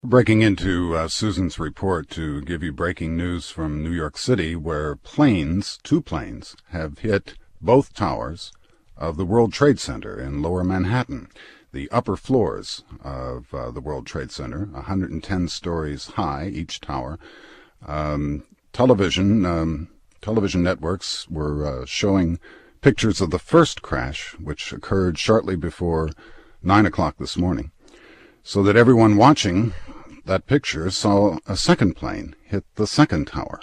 Breaking into Susan's report to give you breaking news from New York City, where two planes, have hit both towers of the World Trade Center in Lower Manhattan. The upper floors of the World Trade Center, 110 stories high, each tower. Television networks were showing pictures of the first crash, which occurred shortly before 9 o'clock this morning, so that everyone watching that picture saw a second plane hit the second tower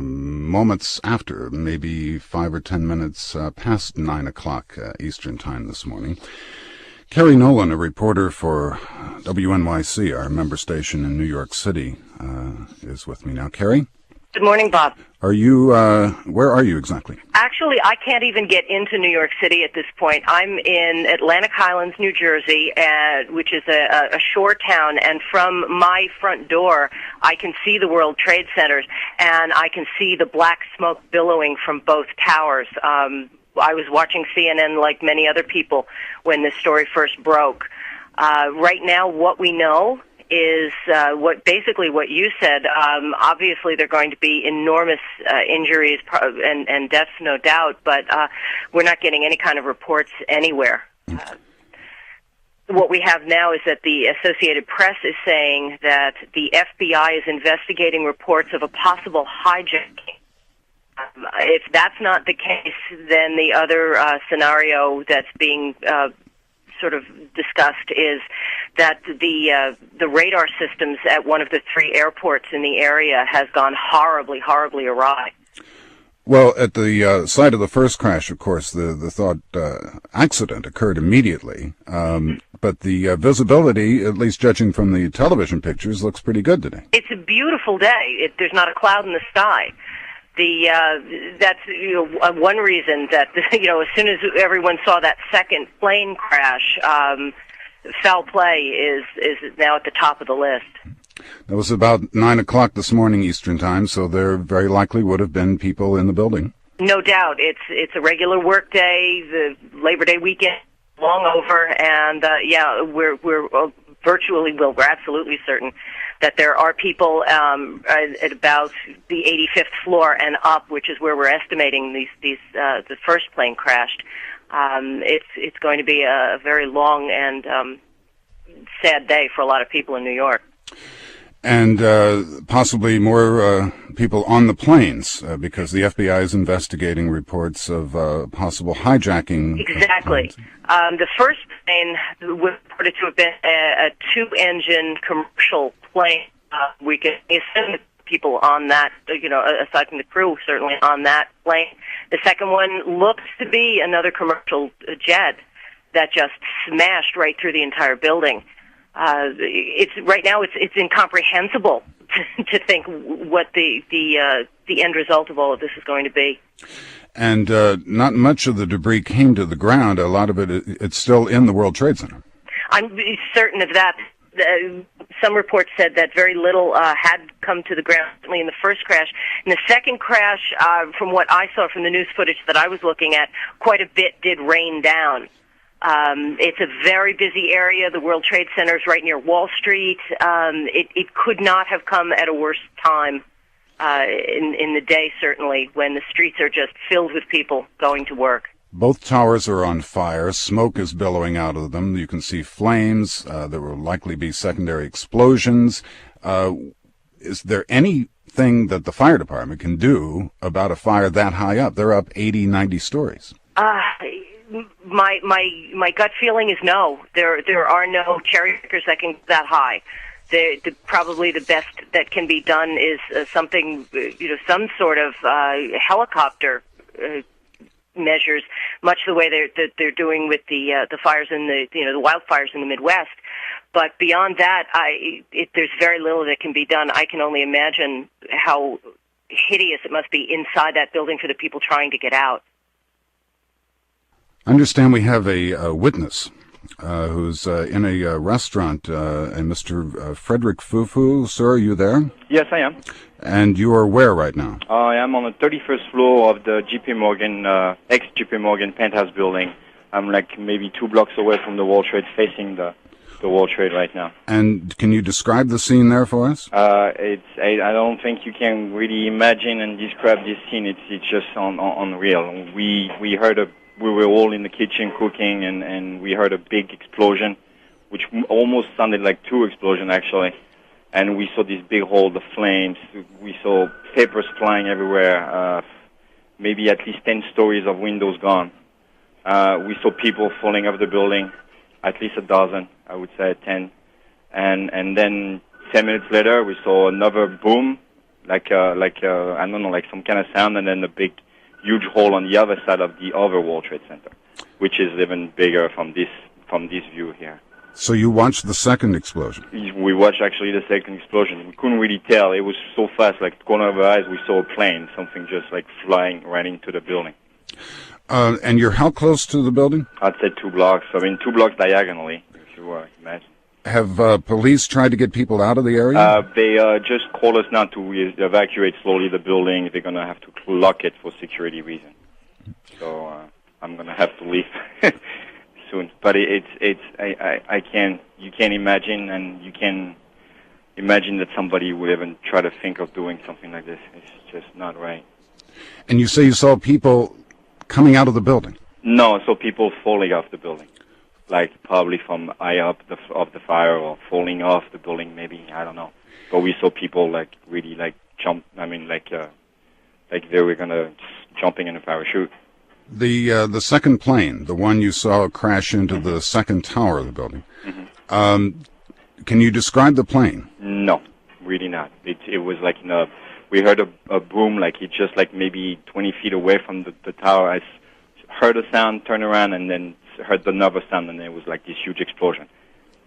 moments after, maybe 5 or 10 minutes past 9 o'clock Eastern Time this morning. Kerry Nolan, a reporter for WNYC, our member station in New York City, is with me now. Kerry? Good morning, Bob. Are you, where are you exactly? Actually, I can't even get into New York City at this point. I'm in Atlantic Highlands, New Jersey, which is a shore town, and from my front door, I can see the World Trade Centers, and I can see the black smoke billowing from both towers. I was watching CNN like many other people when this story first broke. Right now, what we know is basically what you said. Obviously, there are going to be enormous injuries and deaths, no doubt, but we're not getting any kind of reports anywhere. What we have now is that the Associated Press is saying that the FBI is investigating reports of a possible hijacking. If that's not the case, then the other scenario that's being sort of discussed is that the radar systems at one of the three airports in the area has gone horribly awry. Well, at the site of the first crash, of course, the thought accident occurred immediately, but the visibility, at least judging from the television pictures, looks pretty good today. It's a beautiful day. There's not a cloud in the sky. That's one reason that as soon as everyone saw that second plane crash, foul play is now at the top of the list. That was about 9 o'clock this morning Eastern Time, so there very likely would have been people in the building. No doubt, it's a regular work day. The Labor Day weekend long over, and we're absolutely certain that there are people at about the 85th floor and up, which is where we're estimating the first plane crashed. It's going to be a very long and sad day for a lot of people in New York. And possibly more people on the planes, because the FBI is investigating reports of possible hijacking. Exactly. The first plane was reported to have been a two-engine commercial plane. We can assume people on that, aside from the crew, certainly on that plane. The second one looks to be another commercial jet that just smashed right through the entire building. Right now it's incomprehensible to think what the end result of all of this is going to be. And not much of the debris came to the ground. A lot of it's still in the World Trade Center. I'm certain of that. Some reports said that very little had come to the ground, certainly in the first crash. In the second crash, from what I saw from the news footage that I was looking at, quite a bit did rain down. It's a very busy area. The World Trade Center is right near Wall Street. It could not have come at a worse time in the day, certainly, when the streets are just filled with people going to work. Both towers are on fire. Smoke is billowing out of them. You can see flames. There will likely be secondary explosions. Is there anything that the fire department can do about a fire that high up? They're up 80, 90 stories. My gut feeling is no. There are no cherry pickers that can get that high. Probably the best that can be done is something, some sort of helicopter measures, much the way they're doing with the fires in the wildfires in the Midwest. But beyond that, there's very little that can be done. I can only imagine how hideous it must be inside that building for the people trying to get out. I understand we have a witness who's in a restaurant, a Mr. Frederick Fufu. Sir, are you there? Yes, I am. And you are where right now? I am on the 31st floor of the JP Morgan, ex-JP Morgan penthouse building. I'm like maybe 2 blocks away from the World Trade facing the the World Trade right now. And can you describe the scene there for us? I don't think you can really imagine and describe this scene. It's just unreal. We were all in the kitchen cooking, and we heard a big explosion, which almost sounded like two explosions actually. And we saw this big hole, the flames. We saw papers flying everywhere. Maybe at least 10 stories of windows gone. We saw people falling off the building, at least a dozen, I would say 10. And then 10 minutes later, we saw another boom, like I don't know, like some kind of sound, and then a big, huge hole on the other side of the other World Trade Center, which is even bigger from this view here. So you watched the second explosion? We watched actually the second explosion. We couldn't really tell. It was so fast, like the corner of our eyes, we saw a plane, something just like flying right into the building. And you're how close to the building? I'd say 2 blocks. I mean, 2 blocks diagonally, if you imagine. Have police tried to get people out of the area? They just called us now to evacuate slowly the building. They're going to have to lock it for security reasons. So I'm going to have to leave soon. But you can't imagine, and you can imagine that somebody would even try to think of doing something like this. It's just not right. And you say you saw people coming out of the building? No, so people falling off the building, like probably from high up of the fire, or falling off the building, maybe, I don't know. But we saw people like really like jump. I mean, like they were gonna jumping in a parachute. The second plane, the one you saw crash into the second tower of the building. Mm-hmm. Can you describe the plane? No, really not. It was like we heard a boom, like it just like maybe 20 feet away from the tower. I heard a sound, turned around, and then heard another sound, and it was like this huge explosion.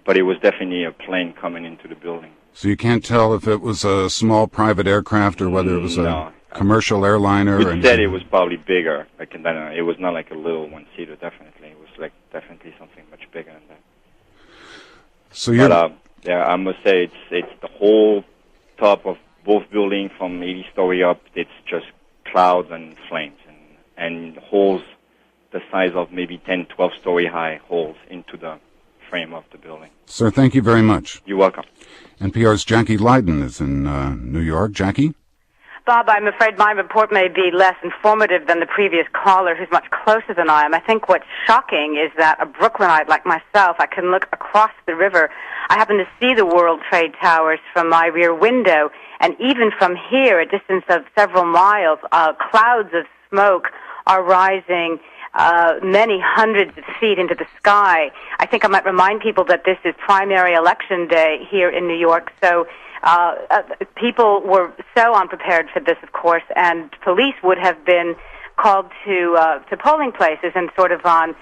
But it was definitely a plane coming into the building. So you can't tell if it was a small private aircraft or whether it was a commercial airliner? We said it was probably bigger. Like, it was not like a little one-seater, definitely. It was like definitely something much bigger than that. So you're... But, yeah, I must say it's the whole top of both buildings from 80 story up. It's just clouds and flames and holes the size of maybe 10, 12 story high holes into the frame of the building. Sir, thank you very much. You're welcome. NPR's Jackie Leiden is in New York. Jackie? Bob, I'm afraid my report may be less informative than the previous caller, who's much closer than I am. I think what's shocking is that a Brooklynite like myself, I can look across the river. I happen to see the World Trade Towers from my rear window, and even from here, a distance of several miles, clouds of smoke are rising many hundreds of feet into the sky. I think I might remind people that this is primary election day here in New York, so people were so unprepared for this, of course, and police would have been called to polling places and sort of on.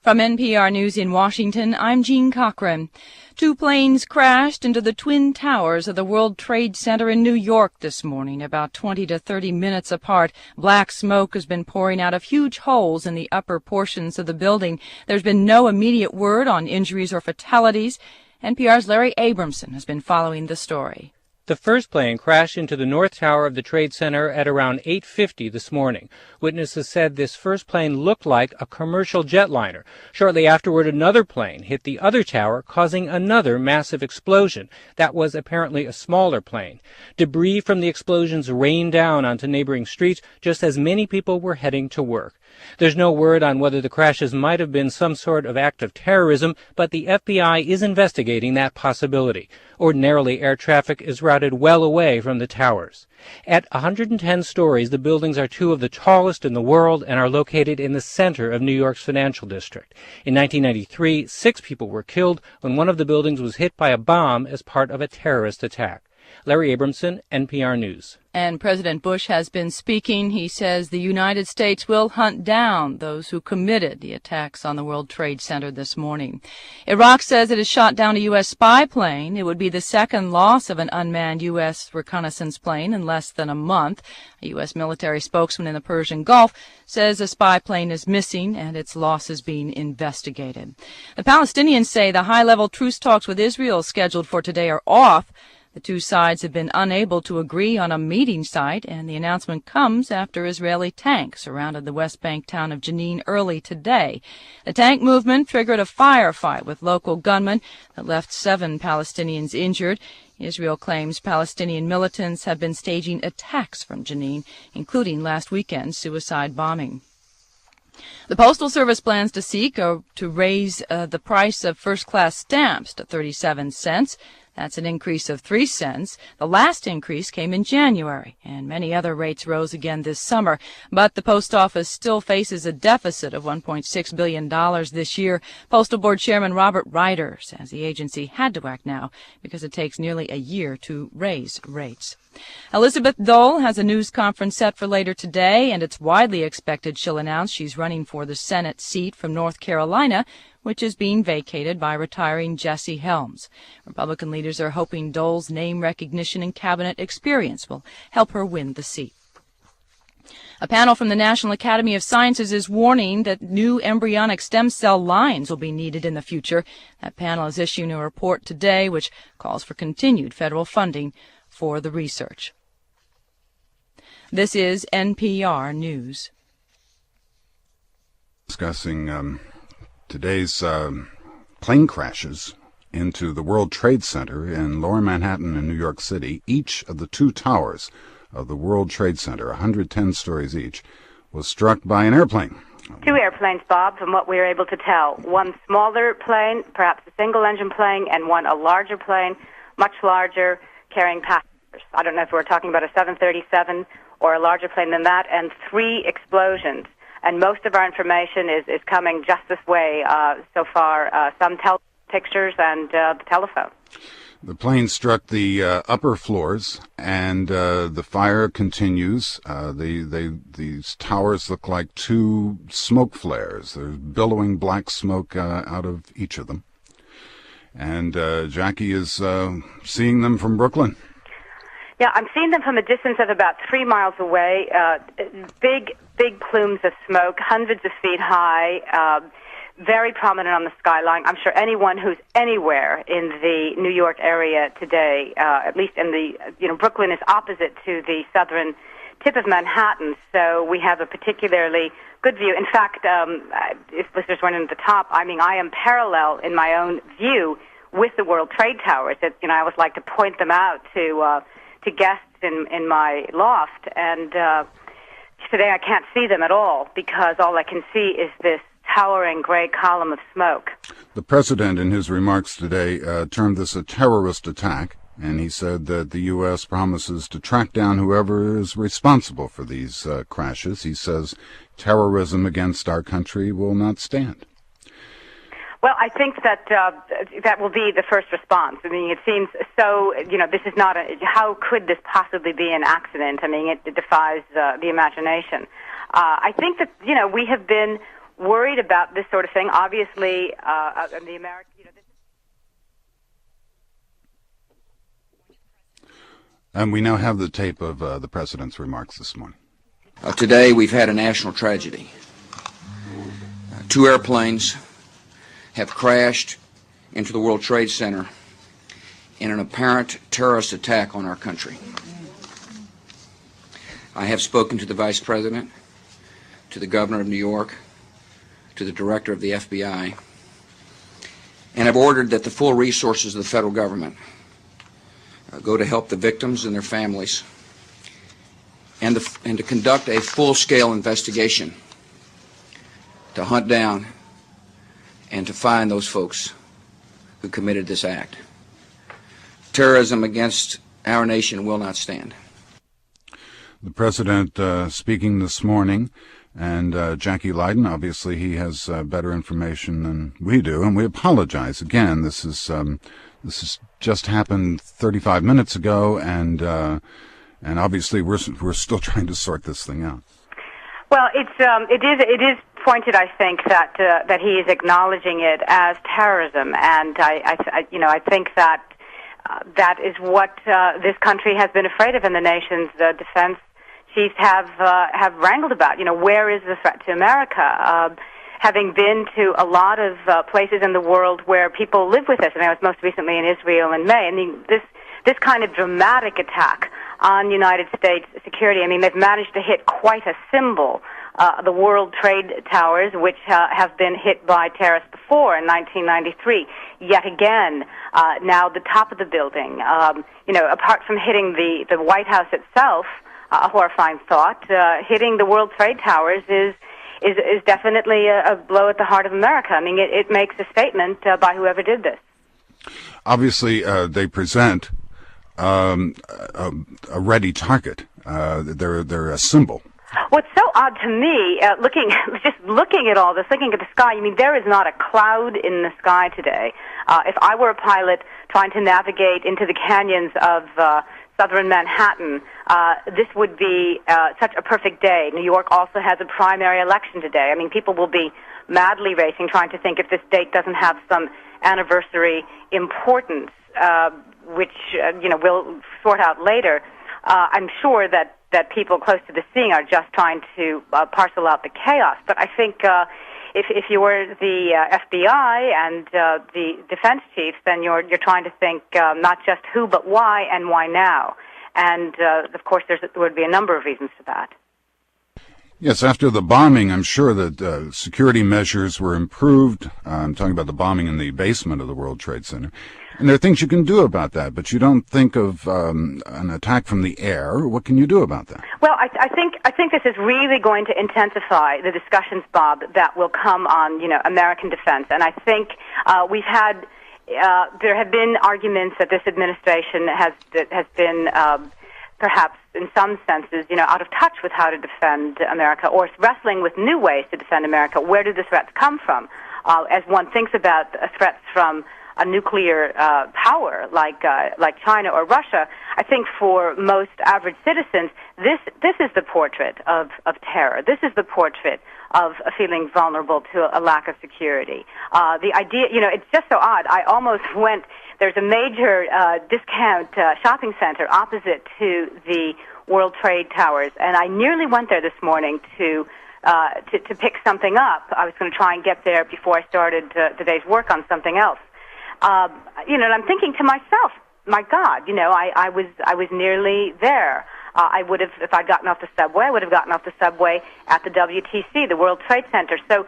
From NPR News in Washington, I'm Jean Cochran. 2 planes crashed into the twin towers of the World Trade Center in New York this morning, about 20 to 30 minutes apart. Black smoke has been pouring out of huge holes in the upper portions of the building. There's been no immediate word on injuries or fatalities. NPR's Larry Abramson has been following the story. The first plane crashed into the north tower of the Trade Center at around 8:50 this morning. Witnesses said this first plane looked like a commercial jetliner. Shortly afterward, another plane hit the other tower, causing another massive explosion. That was apparently a smaller plane. Debris from the explosions rained down onto neighboring streets just as many people were heading to work. There's no word on whether the crashes might have been some sort of act of terrorism, but the FBI is investigating that possibility. Ordinarily, air traffic is routed well away from the towers. At 110 stories, the buildings are 2 of the tallest in the world and are located in the center of New York's financial district. In 1993, 6 people were killed when one of the buildings was hit by a bomb as part of a terrorist attack. Larry Abramson, NPR News. And President Bush has been speaking. He says the United States will hunt down those who committed the attacks on the World Trade Center this morning. Iraq says it has shot down a U.S. spy plane. It would be the second loss of an unmanned U.S. reconnaissance plane in less than a month. A U.S. military spokesman in the Persian Gulf says a spy plane is missing and its loss is being investigated. The Palestinians say the high-level truce talks with Israel scheduled for today are off. The two sides have been unable to agree on a meeting site, and the announcement comes after Israeli tanks surrounded the West Bank town of Jenin early today. The tank movement triggered a firefight with local gunmen that left 7 Palestinians injured. Israel claims Palestinian militants have been staging attacks from Jenin, including last weekend's suicide bombing. The Postal Service plans to raise the price of first-class stamps to 37 cents. That's an increase of 3 cents. The last increase came in January, and many other rates rose again this summer. But the post office still faces a deficit of $1.6 billion this year. Postal Board Chairman Robert Ryder says the agency had to act now because it takes nearly a year to raise rates. Elizabeth Dole has a news conference set for later today, and it's widely expected she'll announce she's running for the Senate seat from North Carolina, which is being vacated by retiring Jesse Helms. Republican leaders are hoping Dole's name recognition and cabinet experience will help her win the seat. A panel from the National Academy of Sciences is warning that new embryonic stem cell lines will be needed in the future. That panel is issuing a report today which calls for continued federal funding for the research. This is NPR News. Discussing today's plane crashes into the World Trade Center in Lower Manhattan in New York City. Each of the 2 towers of the World Trade Center, 110 stories each, was struck by an airplane. 2 airplanes, Bob, from what we were able to tell. One smaller plane, perhaps a single-engine plane, and one a larger plane, much larger, carrying passengers. I don't know if we're talking about a 737 or a larger plane than that, and 3 explosions. And most of our information is coming just this way so far, some pictures and the telephone. The plane struck the upper floors, and the fire continues. These towers look like 2 smoke flares. There's billowing black smoke out of each of them. And Jackie is seeing them from Brooklyn. Yeah, I'm seeing them from a distance of about 3 miles away. Big plumes of smoke, hundreds of feet high, very prominent on the skyline. I'm sure anyone who's anywhere in the New York area today, at least in the, Brooklyn is opposite to the southern tip of Manhattan, so we have a particularly good view. In fact, if listeners weren't at the top, I am parallel in my own view with the World Trade Towers. I always like to point them out to guests in my loft, and today I can't see them at all because all I can see is this towering gray column of smoke. The president, in his remarks today, termed this a terrorist attack, and he said that the U.S. promises to track down whoever is responsible for these crashes. He says terrorism against our country will not stand. Well, I think that that will be the first response. It seems so, this is not how could this possibly be an accident? It defies the imagination. I think that, we have been worried about this sort of thing. Obviously, the American, And we now have the tape of the president's remarks this morning. Today, we've had a national tragedy. 2 airplanes have crashed into the World Trade Center in an apparent terrorist attack on our country. I have spoken to the Vice President, to the Governor of New York, to the Director of the FBI, and have ordered that the full resources of the federal government go to help the victims and their families and to conduct a full-scale investigation to hunt down and to find those folks who committed this act. Terrorism against our nation will not stand. The president speaking this morning, and Jackie Leiden, obviously he has better information than we do, and we apologize again. This has just happened 35 minutes ago, and obviously we're still trying to sort this thing out. Well, it is pointed, I think, that he is acknowledging it as terrorism, and I think that that is what this country has been afraid of, and the nation's defense chiefs have wrangled about. Where is the threat to America? Having been to a lot of places in the world where people live with this, and I was most recently in Israel in May, this kind of dramatic attack on United States security. I mean, they've managed to hit quite a symbol, the World Trade Towers, which have been hit by terrorists before in 1993. Yet again, now the top of the building. Apart from hitting the White House itself, a horrifying thought, hitting the World Trade Towers is definitely a blow at the heart of America. I mean, it makes a statement by whoever did this. Obviously, they present a ready target. They're a symbol. What's so odd to me, looking at all this, looking at the sky, I mean, there is not a cloud in the sky today. If I were a pilot trying to navigate into the canyons of southern Manhattan, this would be such a perfect day. New York also has a primary election today. I mean, people will be madly racing, trying to think if this date doesn't have some anniversary importance, which we'll sort out later. I'm sure that people close to the scene are just trying to parcel out the chaos. But I think if you were the FBI and the defense chiefs, then you're trying to think not just who, but why and why now. And of course, there would be a number of reasons for that. Yes, after the bombing, I'm sure that security measures were improved. I'm talking about the bombing in the basement of the World Trade Center. And there are things you can do about that, but you don't think of an attack from the air. What can you do about that? Well, I think this is really going to intensify the discussions, Bob, that will come on American defense. And I think there have been arguments that this administration has been perhaps in some senses out of touch with how to defend America, or wrestling with new ways to defend America. Where do the threats come from? As one thinks about threats from a nuclear power like China or Russia, I think for most average citizens, this is the portrait of terror. This is the portrait of feeling vulnerable to a lack of security. The idea, it's just so odd. I almost went. There's a major discount shopping center opposite to the World Trade Towers, and I nearly went there this morning to pick something up. I was going to try and get there before I started the day's work on something else. And I'm thinking to myself, my God, I was nearly there. I would have, if I'd gotten off the subway, I would have gotten off the subway at the WTC, the World Trade Center. So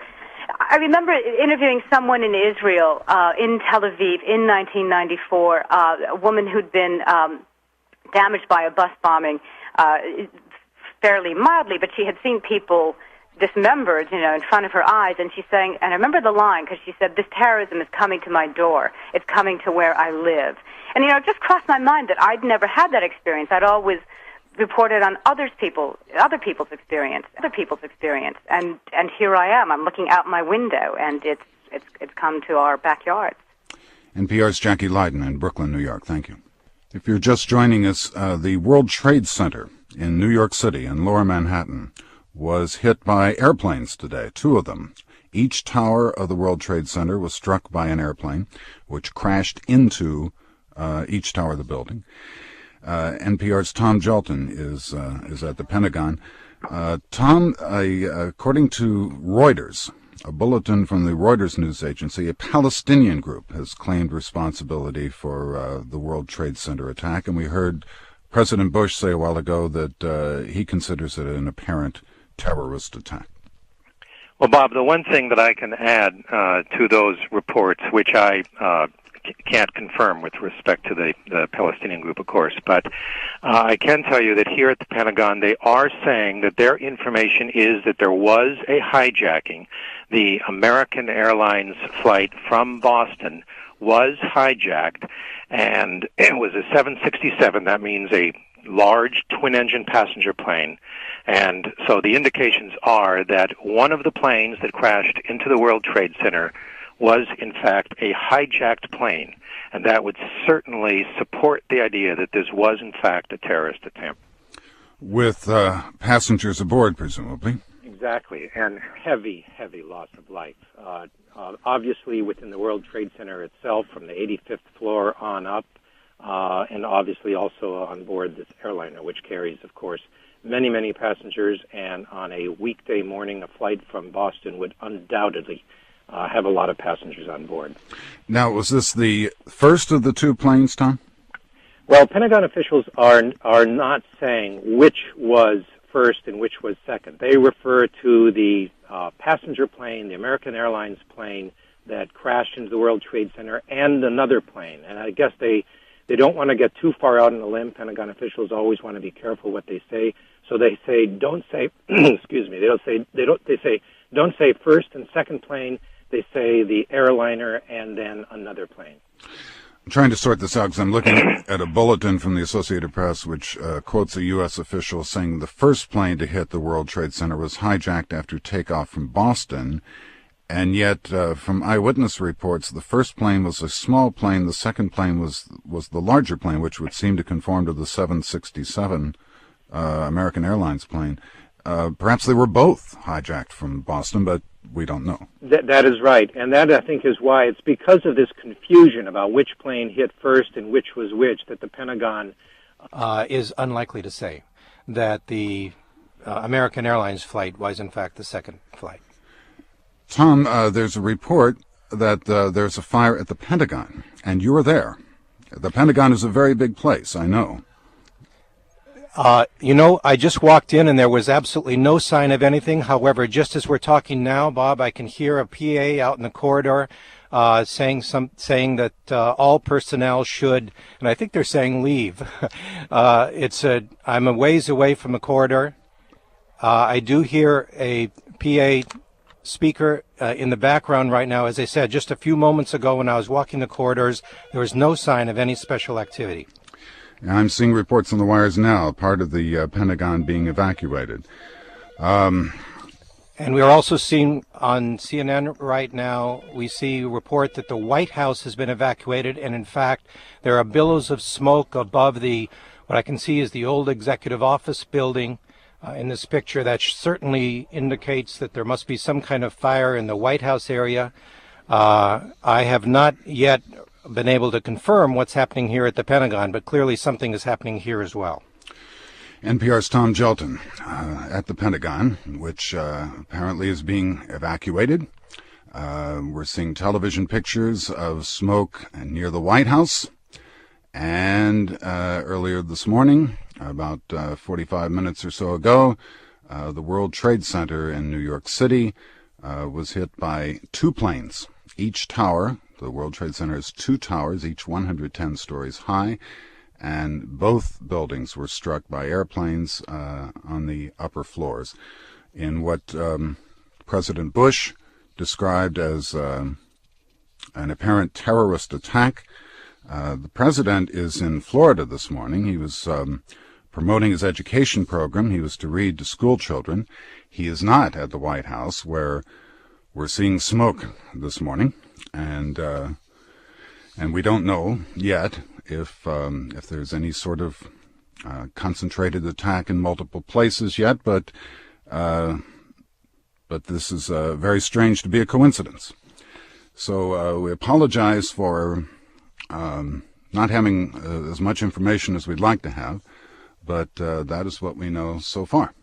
I remember interviewing someone in Israel, in Tel Aviv, in 1994, a woman who'd been damaged by a bus bombing fairly mildly, but she had seen people dismembered, in front of her eyes, and she's saying, and I remember the line, because she said, this terrorism is coming to my door. It's coming to where I live. And, it just crossed my mind that I'd never had that experience. I'd always reported on other people's experience. And here I am. I'm looking out my window, and it's come to our backyards. NPR's Jackie Leiden in Brooklyn, New York. Thank you. If you're just joining us, the World Trade Center in New York City in Lower Manhattan was hit by airplanes today, 2 of them. Each tower of the World Trade Center was struck by an airplane, which crashed into each tower of the building. NPR's Tom Jalton is at the Pentagon. Tom, according to Reuters, a bulletin from the Reuters news agency, a Palestinian group has claimed responsibility for the World Trade Center attack, and we heard President Bush say a while ago that he considers it an apparent terrorist attack. Well, Bob, the one thing that I can add to those reports, which I can't confirm with respect to the Palestinian group, of course, but I can tell you that here at the Pentagon, they are saying that their information is that there was a hijacking. The American Airlines flight from Boston was hijacked, and it was a 767. That means a large twin-engine passenger plane. And so the indications are that one of the planes that crashed into the World Trade Center was, in fact, a hijacked plane. And that would certainly support the idea that this was, in fact, a terrorist attempt. With passengers aboard, presumably. Exactly, and heavy loss of life. Obviously, within the World Trade Center itself, from the 85th floor on up, and obviously also on board this airliner, which carries, of course, many passengers, and on a weekday morning, a flight from Boston would undoubtedly have a lot of passengers on board. Now, was this the first of the 2 planes, Tom? Well, Pentagon officials are not saying which was first and which was second. They refer to the passenger plane, the American Airlines plane that crashed into the World Trade Center, and another plane. And I guess they don't want to get too far out on a limb. Pentagon officials always want to be careful what they say. So they say, don't say, excuse me, they say, don't say first and second plane. They say the airliner and then another plane. I'm trying to sort this out because I'm looking at a bulletin from the Associated Press which quotes a U.S. official saying the first plane to hit the World Trade Center was hijacked after takeoff from Boston. And yet, from eyewitness reports, the first plane was a small plane. The second plane was the larger plane, which would seem to conform to the 767 American Airlines plane. Perhaps they were both hijacked from Boston, but we don't know. That is right. And that, I think, is why it's because of this confusion about which plane hit first and which was which that the Pentagon is unlikely to say that the American Airlines flight was, in fact, the second flight. Tom, there's a report that there's a fire at the Pentagon, and you're there. The Pentagon is a very big place, I know. I just walked in and there was absolutely no sign of anything. However, just as we're talking now, Bob, I can hear a PA out in the corridor saying that all personnel should, and I think they're saying leave. I'm a ways away from the corridor. I do hear a PA speaker in the background right now. As I said, just a few moments ago when I was walking the corridors, there was no sign of any special activity. I'm seeing reports on the wires now, part of the Pentagon being evacuated. And we are also seeing on CNN right now, we see a report that the White House has been evacuated, and in fact, there are billows of smoke above what I can see is the old executive office building. In this picture, that certainly indicates that there must be some kind of fire in the White House area. I have not yet been able to confirm what's happening here at the Pentagon, but clearly something is happening here as well. NPR's Tom Gelton at the Pentagon, which apparently is being evacuated. We're seeing television pictures of smoke near the White House. And earlier this morning, about 45 minutes or so ago, the World Trade Center in New York City was hit by two planes. Each tower, the World Trade Center has two towers, each 110 stories high, and both buildings were struck by airplanes on the upper floors in what President Bush described as an apparent terrorist attack. The president is in Florida this morning. He was promoting his education program. He was to read to school children. He is not at the White House, where we're seeing smoke this morning, and we don't know yet if there's any sort of concentrated attack in multiple places yet. But this is very strange to be a coincidence. So we apologize for not having as much information as we'd like to have, but that is what we know so far.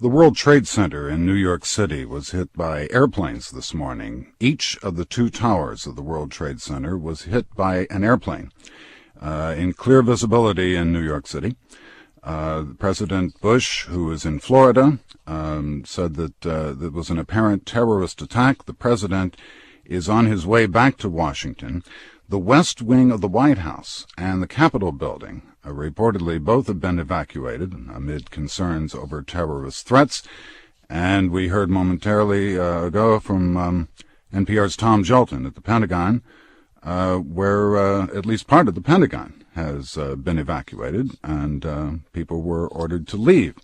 The World Trade Center in New York City was hit by airplanes this morning. Each of the two towers of the World Trade Center was hit by an airplane. In clear visibility in New York City, President Bush, who is in Florida, said that it was an apparent terrorist attack. The president is on his way back to Washington. The West Wing of the White House and the Capitol building, reportedly both have been evacuated amid concerns over terrorist threats. And we heard momentarily ago from NPR's Tom Gelton at the Pentagon, where at least part of the Pentagon has been evacuated, and people were ordered to leave.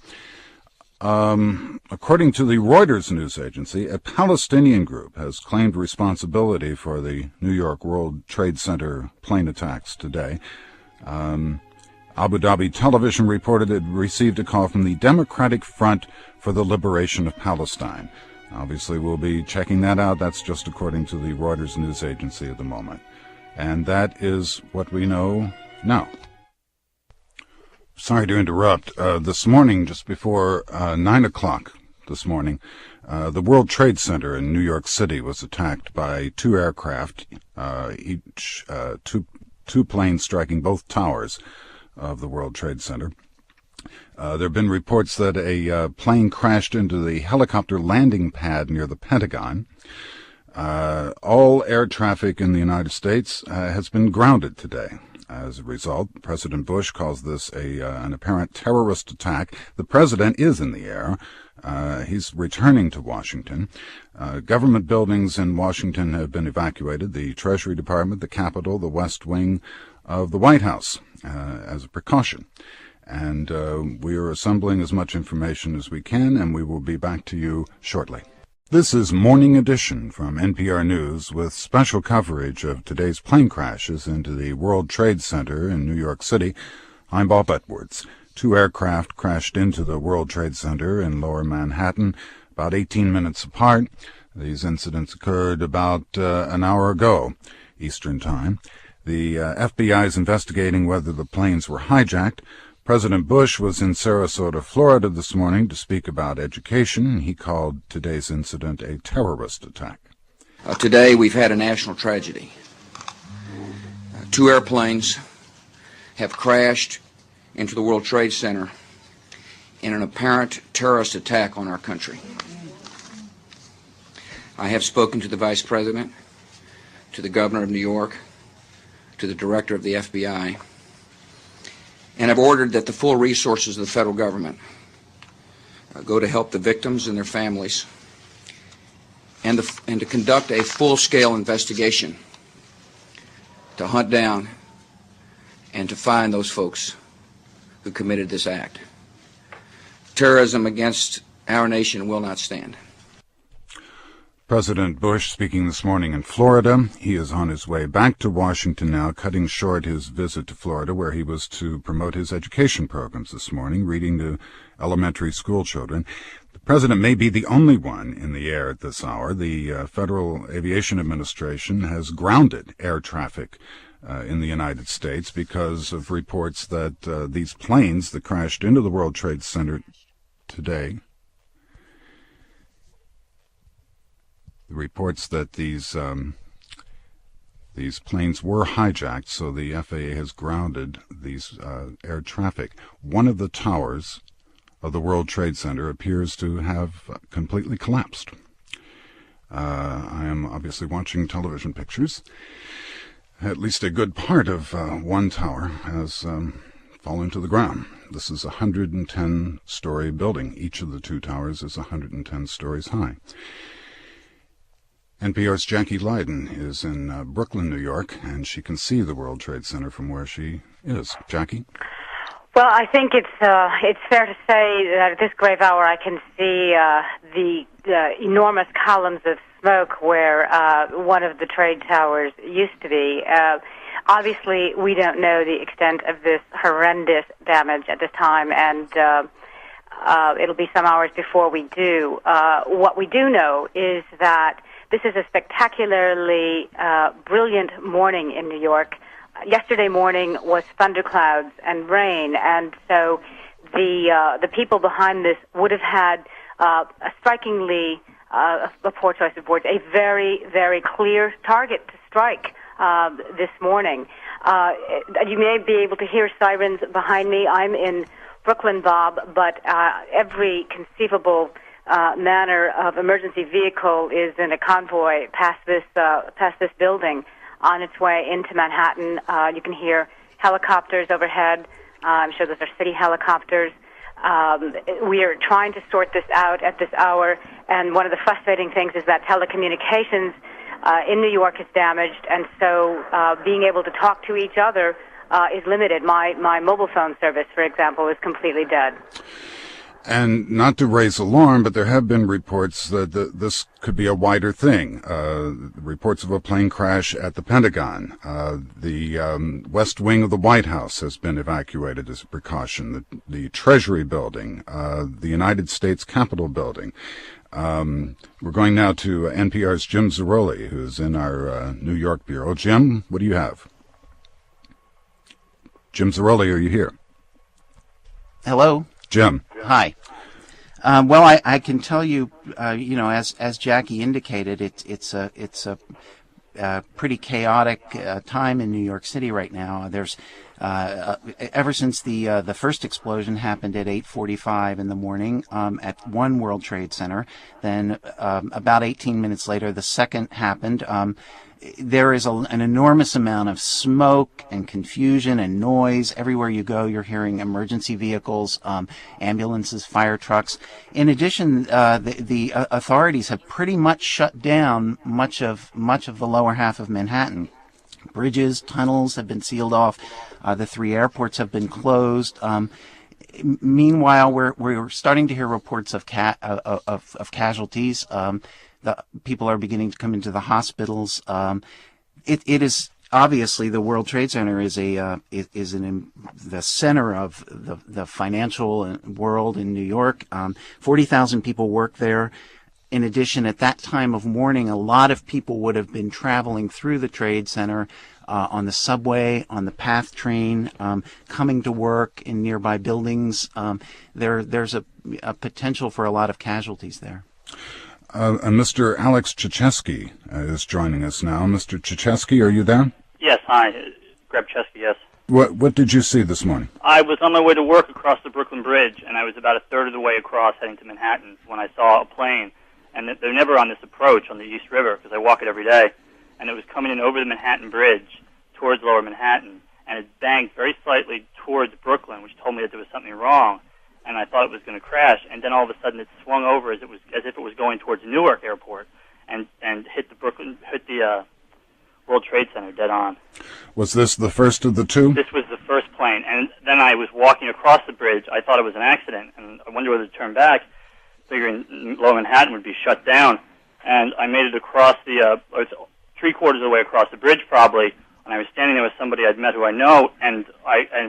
According to the Reuters news agency, a Palestinian group has claimed responsibility for the New York World Trade Center plane attacks today. Abu Dhabi television reported it received a call from the Democratic Front for the Liberation of Palestine. Obviously, we'll be checking that out. That's just according to the Reuters news agency at the moment. And that is what we know now. Sorry to interrupt. This morning, just before 9 o'clock this morning, the World Trade Center in New York City was attacked by two aircraft, each two two planes striking both towers of the World Trade Center. There have been reports that a plane crashed into the helicopter landing pad near the Pentagon. All air traffic in the United States has been grounded today. As a result, President Bush calls this an apparent terrorist attack. The president is in the air. He's returning to Washington. Government buildings in Washington have been evacuated, the Treasury Department, the Capitol, the West Wing of the White House, as a precaution. And we are assembling as much information as we can, and we will be back to you shortly. This is Morning Edition from NPR News with special coverage of today's plane crashes into the World Trade Center in New York City. I'm Bob Edwards. Two aircraft crashed into the World Trade Center in Lower Manhattan about 18 minutes apart. These incidents occurred about an hour ago, Eastern Time. The FBI is investigating whether the planes were hijacked. President Bush was in Sarasota, Florida this morning to speak about education. He called today's incident a terrorist attack. Today we've had a national tragedy. Two airplanes have crashed into the World Trade Center in an apparent terrorist attack on our country. I have spoken to the Vice President, to the Governor of New York, to the Director of the FBI, and have ordered that the full resources of the federal government go to help the victims and their families, and to conduct a full-scale investigation to hunt down and to find those folks who committed this act. Terrorism against our nation will not stand. President Bush speaking this morning in Florida. He is on his way back to Washington now, cutting short his visit to Florida, where he was to promote his education programs this morning, reading to elementary school children. The president may be the only one in the air at this hour. The Federal Aviation Administration has grounded air traffic in the United States because of reports that these planes that crashed into the World Trade Center today, the reports that these planes were hijacked, so the FAA has grounded these air traffic. One of the towers of the World Trade Center appears to have completely collapsed. I am obviously watching television pictures. At least a good part of one tower has fallen to the ground. This is a 110-story building. Each of the two towers is 110 stories high. NPR's Jackie Leiden is in Brooklyn, New York, and she can see the World Trade Center from where she is. Jackie? Well, I think it's fair to say that at this grave hour I can see the enormous columns of smoke where one of the trade towers used to be. Obviously, we don't know the extent of this horrendous damage at this time, and it'll be some hours before we do. What we do know is that this is a spectacularly brilliant morning in New York. Yesterday morning was thunderclouds and rain, and so the people behind this would have had a strikingly, a poor choice of words, a very, very clear target to strike this morning. You may be able to hear sirens behind me. I'm in Brooklyn, Bob, but every conceivable manner of emergency vehicle is in a convoy past this building on its way into Manhattan. You can hear helicopters overhead. I'm sure those are city helicopters. We are trying to sort this out at this hour, and one of the frustrating things is that telecommunications in New York is damaged, and so being able to talk to each other is limited. My mobile phone service, for example, is completely dead. And not to raise alarm, but there have been reports that this could be a wider thing. Reports of a plane crash at the Pentagon. The West Wing of the White House has been evacuated as a precaution. The Treasury Building, the United States Capitol Building. We're going now to NPR's Jim Zarroli, who's in our New York bureau. Jim, what do you have? Jim Zarroli, are you here? Hello? Jim. Hi. Well, I can tell you, as Jackie indicated, it's a pretty chaotic time in New York City right now. There's ever since the first explosion happened at 8:45 in the morning at One World Trade Center. Then about 18 minutes later, the second happened. There is an enormous amount of smoke and confusion and noise. Everywhere you go, you're hearing emergency vehicles, ambulances, fire trucks. In addition, the authorities have pretty much shut down much of the lower half of Manhattan. Bridges, tunnels have been sealed off. The 3 airports have been closed. Meanwhile, we're starting to hear reports of casualties. The people are beginning to come into the hospitals. It is obviously the World Trade Center is the center of the financial world in New York. 40,000 people work there. In addition, at that time of morning, a lot of people would have been traveling through the Trade Center on the subway, on the PATH train, coming to work in nearby buildings. There's a potential for a lot of casualties there. Mr. Alex Chichesky is joining us now. Mr. Chichesky, are you there? Yes, hi. Greg Chesky, yes. What did you see this morning? I was on my way to work across the Brooklyn Bridge, and I was about a third of the way across heading to Manhattan when I saw a plane. And they're never on this approach on the East River because I walk it every day. And it was coming in over the Manhattan Bridge towards Lower Manhattan, and it banked very slightly towards Brooklyn, which told me that there was something wrong. And I thought it was going to crash, and then all of a sudden it swung over as if it was going towards Newark Airport, and hit the World Trade Center dead on. Was this the first of the two? This was the first plane, and then I was walking across the bridge. I thought it was an accident, and I wondered whether to turn back, figuring Lower Manhattan would be shut down. And I made it across I was 3/4 of the way across the bridge probably, and I was standing there with somebody I'd met who I know, and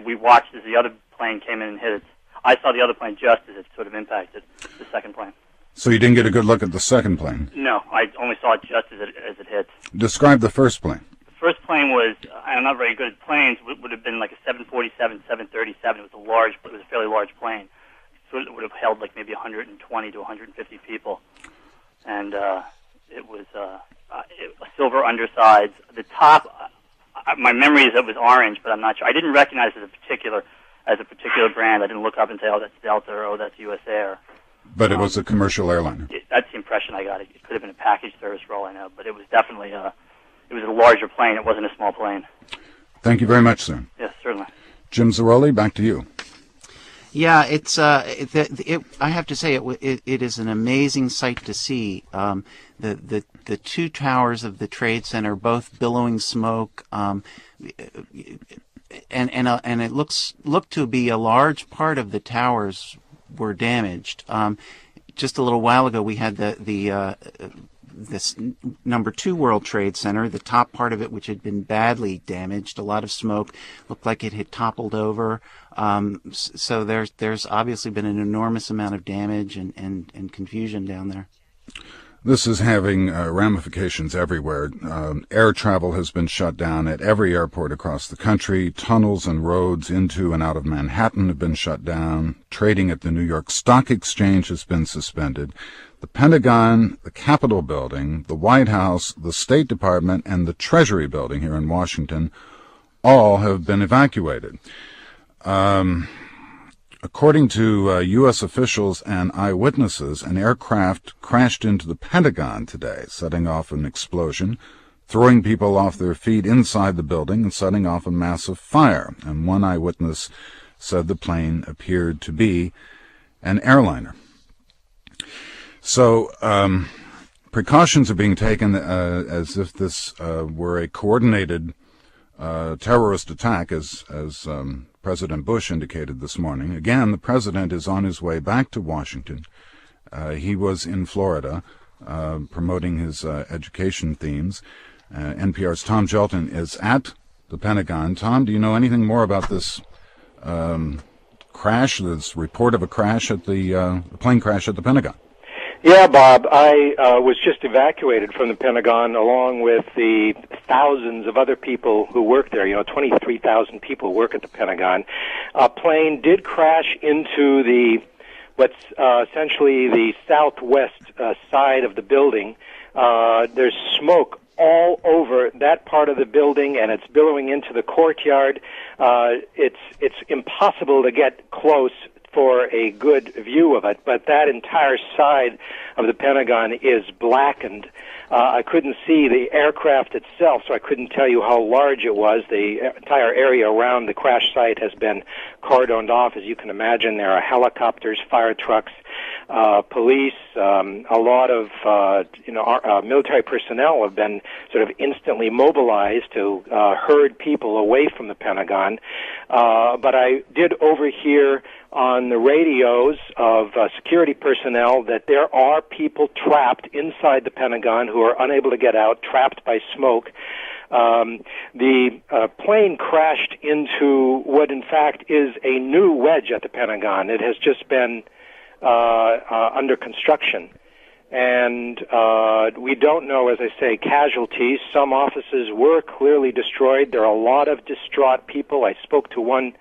we watched as the other plane came in and hit it. I saw the other plane just as it sort of impacted the second plane. So you didn't get a good look at the second plane? No, I only saw it just as it hit. Describe the first plane. The first plane was, I'm not very good at planes, would have been like a 747, 737. It was a fairly large plane. So it would have held like maybe 120 to 150 people. And it was a silver undersides. The top, my memory is it was orange, but I'm not sure. I didn't recognize it as a particular brand. I didn't look up and say, oh, that's Delta or oh, that's US Air. But it was a commercial airliner. That's the impression I got. It could have been a package service for all I know, but it was definitely it was a larger plane. It wasn't a small plane. Thank you very much, sir. Yes, certainly. Jim Zaroli, back to you. Yeah, it's I have to say it is an amazing sight to see. The 2 towers of the Trade Center both billowing smoke. And it looked to be a large part of the towers were damaged. Just a little while ago, we had this number 2 World Trade Center, the top part of it, which had been badly damaged. A lot of smoke, looked like it had toppled over. So there's obviously been an enormous amount of damage and confusion down there. This is having ramifications everywhere. Air travel has been shut down at every airport across the country. Tunnels and roads into and out of Manhattan have been shut down. Trading at the New York Stock Exchange has been suspended. The Pentagon, the Capitol Building, the White House, the State Department, and the Treasury Building here in Washington all have been evacuated. According to U.S. officials and eyewitnesses, an aircraft crashed into the Pentagon today, setting off an explosion, throwing people off their feet inside the building and setting off a massive fire. And one eyewitness said the plane appeared to be an airliner. So precautions are being taken as if this were a coordinated terrorist attack, as President Bush indicated this morning. Again, the president is on his way back to Washington. He was in Florida promoting his education themes. NPR's Tom Gelton is at the Pentagon. Tom, do you know anything more about this crash, this report of a crash at the plane crash at the Pentagon? Yeah, Bob, I was just evacuated from the Pentagon along with the thousands of other people who work there. 23,000 people work at the Pentagon. A plane did crash into what's essentially the southwest side of the building. There's smoke all over that part of the building, and it's billowing into the courtyard. It's impossible to get close for a good view of it, but that entire side of the Pentagon is blackened. I couldn't see the aircraft itself, so I couldn't tell you how large it was. The entire area around the crash site has been cordoned off. As you can imagine, there are helicopters, fire trucks, police, a lot of our military personnel have been sort of instantly mobilized to herd people away from the Pentagon. But I did overhear on the radios of security personnel that there are people trapped inside the Pentagon who are unable to get out, trapped by smoke. The plane crashed into what in fact is a new wedge at the Pentagon. It has just been under construction. And we don't know, as I say, casualties. Some offices were clearly destroyed. There are a lot of distraught people. I spoke to one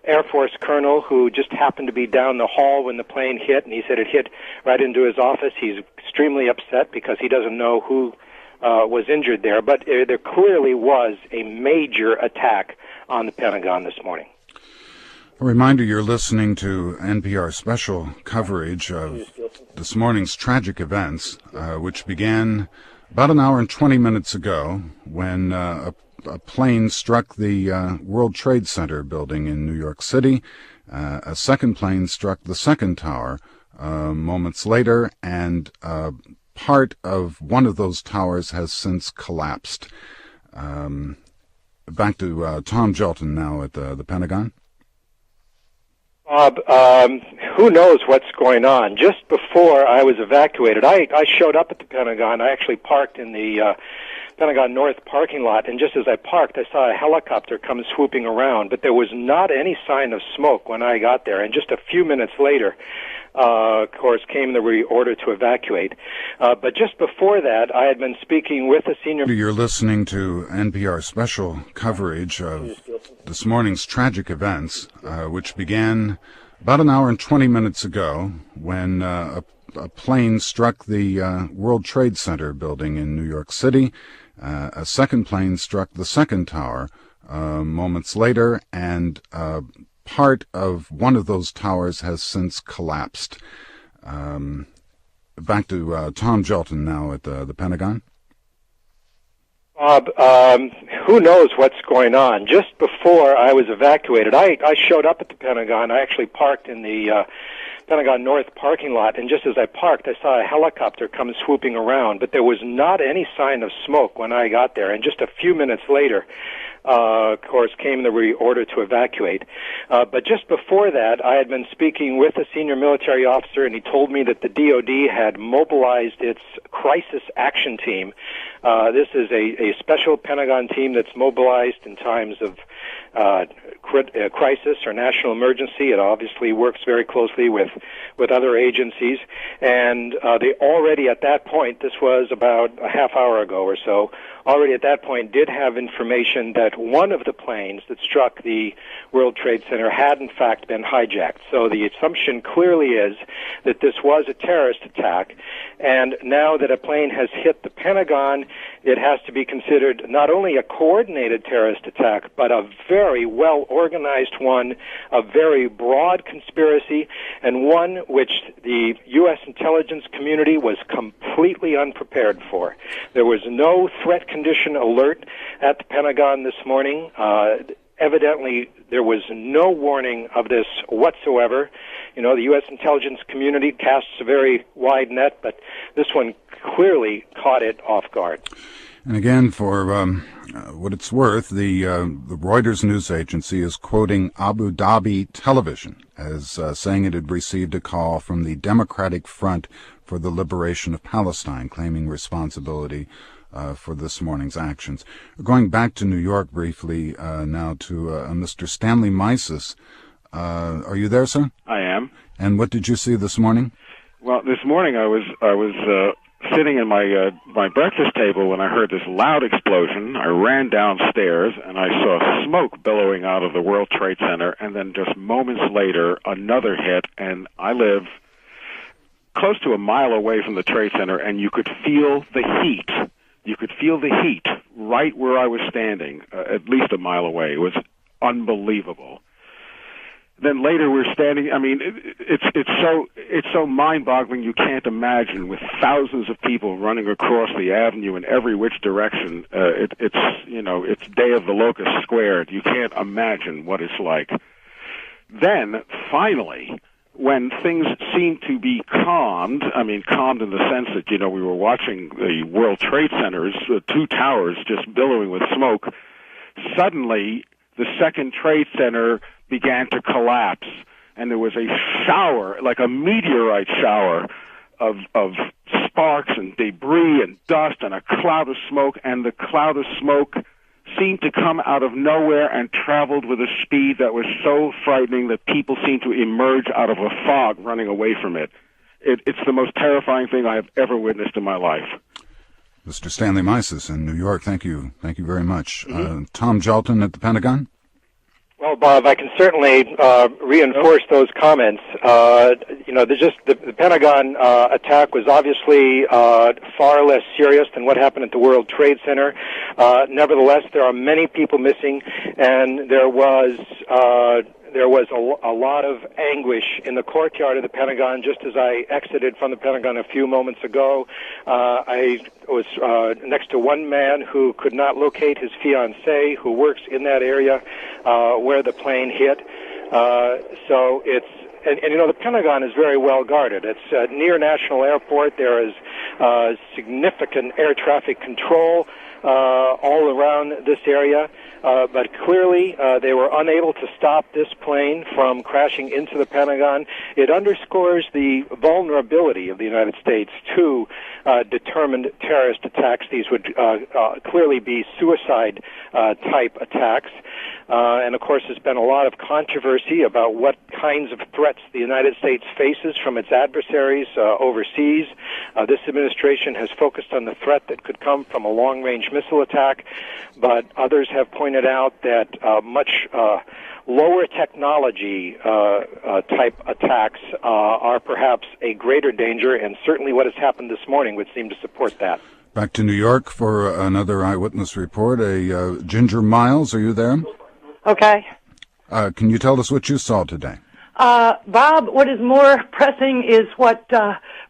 Air Force colonel who just happened to be down the hall when the plane hit, and he said it hit right into his office. He's extremely upset because he doesn't know who was injured there. But there clearly was a major attack on the Pentagon this morning. A reminder, you're listening to NPR special coverage of this morning's tragic events, which began about an hour and 20 minutes ago when a plane struck the World Trade Center building in New York City. A second plane struck the second tower moments later, and part of one of those towers has since collapsed. Back to Tom Jelton now at the Pentagon. Bob, who knows what's going on? Just before I was evacuated, I showed up at the Pentagon. I actually parked in the Pentagon North parking lot, and just as I parked, I saw a helicopter come swooping around, but there was not any sign of smoke when I got there, and just a few minutes later, of course, came the order to evacuate. But just before that, I had been speaking with a senior... You're listening to NPR special coverage of this morning's tragic events, which began about an hour and 20 minutes ago when a plane struck the World Trade Center building in New York City. A second plane struck the second tower moments later, and part of one of those towers has since collapsed. Back to Tom Jelton now at the Pentagon. Bob, who knows what's going on? Just before I was evacuated, I showed up at the Pentagon. I actually parked in the Pentagon North parking lot, and just as I parked, I saw a helicopter come swooping around, but there was not any sign of smoke when I got there, and just a few minutes later, of course, came the order to evacuate. But just before that, I had been speaking with a senior military officer, and he told me that the DoD had mobilized its crisis action team. This is a special Pentagon team that's mobilized in times of crisis or national emergency. It obviously works very closely with other agencies, and they already at that point, this was about a half hour ago or so, already at that point did have information that one of the planes that struck the World Trade Center had in fact been hijacked. So the assumption clearly is that this was a terrorist attack, and now that a plane has hit the Pentagon, it has to be considered not only a coordinated terrorist attack, but a very well-organized one, a very broad conspiracy, and one which the U.S. intelligence community was completely unprepared for. There was no threat condition alert at the Pentagon this morning. Evidently, there was no warning of this whatsoever. You know, the U.S. intelligence community casts a very wide net, but this one clearly caught it off guard. And again, for what it's worth, the Reuters news agency is quoting Abu Dhabi television as saying it had received a call from the Democratic Front for the Liberation of Palestine, claiming responsibility for this morning's actions. Going back to New York briefly now to Mr. Stanley Mises. Are you there, sir? I am. And what did you see this morning? Well, this morning I was sitting in my breakfast table when I heard this loud explosion. I ran downstairs and I saw smoke billowing out of the World Trade Center, and then just moments later another hit, and I live close to a mile away from the Trade Center, and you could feel the heat You could feel the heat right where I was standing, at least a mile away. It was unbelievable. Then later we're standing. I mean, it's so mind-boggling. You can't imagine, with thousands of people running across the avenue in every which direction. It's Day of the Locust squared. You can't imagine what it's like. Then finally, when things seemed to be calmed, I mean, calmed in the sense that, we were watching the World Trade Center's two towers just billowing with smoke, suddenly the second Trade Center began to collapse, and there was a shower, like a meteorite shower, of sparks and debris and dust and a cloud of smoke, and the cloud of smoke seemed to come out of nowhere and traveled with a speed that was so frightening that people seemed to emerge out of a fog running away from it. It's the most terrifying thing I have ever witnessed in my life. Mr. Stanley Mises in New York, thank you. Thank you very much. Tom Jalton at the Pentagon? Well, Bob, I can certainly reinforce those comments. The Pentagon attack was obviously far less serious than what happened at the World Trade Center. Nevertheless, there are many people missing, and there was a lot of anguish in the courtyard of the Pentagon. Just as I exited from the Pentagon a few moments ago, I was next to one man who could not locate his fiancée, who works in that area where the plane hit. So it's the Pentagon is very well guarded. It's near National Airport. There is significant air traffic control all around this area. But clearly, they were unable to stop this plane from crashing into the Pentagon. It underscores the vulnerability of the United States to determined terrorist attacks. These would clearly be suicide-type attacks. And, of course, there's been a lot of controversy about what kinds of threats the United States faces from its adversaries overseas. This administration has focused on the threat that could come from a long-range missile attack, but others have pointed out that much lower technology type attacks are perhaps a greater danger, and certainly what has happened this morning would seem to support that. Back to New York for another eyewitness report. Ginger Miles, are you there? Okay. Can you tell us what you saw today? Bob, what is more pressing is what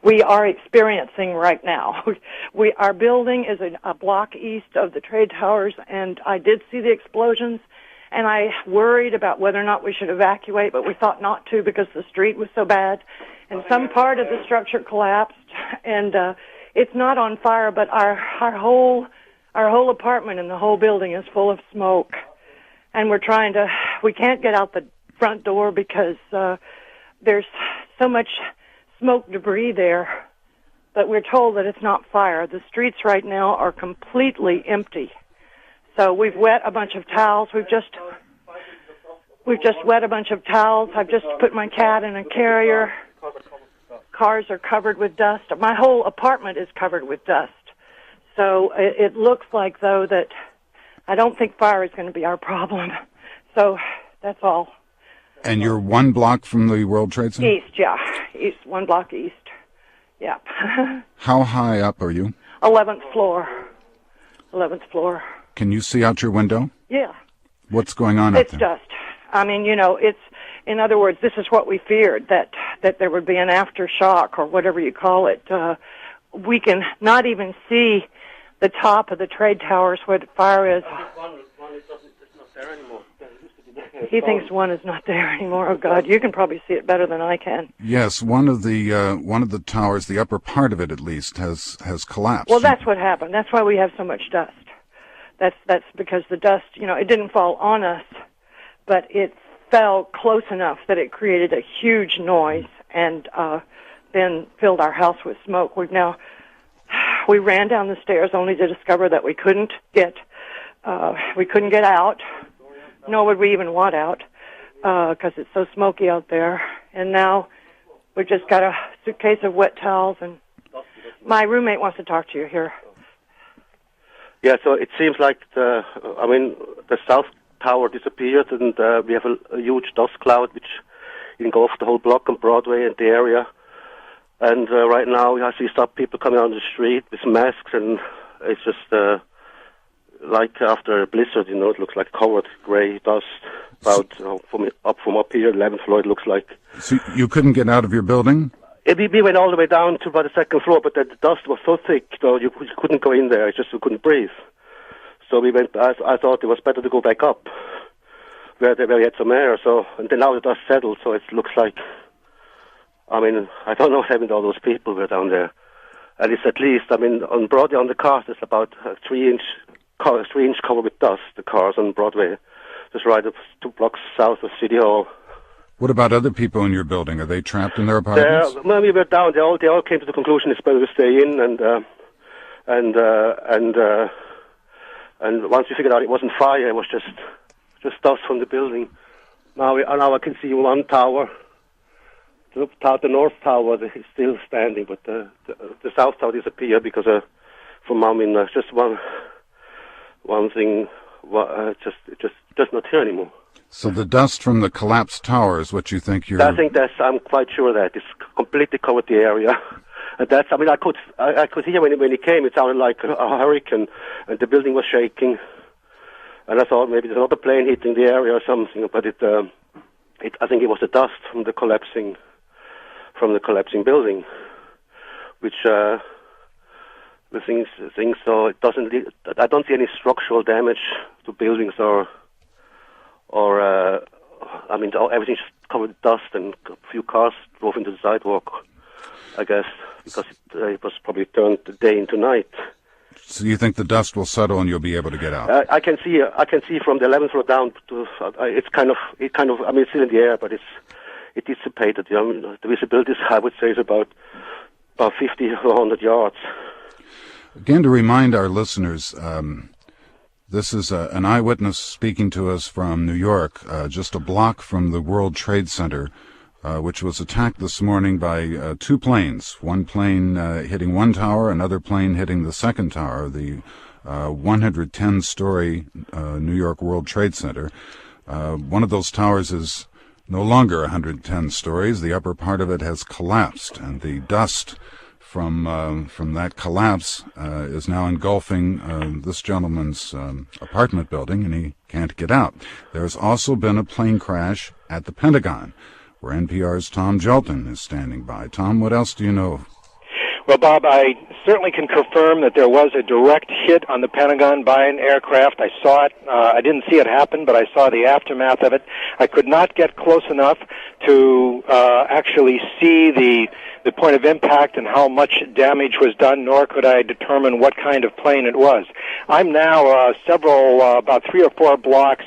we are experiencing right now. Our building is a block east of the trade towers, and I did see the explosions, and I worried about whether or not we should evacuate, but we thought not to because the street was so bad, and some part of the structure collapsed, and it's not on fire, but our whole apartment and the whole building is full of smoke, and we can't get out the front door because there's so much smoke debris there, but we're told that it's not fire. The streets right now are completely empty. So we've wet a bunch of towels. We've just wet a bunch of towels. I've just put my cat in a carrier. Cars are covered with dust. My whole apartment is covered with dust. So it looks like, though, that I don't think fire is going to be our problem. So that's all. And you're one block from the World Trade Center? East, yeah. East, one block east. Yep. How high up are you? 11th floor. 11th floor. Can you see out your window? Yeah. What's going on up there? It's dust. I mean, in other words, this is what we feared, that there would be an aftershock or whatever you call it. We can not even see the top of the trade towers where the fire is. He thinks one is not there anymore. Oh God, you can probably see it better than I can. Yes, one of the towers, the upper part of it at least, has collapsed. Well, that's what happened. That's why we have so much dust. That's because the dust, it didn't fall on us, but it fell close enough that it created a huge noise and then filled our house with smoke. We ran down the stairs only to discover that we couldn't get out. Nor would we even want out because it's so smoky out there. And now we've just got a suitcase of wet towels, and my roommate wants to talk to you here. Yeah, so it seems like the South Tower disappeared, and we have a huge dust cloud which engulfed the whole block on Broadway and the area. And right now I see some people coming on the street with masks and it's just like after a blizzard, you know, it looks like covered gray dust. About from up here, 11th floor, it looks like. So you couldn't get out of your building? We went all the way down to about the second floor, but the dust was so thick, though you couldn't go in there. It's just you couldn't breathe. So we went. I thought it was better to go back up, where we had some air. So and then now the dust settled, so it looks like. I mean, I don't know what happened to all those people who were down there. And it's at least, I mean, on Broadway on the cars, there's about 3-inch cover with dust. The cars on Broadway, just right up 2 blocks south of City Hall. What about other people in your building? Are they trapped in their apartments? When we were down, they all came to the conclusion it's better to stay in, and once we figured out it wasn't fire, it was just dust from the building. Now I can see one tower. The north tower is still standing, but the south tower disappeared because just one thing, just not here anymore. So the dust from the collapsed tower is what you think you're... I'm quite sure that it's completely covered the area. And I could hear when he came, it sounded like a hurricane, and the building was shaking. And I thought maybe there's another plane hitting the area or something, but I think it was the dust from the collapsing building, which the things. So it doesn't. I don't see any structural damage to buildings or everything's covered with dust, and a few cars drove into the sidewalk, I guess, because it was probably turned day into night. So you think the dust will settle and you'll be able to get out? I can see from the 11th floor down to. It's kind of. I mean, it's still in the air, but it dissipated. You know, the visibility, I would say, is about 50 or 100 yards. Again, to remind our listeners, this is an eyewitness speaking to us from New York, just a block from the World Trade Center, which was attacked this morning by 2 planes. One plane hitting one tower, another plane hitting the second tower, the 110-story New York World Trade Center. One of those towers is no longer 110 stories. The upper part of it has collapsed, and the dust from that collapse is now engulfing this gentleman's apartment building, and he can't get out. There's also been a plane crash at the Pentagon, where NPR's Tom Jelton is standing by. Tom, what else do you know? Well, Bob, I certainly can confirm that there was a direct hit on the Pentagon by an aircraft. I saw it. I didn't see it happen, but I saw the aftermath of it. I could not get close enough to actually see the point of impact and how much damage was done, nor could I determine what kind of plane it was. I'm now about 3 or 4 blocks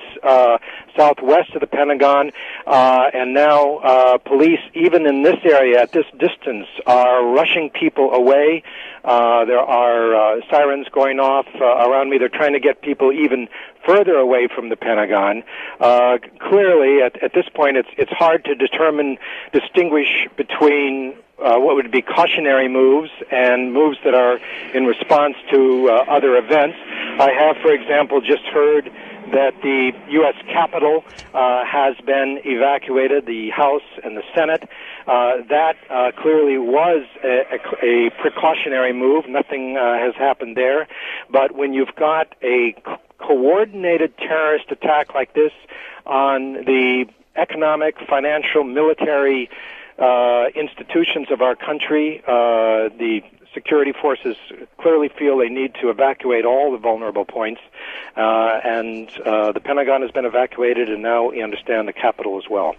southwest of the Pentagon, and now police, even in this area at this distance, are rushing people away. There are sirens going off around me. They're trying to get people even further away from the Pentagon. Clearly, at this point, it's hard to distinguish between what would be cautionary moves and moves that are in response to other events. I have, for example, just heard that the U.S. Capitol has been evacuated, the House and the Senate. That clearly was a precautionary move. Nothing has happened there. But when you've got a coordinated terrorist attack like this on the economic, financial, military institutions of our country, the security forces clearly feel they need to evacuate all the vulnerable points, and the Pentagon has been evacuated, and now we understand the Capitol as well.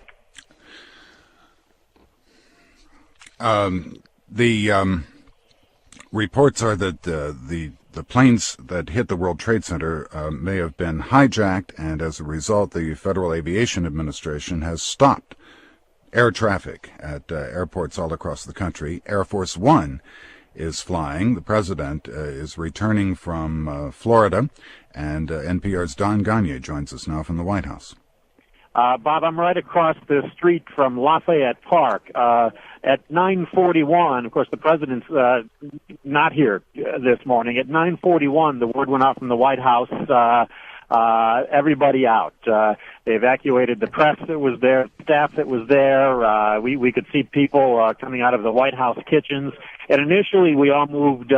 The reports are that the planes that hit the World Trade Center may have been hijacked, and as a result, the Federal Aviation Administration has stopped air traffic at airports all across the country. Air Force One is flying. The president is returning from Florida, and NPR's Don Gagne joins us now from the White House. Bob, I'm right across the street from Lafayette Park. At 9:41, of course, the president's not here this morning. At 9:41, the word went out from the White House, everybody out. They evacuated the press that was there, staff that was there. We could see people coming out of the White House kitchens. And initially, we all moved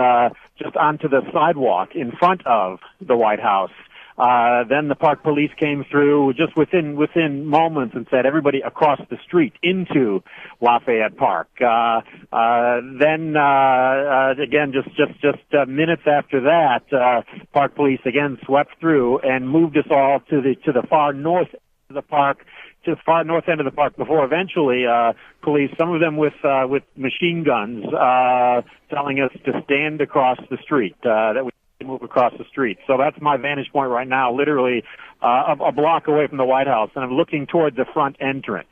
just onto the sidewalk in front of the White House. Then the park police came through just within moments and said everybody across the street into Lafayette Park. Then again, just minutes after that, park police again swept through and moved us all to the far north of the park, to the far north end of the park, before eventually police, some of them with machine guns, telling us to stand across the street, that we move across the street. So that's my vantage point right now, literally a block away from the White House, and I'm looking toward the front entrance.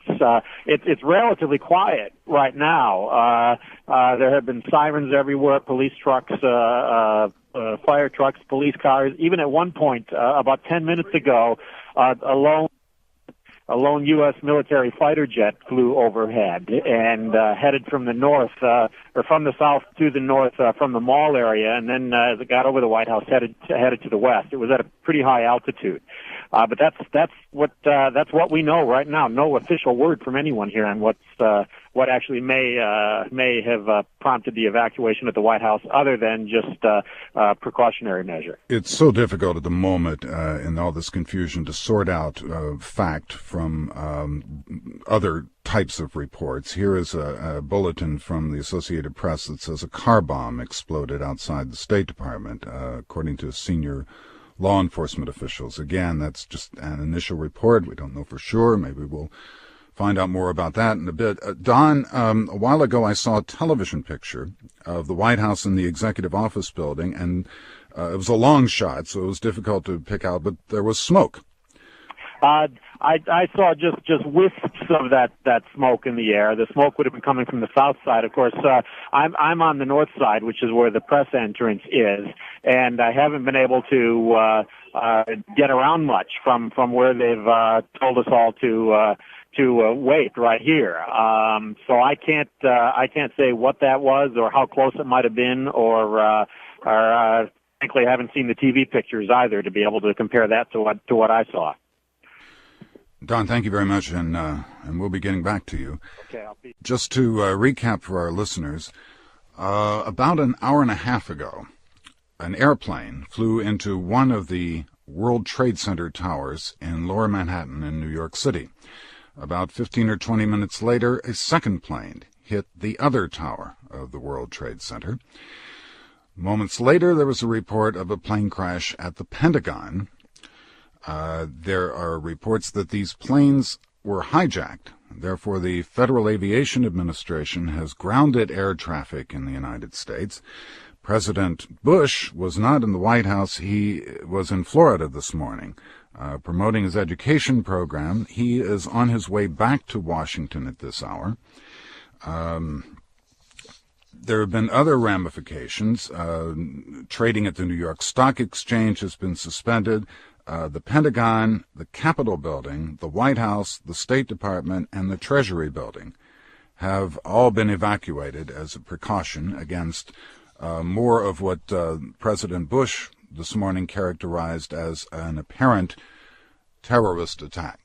It's relatively quiet right now. There have been sirens everywhere, police trucks, fire trucks, police cars. Even at one point, about 10 minutes ago, a lone U.S. military fighter jet flew overhead and headed from the north, or from the south to the north, from the mall area, and then as it got over the White House, headed to the west. It was at a pretty high altitude, but that's what we know right now. No official word from anyone here on what actually may have prompted the evacuation at the White House, other than just precautionary measure. It's so difficult at the moment in all this confusion to sort out fact from other types of reports. Here is a bulletin from the Associated Press that says a car bomb exploded outside the State Department, according to senior law enforcement officials. Again, that's just an initial report. We don't know for sure. Maybe we'll find out more about that in a bit. Don, a while ago I saw a television picture of the White House and the Executive Office building, and it was a long shot, so it was difficult to pick out, but there was smoke. I saw just wisps of that smoke in the air. The smoke would have been coming from the south side. Of course, I'm on the north side, which is where the press entrance is, and I haven't been able to get around much from where they've told us all to wait right here. So I can't say what that was or how close it might have been, or frankly, I haven't seen the TV pictures either to be able to compare that to what I saw. Don, thank you very much, and we'll be getting back to you. Okay, Just to recap for our listeners, about an hour and a half ago, an airplane flew into one of the World Trade Center towers in Lower Manhattan in New York City. About 15 or 20 minutes later, a second plane hit the other tower of the World Trade Center. Moments later, there was a report of a plane crash at the Pentagon. There are reports that these planes were hijacked. Therefore, the Federal Aviation Administration has grounded air traffic in the United States. President Bush was not in the White House. He was in Florida this morning, promoting his education program. He is on his way back to Washington at this hour. There have been other ramifications. Trading at the New York Stock Exchange has been suspended. The Pentagon, the Capitol Building, the White House, the State Department, and the Treasury Building have all been evacuated as a precaution against more of what President Bush this morning characterized as an apparent terrorist attack.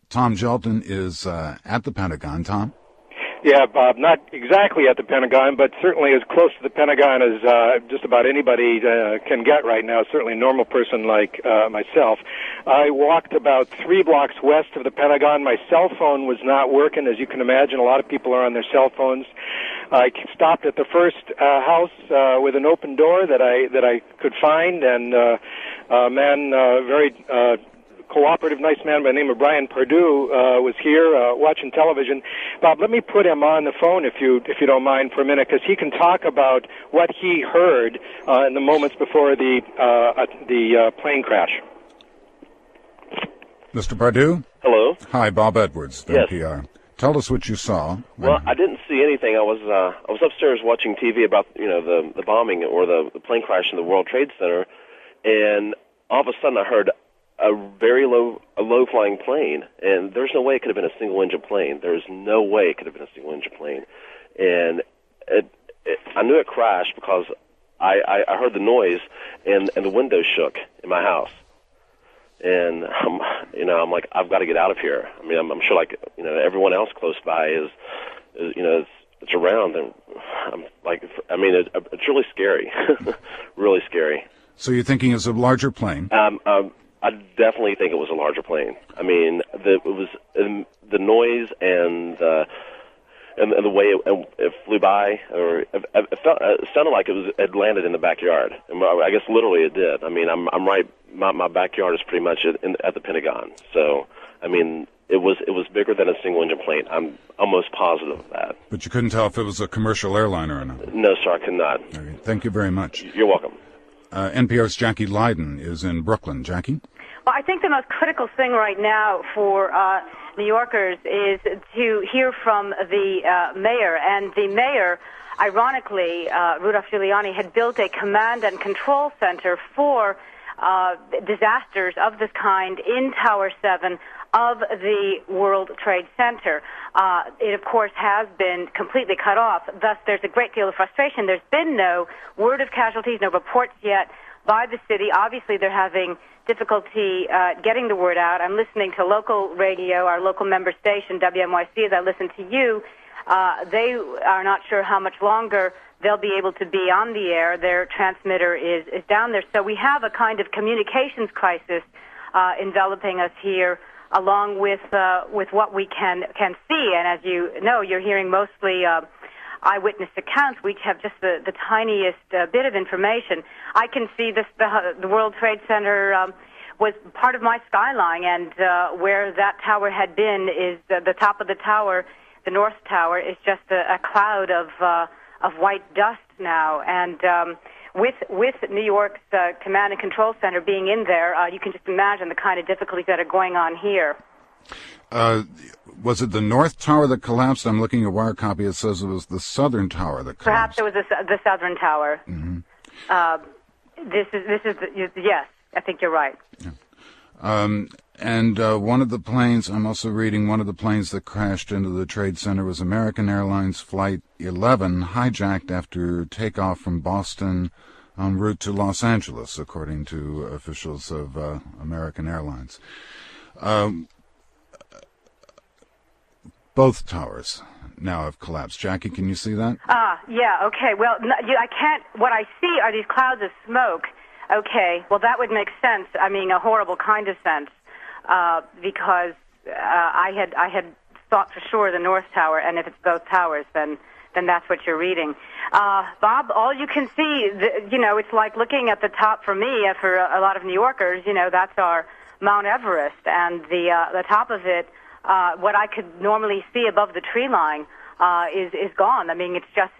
Tom Gelton is at the Pentagon. Tom? Yeah, Bob, not exactly at the Pentagon, but certainly as close to the Pentagon as just about anybody can get right now, certainly a normal person like myself. I walked about 3 blocks west of the Pentagon. My cell phone was not working. As you can imagine, a lot of people are on their cell phones. I stopped at the first house with an open door that I could find, and a man, very cooperative, nice man by the name of Brian Perdue was here watching television. Bob, let me put him on the phone if you don't mind for a minute, because he can talk about what he heard in the moments before the plane crash. Mr. Perdue? Hello. Hi, Bob Edwards, Yes. NPR. Tell us what you saw. Well, I didn't see anything. I was upstairs watching TV about the bombing or the plane crash in the World Trade Center, and all of a sudden I heard a very low flying plane, and there's no way it could have been a single engine plane. There's no way it could have been a single engine plane, and I knew it crashed because I heard the noise and the windows shook in my house, and I'm like, I've got to get out of here. I mean, I'm sure like everyone else close by is that's around, and I'm like, I mean, it's really scary, really scary. So you're thinking it's a larger plane? I definitely think it was a larger plane. I mean, it was the noise and the way it flew by, or it sounded like it had landed in the backyard. And I guess literally it did. I mean, I'm right. My backyard is pretty much at the Pentagon. So, I mean, it was bigger than a single engine plane. I'm almost positive of that. But you couldn't tell if it was a commercial airliner or not? No, sir, I could not. Okay. Thank you very much. You're welcome. NPR's Jackie Leiden is in Brooklyn. Jackie? Well, I think the most critical thing right now for New Yorkers is to hear from the mayor. And the mayor, ironically, Rudolph Giuliani, had built a command and control center for disasters of this kind in Tower 7 of the World Trade Center. It, of course, has been completely cut off. Thus, there's a great deal of frustration. There's been no word of casualties, no reports yet by the city. Obviously, they're having difficulty getting the word out. I'm listening to local radio, our local member station, WNYC, as I listen to you. They are not sure how much longer they'll be able to be on the air. Their transmitter is down there. So we have a kind of communications crisis enveloping us here, along with what we can see. And as you know, you're hearing mostly eyewitness accounts. We have just the tiniest bit of information. I can see the World Trade Center was part of my skyline, and where that tower had been is the top of the tower, the North Tower, is just a cloud of white dust now. And with New York's command and control center being in there, you can just imagine the kind of difficulties that are going on here. Was it the North Tower that collapsed? I'm looking at a wire copy. It says it was the Southern Tower that collapsed. Perhaps it was the Southern Tower. Mm-hmm. Yes, I think you're right. Yeah. And one of the planes, I'm also reading, one of the planes that crashed into the Trade Center was American Airlines Flight 11, hijacked after takeoff from Boston en route to Los Angeles, according to officials of American Airlines. Both towers now have collapsed. Jackie, can you see that? Yeah, okay. Well, I can't. What I see are these clouds of smoke. Okay, well, that would make sense. I mean, a horrible kind of sense, because I had thought for sure the North Tower, and if it's both towers, then that's what you're reading. Bob, all you can see, it's like looking at the top for me, for a lot of New Yorkers, that's our Mount Everest, and the top of it, what I could normally see above the tree line is gone. I mean, it's just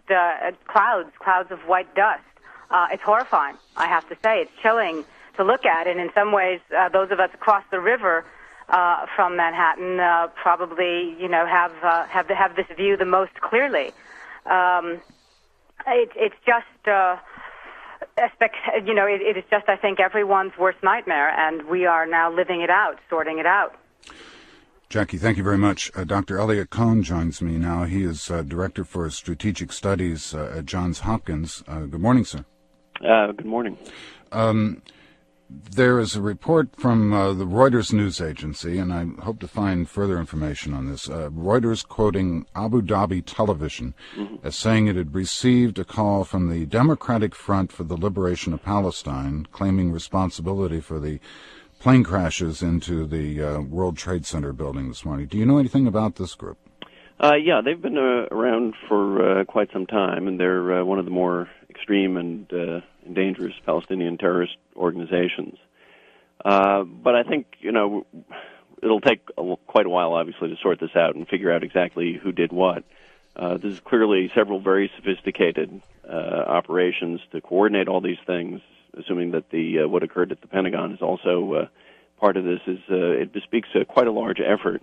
clouds of white dust. It's horrifying, I have to say. It's chilling to look at, and in some ways, those of us across the river from Manhattan probably, have this view the most clearly. It's just, it is just, I think, everyone's worst nightmare, and we are now living it out, sorting it out. Jackie, thank you very much. Dr. Elliot Cohn joins me now. He is Director for Strategic Studies at Johns Hopkins. Good morning, sir. Good morning. There is a report from the Reuters news agency, and I hope to find further information on this. Reuters quoting Abu Dhabi television as saying it had received a call from the Democratic Front for the Liberation of Palestine, claiming responsibility for the plane crashes into the World Trade Center building this morning. Do you know anything about this group? Yeah, they've been around for quite some time, and they're one of the more extreme and dangerous Palestinian terrorist organizations. But I think, it'll take quite a while, obviously, to sort this out and figure out exactly who did what. There's clearly several very sophisticated operations to coordinate all these things, assuming that the what occurred at the Pentagon is also part of this. It bespeaks quite a large effort.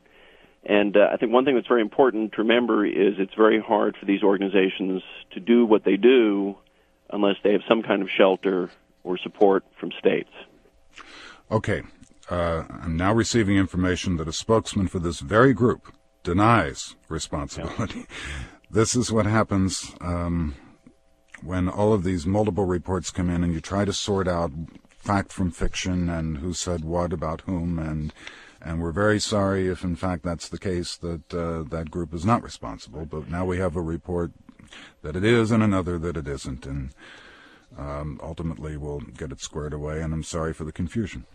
And I think one thing that's very important to remember is it's very hard for these organizations to do what they do unless they have some kind of shelter or support from states. Okay. I'm now receiving information that a spokesman for this very group denies responsibility. Yeah. This is what happens when all of these multiple reports come in and you try to sort out fact from fiction and who said what about whom, and And we're very sorry if, in fact, that's the case, that that group is not responsible. But now we have a report that it is and another that it isn't. And ultimately we'll get it squared away, and I'm sorry for the confusion.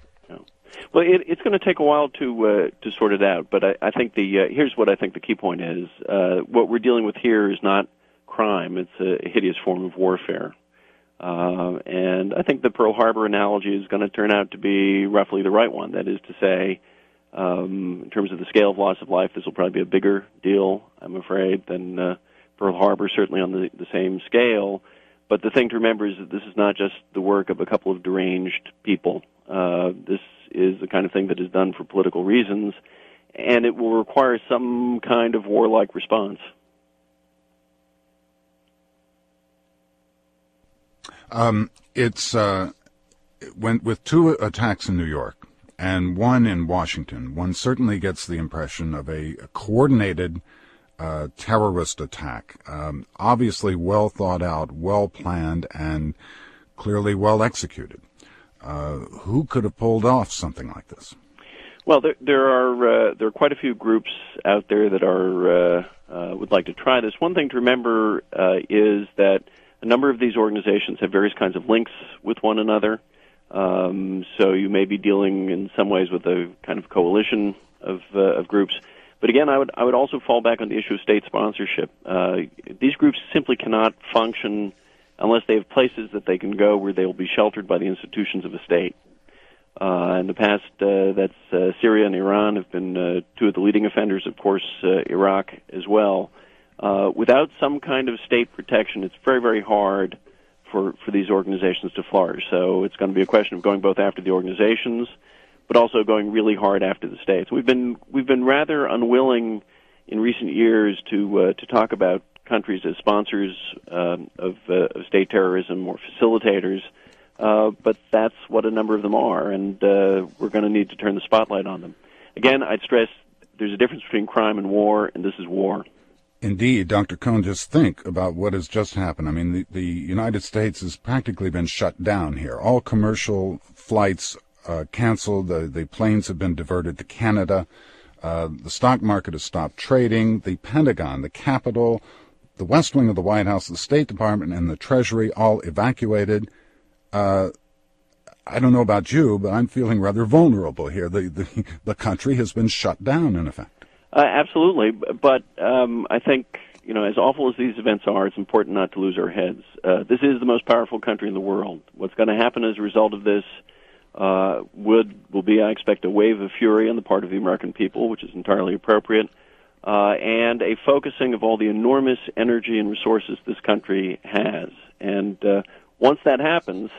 Well, it's going to take a while to sort it out, but I think here's what I think the key point is. What we're dealing with here is not crime. It's a hideous form of warfare. And I think the Pearl Harbor analogy is going to turn out to be roughly the right one. That is to say, in terms of the scale of loss of life, this will probably be a bigger deal, I'm afraid, than Pearl Harbor, certainly on the same scale. But the thing to remember is that this is not just the work of a couple of deranged people. This is the kind of thing that is done for political reasons, and it will require some kind of warlike response. It's with two attacks in New York and one in Washington, one certainly gets the impression of a coordinated terrorist attack, obviously well thought out, well planned, and clearly well executed. Who could have pulled off something like this? Well, there are quite a few groups out there that would like to try this. One thing to remember is that a number of these organizations have various kinds of links with one another. So you may be dealing in some ways with a kind of coalition of groups. But again, I would also fall back on the issue of state sponsorship. These groups simply cannot function unless they have places that they can go where they will be sheltered by the institutions of a state. In the past, that's Syria and Iran have been two of the leading offenders, of course, Iraq as well. Without some kind of state protection, it's very, very hard for these organizations to flourish. So it's going to be a question of going both after the organizations, but also going really hard after the states. We've been rather unwilling in recent years to talk about countries as sponsors of state terrorism or facilitators, but that's what a number of them are, and we're going to need to turn the spotlight on them. Again, I'd stress there's a difference between crime and war, and this is war. Indeed, Dr. Cohn, just think about what has just happened. I mean, the United States has practically been shut down here. All commercial flights canceled. The planes have been diverted to Canada. The stock market has stopped trading. The Pentagon, the Capitol, the West Wing of the White House, the State Department, and the Treasury all evacuated. I don't know about you, but I'm feeling rather vulnerable here. The country has been shut down, in effect. Absolutely, but I think, as awful as these events are, it's important not to lose our heads. This is the most powerful country in the world. What's going to happen as a result of this will be, I expect, a wave of fury on the part of the American people, which is entirely appropriate, and a focusing of all the enormous energy and resources this country has. And once that happens,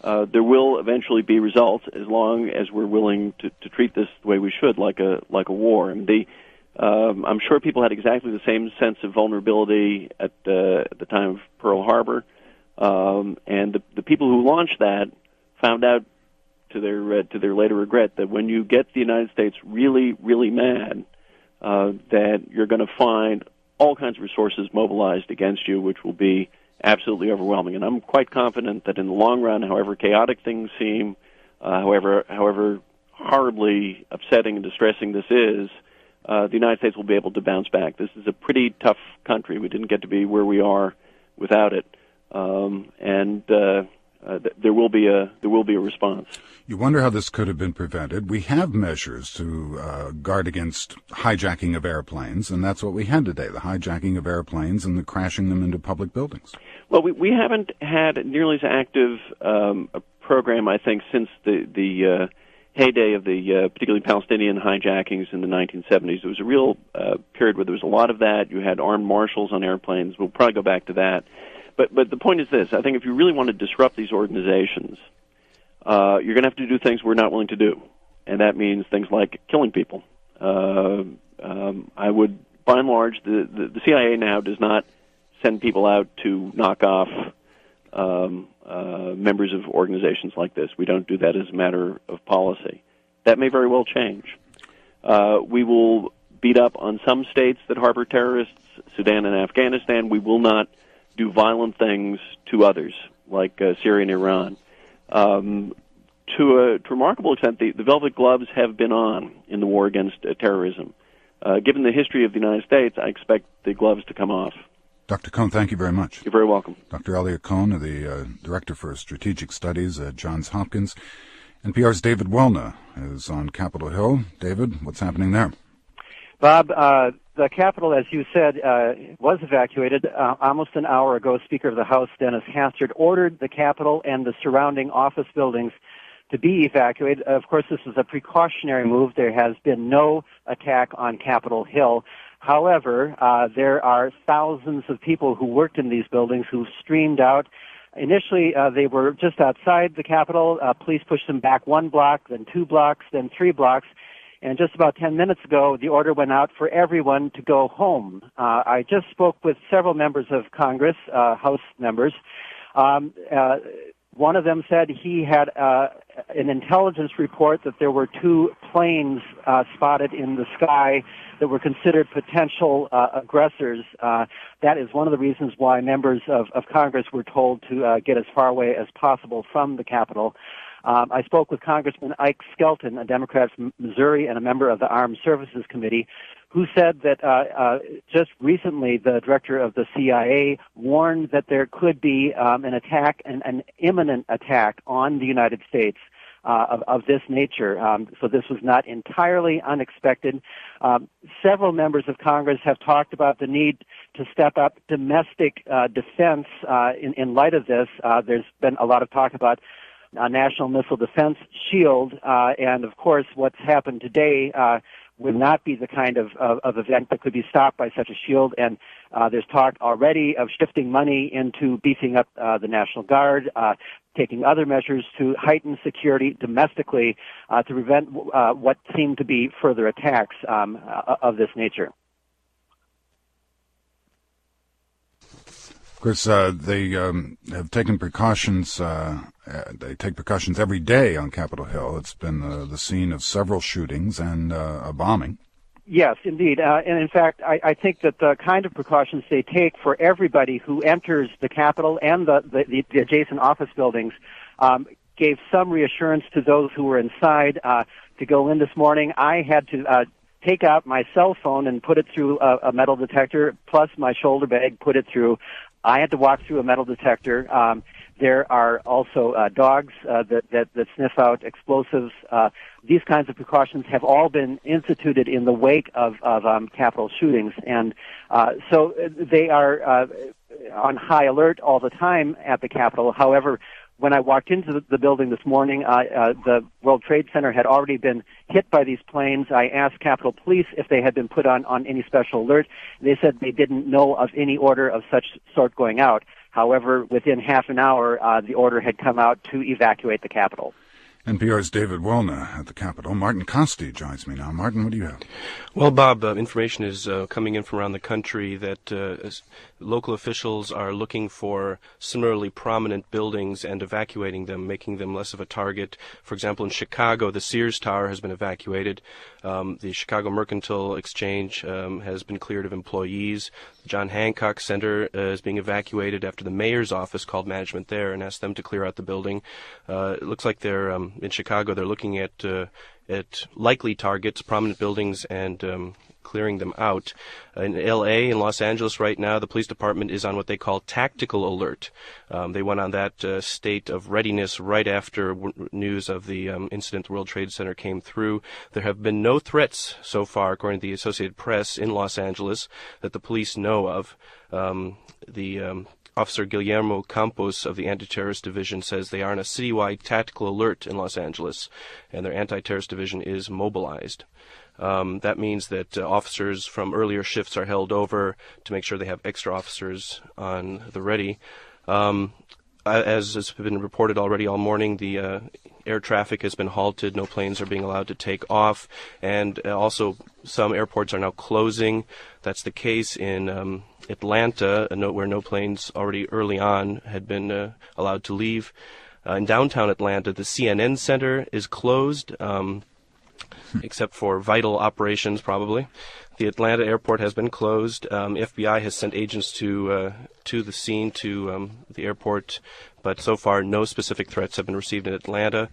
there will eventually be results, as long as we're willing to treat this the way we should, like a war. And I'm sure people had exactly the same sense of vulnerability at the time of Pearl Harbor, and the people who launched that found out, to their later regret, that when you get the United States really, really mad, that you're going to find all kinds of resources mobilized against you, which will be absolutely overwhelming. And I'm quite confident that in the long run, however chaotic things seem, however horribly upsetting and distressing this is, the United States will be able to bounce back. This is a pretty tough country. We didn't get to be where we are without it, and there will be a response. You wonder how this could have been prevented. We have measures to guard against hijacking of airplanes, and that's what we had today, the hijacking of airplanes and the crashing them into public buildings. Well, we haven't had nearly as active a program, I think, since the heyday of the particularly Palestinian hijackings in the 1970s. There was a real period where there was a lot of that. You had armed marshals on airplanes. We'll probably go back to that. But the point is this. I think if you really want to disrupt these organizations, you're going to have to do things we're not willing to do. And that means things like killing people. I would, by and large, the CIA now does not send people out to knock off members of organizations like this. We don't do that as a matter of policy. That may very well change. We will beat up on some states that harbor terrorists, Sudan and Afghanistan. We will not do violent things to others, like Syria and Iran. to a remarkable extent, the velvet gloves have been on in the war against terrorism. Given the history of the United States, I expect the gloves to come off. Dr. Cohn, thank you very much. You're very welcome. Dr. Elliot Cohn, the Director for Strategic Studies at Johns Hopkins. NPR's David Welna is on Capitol Hill. David, what's happening there? Bob, the Capitol, as you said, was evacuated almost an hour ago. Speaker of the House, Dennis Hastert, ordered the Capitol and the surrounding office buildings to be evacuated. Of course, this is a precautionary move. There has been no attack on Capitol Hill. However, there are thousands of people who worked in these buildings who streamed out. Initially, they were just outside the Capitol. Police pushed them back 1 block, then 2 blocks, then 3 blocks. And just about 10 minutes ago, the order went out for everyone to go home. I just spoke with several members of Congress, House members. One of them said he had an intelligence report that there were 2 planes spotted in the sky that were considered potential aggressors. That is one of the reasons why members of Congress were told to get as far away as possible from the Capitol. I spoke with Congressman Ike Skelton, a Democrat from Missouri and a member of the Armed Services Committee, who said that just recently the director of the CIA warned that there could be an attack, an imminent attack on the United States of this nature. So this was not entirely unexpected. Several members of Congress have talked about the need to step up domestic defense in light of this. There's been a lot of talk about National Missile Defense Shield, and of course what's happened today would not be the kind of event that could be stopped by such a shield, and there's talk already of shifting money into beefing up the National Guard, taking other measures to heighten security domestically to prevent what seem to be further attacks of this nature. Of course, they have taken precautions. They take precautions every day on Capitol Hill. It's been the scene of several shootings and a bombing. Yes, indeed. And in fact, I think that the kind of precautions they take for everybody who enters the Capitol and the adjacent office buildings gave some reassurance to those who were inside. To go in this morning, I had to take out my cell phone and put it through a metal detector, plus my shoulder bag, put it through. I had to walk through a metal detector. There are also dogs that sniff out explosives. These kinds of precautions have all been instituted in the wake of Capitol shootings, and so they are on high alert all the time at the Capitol. However, when I walked into the building this morning, the World Trade Center had already been hit by these planes. I asked Capitol Police if they had been put on any special alert. They said they didn't know of any order of such sort going out. However, within half an hour, the order had come out to evacuate the Capitol. NPR's David Welna at the Capitol. Martin Costi joins me now. Martin, what do you have? Well, Bob, information is coming in from around the country that local officials are looking for similarly prominent buildings and evacuating them, making them less of a target. For example, in Chicago, the Sears Tower has been evacuated. The Chicago Mercantile Exchange has been cleared of employees. The John Hancock Center is being evacuated after the mayor's office called management there and asked them to clear out the building. It looks like they're in Chicago. They're looking at likely targets, prominent buildings, and clearing them out. In L.A., in Los Angeles right now, the police department is on what they call tactical alert. They went on that state of readiness right after news of the incident at the World Trade Center came through. There have been no threats so far, according to the Associated Press, in Los Angeles that the police know of. Officer Guillermo Campos of the Anti-Terrorist Division says they are on a citywide tactical alert in Los Angeles, and their Anti-Terrorist Division is mobilized. That means that officers from earlier shifts are held over to make sure they have extra officers on the ready. As has been reported already all morning, the air traffic has been halted. No planes are being allowed to take off. And also some airports are now closing. That's the case in Atlanta, where no planes already early on had been allowed to leave. In downtown Atlanta, the CNN Center is closed, except for vital operations, probably. The Atlanta airport has been closed. FBI has sent agents to the scene, to the airport, but so far no specific threats have been received in Atlanta.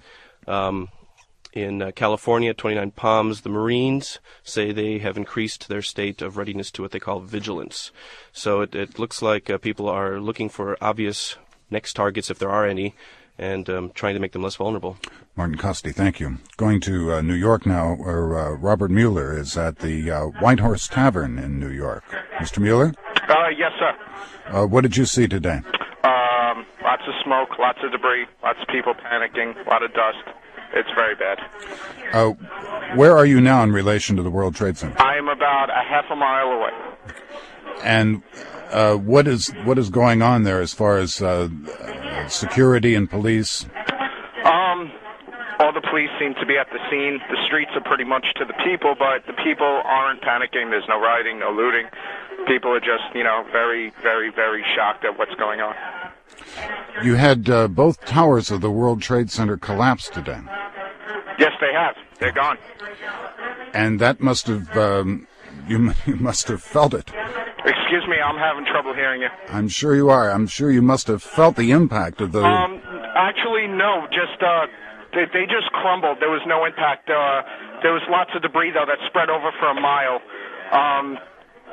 In California, 29 Palms, the Marines say they have increased their state of readiness to what they call vigilance. So it looks like people are looking for obvious next targets, if there are any, and trying to make them less vulnerable. Martin Costi, thank you. Going to New York now, where Robert Mueller is at the White Horse Tavern in New York. Mr. Mueller? Yes, sir. What did you see today? Lots of smoke, lots of debris, lots of people panicking, a lot of dust. It's very bad. Where are you now in relation to the World Trade Center? I am about a half a mile away. And what is going on there as far as security and police? All the police seem to be at the scene. The streets are pretty much to the people, but the people aren't panicking. There's no rioting, no looting. People are just, very, very, very shocked at what's going on. You had both towers of the World Trade Center collapse today. Yes, they have. They're gone. And that must have, you must have felt it. Excuse me, I'm having trouble hearing you. I'm sure you are. I'm sure you must have felt the impact of the... Actually, no. Just, they just crumbled. There was no impact. There was lots of debris, though, that spread over for a mile.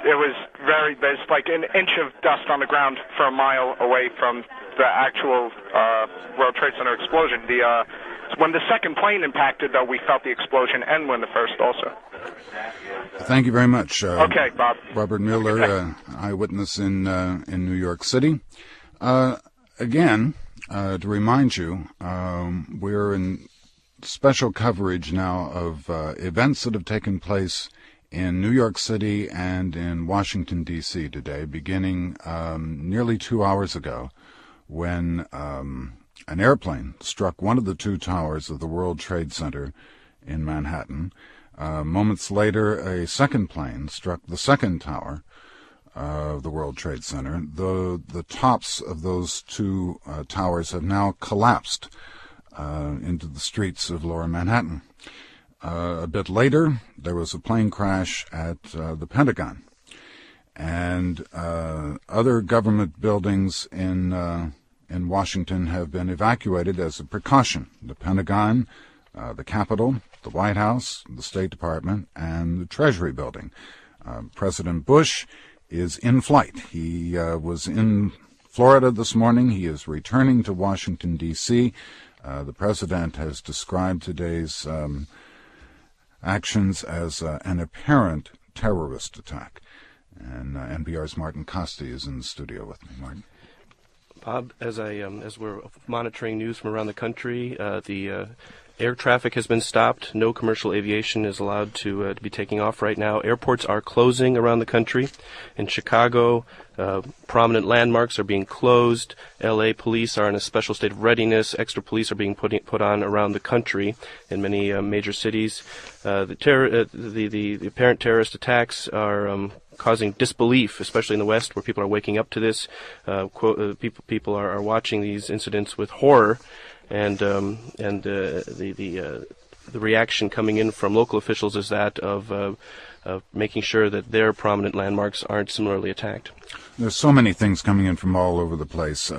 There's like an inch of dust on the ground for a mile away from the actual World Trade Center explosion. When the second plane impacted, though, we felt the explosion, and when the first also. Thank you very much. Okay, Bob. Robert Mueller, eyewitness in New York City. Again, to remind you, we're in special coverage now of events that have taken place in New York City and in Washington, D.C. today, beginning nearly 2 hours ago, when an airplane struck one of the two towers of the World Trade Center in Manhattan. Moments later, a second plane struck the second tower of the World Trade Center. The tops of those two towers have now collapsed into the streets of lower Manhattan. A bit later, there was a plane crash at the Pentagon, and other government buildings in Washington have been evacuated as a precaution. The Pentagon, the Capitol, the White House, the State Department, and the Treasury Building. President Bush is in flight. He was in Florida this morning. He is returning to Washington, D.C. The president has described today's actions as an apparent terrorist attack. And NPR's Martin Costi is in the studio with me. Martin. Bob, as we're monitoring news from around the country, the air traffic has been stopped. No commercial aviation is allowed to be taking off right now. Airports are closing around the country. In Chicago, prominent landmarks are being closed. L.A. police are in a special state of readiness. Extra police are being put on around the country in many major cities. The apparent terrorist attacks are causing disbelief, especially in the West, where people are waking up to this. People are watching these incidents with horror, and the reaction coming in from local officials is that of making sure that their prominent landmarks aren't similarly attacked. There's so many things coming in from all over the place.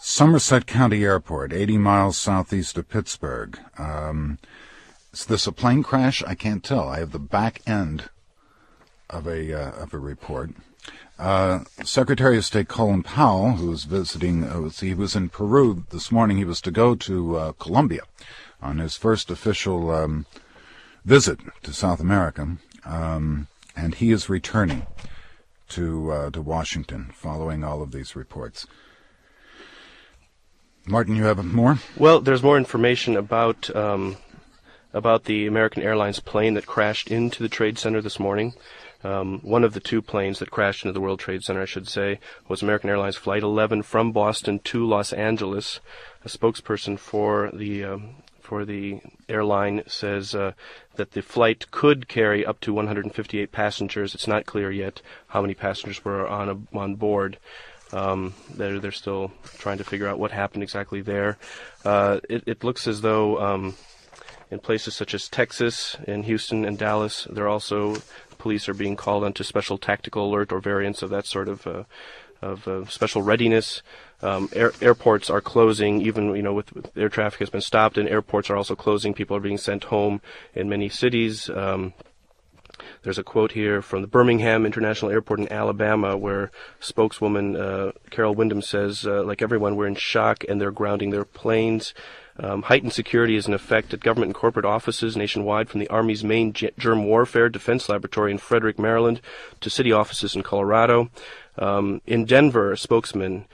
Somerset County Airport, 80 miles southeast of Pittsburgh. Is this a plane crash? I can't tell. I have the back end of a report. Secretary of State Colin Powell, who was visiting, he was in Peru this morning. He was to go to Colombia on his first official visit to South America, and he is returning to Washington following all of these reports. Martin, you have more? Well, there's more information about the American Airlines plane that crashed into the Trade Center this morning. One of the two planes that crashed into the World Trade Center, I should say, was American Airlines Flight 11 from Boston to Los Angeles. A spokesperson for the airline says that the flight could carry up to 158 passengers. It's not clear yet how many passengers were on board. They're still trying to figure out what happened exactly there. It looks as though in places such as Texas, in Houston and Dallas, police are being called onto special tactical alert or variants of that sort of special readiness. Airports are closing, even with air traffic has been stopped, and airports are also closing. People are being sent home in many cities. There's a quote here from the Birmingham International Airport in Alabama, where spokeswoman Carol Windham says, like everyone, we're in shock and they're grounding their planes. Heightened security is in effect at government and corporate offices nationwide, from the Army's main germ warfare defense laboratory in Frederick, Maryland, to city offices in Colorado. In Denver, a spokesman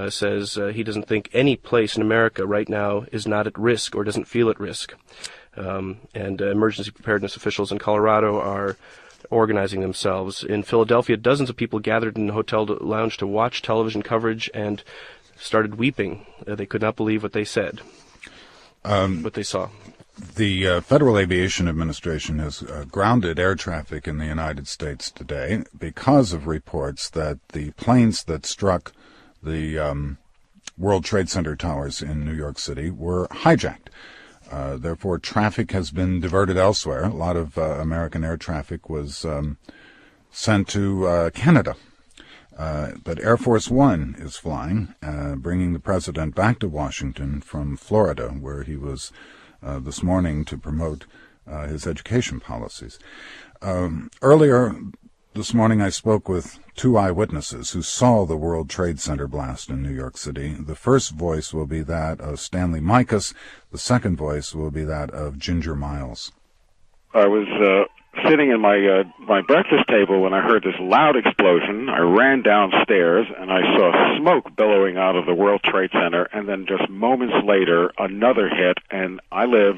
says he doesn't think any place in America right now is not at risk or doesn't feel at risk. And emergency preparedness officials in Colorado are organizing themselves. In Philadelphia, dozens of people gathered in the hotel lounge to watch television coverage and started weeping. They could not believe what they said. What they saw. The Federal Aviation Administration has grounded air traffic in the United States today because of reports that the planes that struck the World Trade Center towers in New York City were hijacked. Therefore, traffic has been diverted elsewhere. A lot of American air traffic was sent to Canada. But Air Force One is flying, bringing the president back to Washington from Florida, where he was this morning to promote his education policies. Earlier this morning, I spoke with two eyewitnesses who saw the World Trade Center blast in New York City. The first voice will be that of Stanley Mikus. The second voice will be that of Ginger Miles. I was sitting in my breakfast table when I heard this loud explosion. I ran downstairs and I saw smoke billowing out of the World Trade Center, and then just moments later, another hit, and I live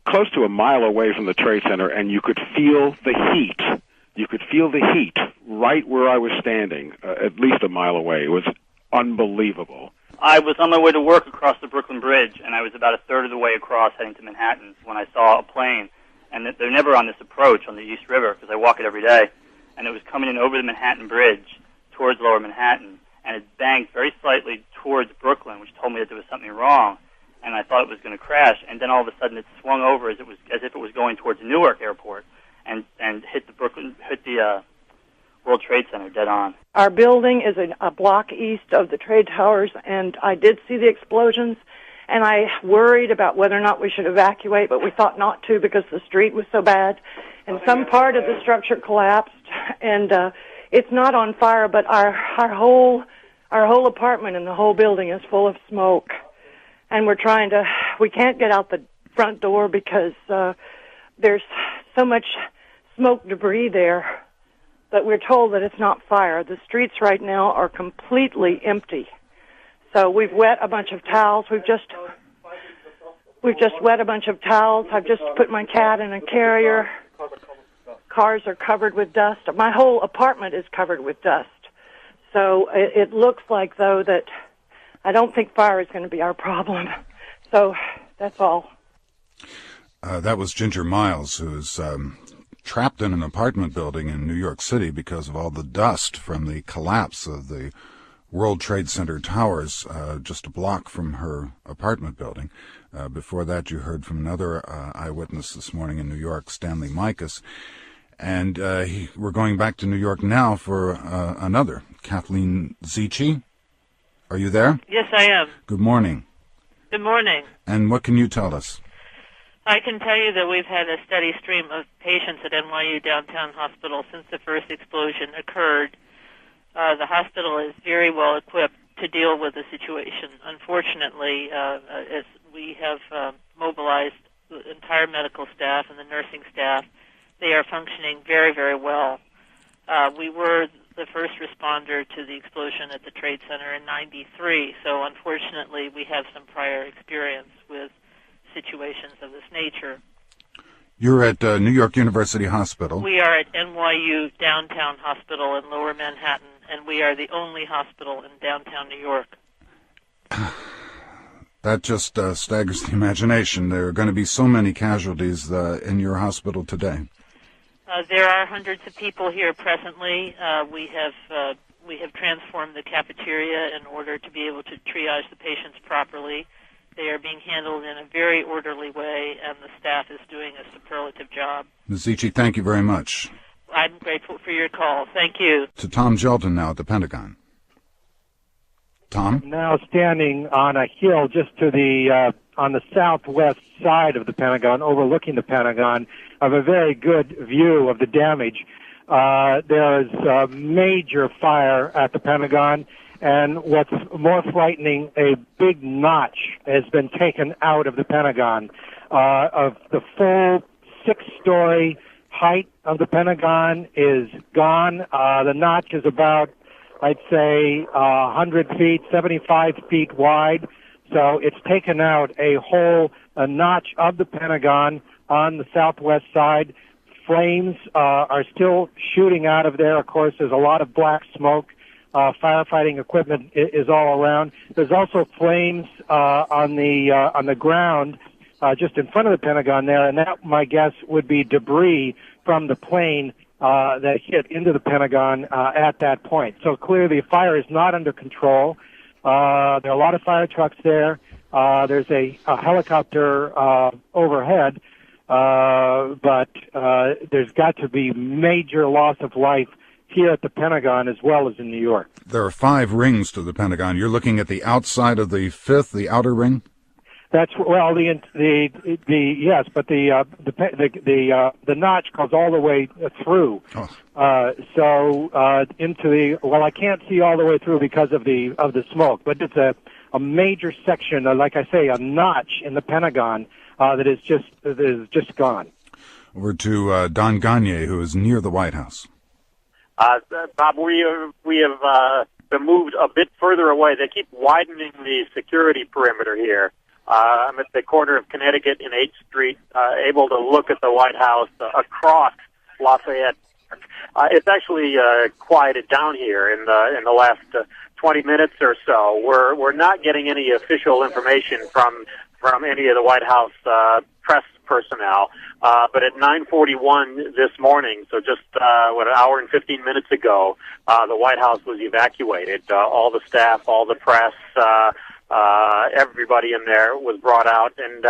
close to a mile away from the Trade Center, and you could feel the heat. You could feel the heat right where I was standing, at least a mile away. It was unbelievable. I was on my way to work across the Brooklyn Bridge, and I was about a third of the way across heading to Manhattan when I saw a plane. And they're never on this approach on the East River, because I walk it every day. And it was coming in over the Manhattan Bridge towards Lower Manhattan, and it banked very slightly towards Brooklyn, which told me that there was something wrong. And I thought it was going to crash. And then all of a sudden, it swung over as if it was going towards Newark Airport, and hit the World Trade Center dead on. Our building is a block east of the trade towers, and I did see the explosions. And I worried about whether or not we should evacuate, but we thought not to because the street was so bad. And some part of the structure collapsed, and it's not on fire, but our whole apartment and the whole building is full of smoke. And we can't get out the front door because there's so much smoke debris there that we're told that it's not fire. The streets right now are completely empty. So we've wet a bunch of towels. We've just wet a bunch of towels. I've just put my cat in a carrier. Cars are covered with dust. My whole apartment is covered with dust. So it looks like, though, that I don't think fire is going to be our problem. So that's all. That was Ginger Miles, who's trapped in an apartment building in New York City because of all the dust from the collapse of the World Trade Center towers just a block from her apartment building. Before that, you heard from another eyewitness this morning in New York, Stanley Mikus. And we're going back to New York now for another, Kathleen Zichi. Are you there? Yes, I am. Good morning. Good morning. And what can you tell us? I can tell you that we've had a steady stream of patients at NYU Downtown Hospital since the first explosion occurred. The hospital is very well equipped to deal with the situation. Unfortunately, as we have mobilized the entire medical staff and the nursing staff, they are functioning very, very well. We were the first responder to the explosion at the Trade Center in '93, so unfortunately we have some prior experience with situations of this nature. You're at New York University Hospital. We are at NYU Downtown Hospital in Lower Manhattan, and we are the only hospital in downtown New York. That just staggers the imagination. There are going to be so many casualties in your hospital today. There are hundreds of people here presently. We have transformed the cafeteria in order to be able to triage the patients properly. They are being handled in a very orderly way, and the staff is doing a superlative job. Ms. Zichi, thank you very much. I I'm grateful for your call. Thank you. To Tom Gelton now at the Pentagon. Tom? I'm now standing on a hill just to the on the southwest side of the Pentagon, overlooking the Pentagon. I have a very good view of the damage. There is a major fire at the Pentagon, and what's more frightening, a big notch has been taken out of the Pentagon. Of the full 6-story height of the Pentagon is gone. The notch is about, I'd say, 100 feet, 75 feet wide. So it's taken out a whole notch of the Pentagon on the southwest side. Flames are still shooting out of there. Of course, there's a lot of black smoke. Firefighting equipment is all around. There's also flames on the ground just in front of the Pentagon there, and that, my guess, would be debris from the plane that hit into the Pentagon at that point. So clearly, the fire is not under control. There are a lot of fire trucks there. There's a helicopter overhead, but there's got to be major loss of life here at the Pentagon as well as in New York. There are 5 rings to the Pentagon. You're looking at the outside of the 5th, the outer ring? That's well, yes, but the notch goes all the way through. So into the I can't see all the way through because of the smoke, but it's a major section, like I say, a notch in the Pentagon that is just gone. Over to Don Gagne, who is near the White House. Bob, we have been moved a bit further away. They keep widening the security perimeter here. I'm at the corner of Connecticut and 8th Street, able to look at the White House across Lafayette. It's actually quieted down here in the last 20 minutes or so. We're not getting any official information from any of the White House press personnel. But at 9:41 this morning, so just an hour and 15 minutes ago, the White House was evacuated. All the staff, all the press, everybody in there was brought out, and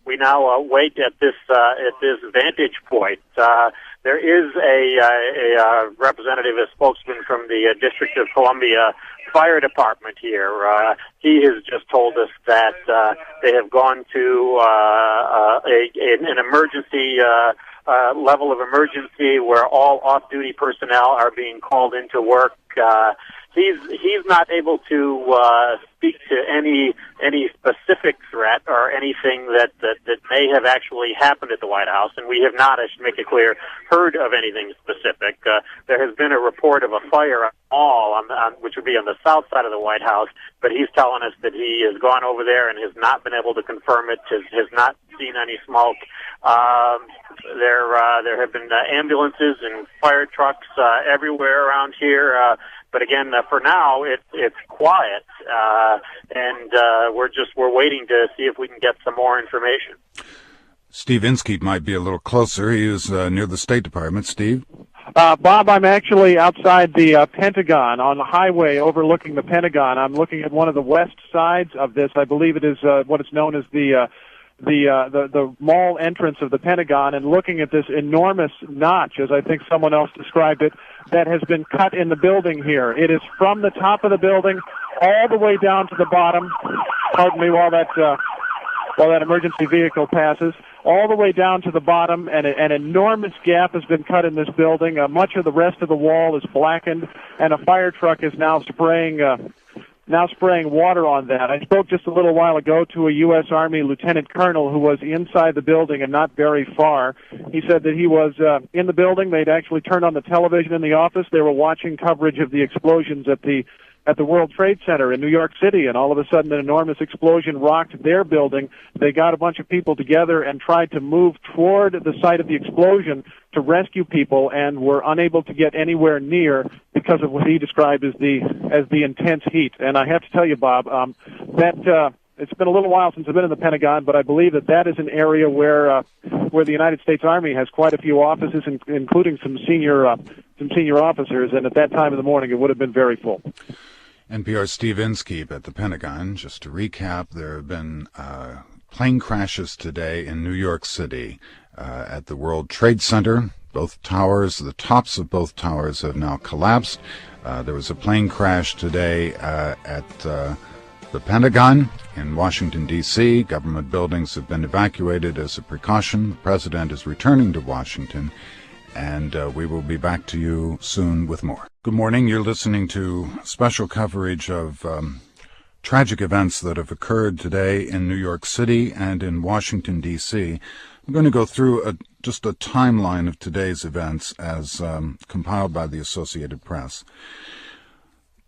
we now wait at this vantage point. There is a representative, a spokesman from the District of Columbia Fire Department here. He has just told us that they have gone to an emergency level of emergency where all off-duty personnel are being called into work. He's not able to speak to any specific threat or anything that may have actually happened at the White House, and we have not, I should make it clear, heard of anything specific. There has been a report of a fire on which would be on the south side of the White House, but he's telling us that he has gone over there and has not been able to confirm it, has not seen any smoke. There have been ambulances and fire trucks everywhere around here. But again, for now, it's quiet, and we're waiting to see if we can get some more information. Steve Inskeep might be a little closer. He is near the State Department. Steve? Bob, I'm actually outside the Pentagon on the highway overlooking the Pentagon. I'm looking at one of the west sides of this. I believe it is what is known as the mall entrance of the Pentagon, and looking at this enormous notch, as I think someone else described it, that has been cut in the building here. It is from the top of the building all the way down to the bottom. Pardon me while that emergency vehicle passes. All the way down to the bottom, and an enormous gap has been cut in this building. Much of the rest of the wall is blackened, and a fire truck is now spraying water on that. I spoke just a little while ago to a U.S. Army lieutenant colonel who was inside the building and not very far. He said that he was in the building. They'd actually turned on the television in the office. They were watching coverage of the explosions at the World Trade Center in New York City, and all of a sudden an enormous explosion rocked their building. They got a bunch of people together and tried to move toward the site of the explosion to rescue people, and were unable to get anywhere near because of what he described as the intense heat. And I have to tell you, Bob, it's been a little while since I've been in the Pentagon, but I believe that is an area where the United States Army has quite a few offices, including some senior officers. And at that time of the morning, it would have been very full. NPR's Steve Inskeep at the Pentagon. Just to recap, there have been plane crashes today in New York City at the World Trade Center. Both towers, the tops of both towers have now collapsed. There was a plane crash today at the Pentagon in Washington, D.C. Government buildings have been evacuated as a precaution. The president is returning to Washington, and we will be back to you soon with more. Good morning. You're listening to special coverage of tragic events that have occurred today in New York City and in Washington, D.C. I'm going to go through just a timeline of today's events as compiled by the Associated Press.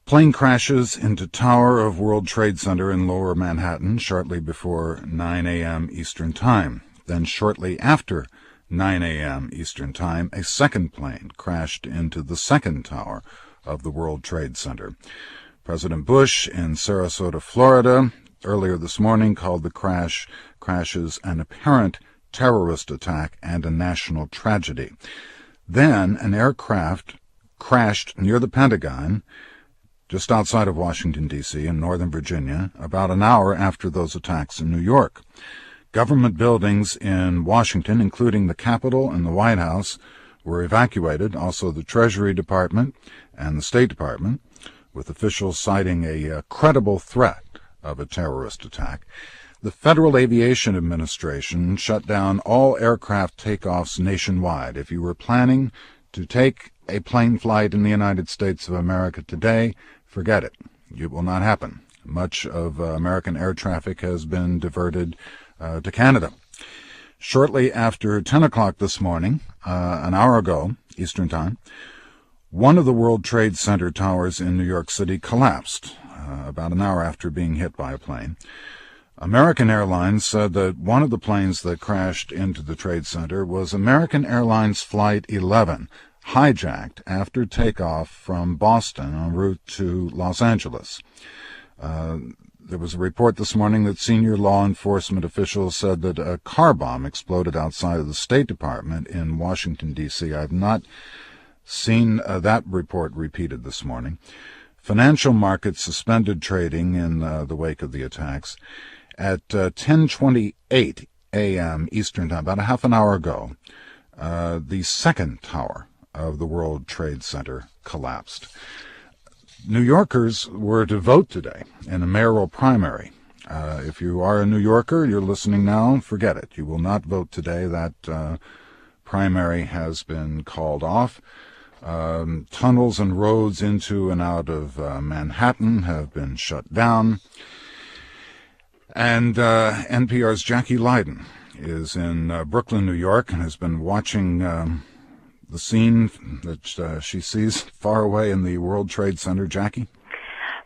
Plane crashes into tower of World Trade Center in Lower Manhattan shortly before 9 a.m. Eastern Time. Then shortly after 9 a.m. Eastern Time, a second plane crashed into the second tower of the World Trade Center. President Bush in Sarasota, Florida, earlier this morning called the crashes an apparent terrorist attack and a national tragedy. Then an aircraft crashed near the Pentagon, just outside of Washington, D.C., in Northern Virginia, about an hour after those attacks in New York. Government buildings in Washington, including the Capitol and the White House, were evacuated, also the Treasury Department and the State Department, with officials citing a credible threat of a terrorist attack. The Federal Aviation Administration shut down all aircraft takeoffs nationwide. If you were planning to take a plane flight in the United States of America today, forget it. It will not happen. Much of American air traffic has been diverted to Canada. Shortly after 10 o'clock this morning, an hour ago, Eastern Time, one of the World Trade Center towers in New York City collapsed about an hour after being hit by a plane. American Airlines said that one of the planes that crashed into the Trade Center was American Airlines Flight 11, hijacked after takeoff from Boston en route to Los Angeles. There was a report this morning that senior law enforcement officials said that a car bomb exploded outside of the State Department in Washington, D.C. I've not seen that report repeated this morning. Financial markets suspended trading in the wake of the attacks. At 10:28 a.m. Eastern Time, about a half an hour ago, the second tower of the World Trade Center collapsed. New Yorkers were to vote today in a mayoral primary. If you are a New Yorker, you're listening now, forget it. You will not vote today. That primary has been called off. Tunnels and roads into and out of Manhattan have been shut down. And NPR's Jackie Leiden is in Brooklyn, New York, and has been watching the scene that she sees far away in the World Trade Center. Jackie?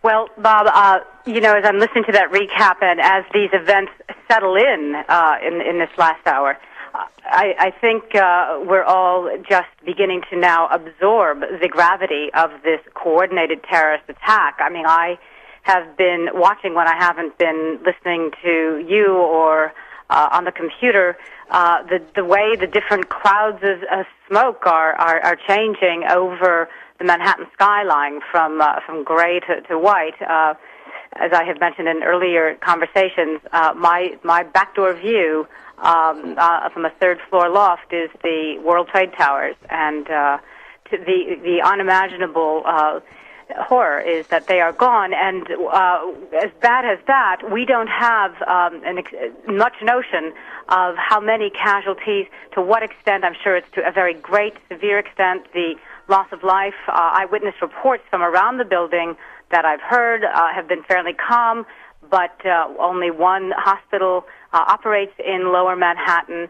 Well, Bob, as I'm listening to that recap and as these events settle in this last hour, I think we're all just beginning to now absorb the gravity of this coordinated terrorist attack. I mean, I have been watching when I haven't been listening to you or on the computer, the way the different clouds of smoke are changing over the Manhattan skyline from gray to white. As I have mentioned in earlier conversations, my backdoor view from a third-floor loft is the World Trade Towers, and the unimaginable horror is that they are gone. And as bad as that, we don't have much notion of how many casualties, to what extent. I'm sure it's to a very great, severe extent, the loss of life. Eyewitness reports from around the building that I've heard have been fairly calm, but only one hospital operates in Lower Manhattan.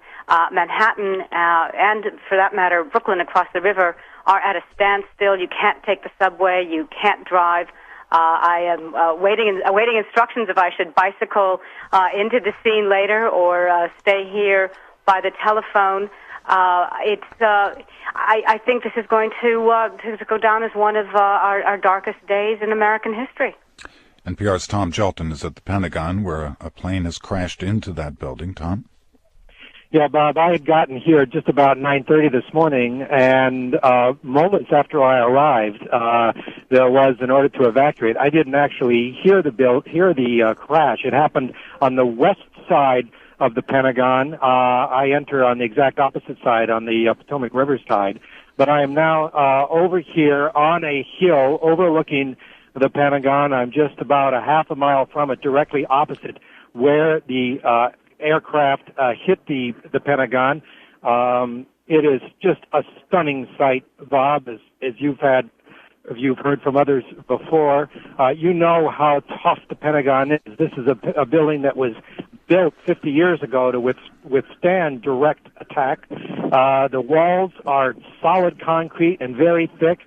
Manhattan, and for that matter, Brooklyn across the river, are at a standstill. You can't take the subway. You can't drive. I am awaiting instructions if I should bicycle into the scene later or stay here by the telephone. I think this is going to go down as one of our darkest days in American history. NPR's Tom Shelton is at the Pentagon, where a plane has crashed into that building. Tom? Yeah, Bob, I had gotten here just about 9:30 this morning, and moments after I arrived, there was an order to evacuate. I didn't actually hear the crash. It happened on the west side of the Pentagon. I enter on the exact opposite side, on the Potomac River side. But I am now over here on a hill overlooking the Pentagon. I'm just about a half a mile from it, directly opposite where the aircraft hit the Pentagon. It is just a stunning sight, Bob, as you've heard from others before. You know how tough the Pentagon is. This is a building that was built 50 years ago to withstand direct attack. The walls are solid concrete and very thick.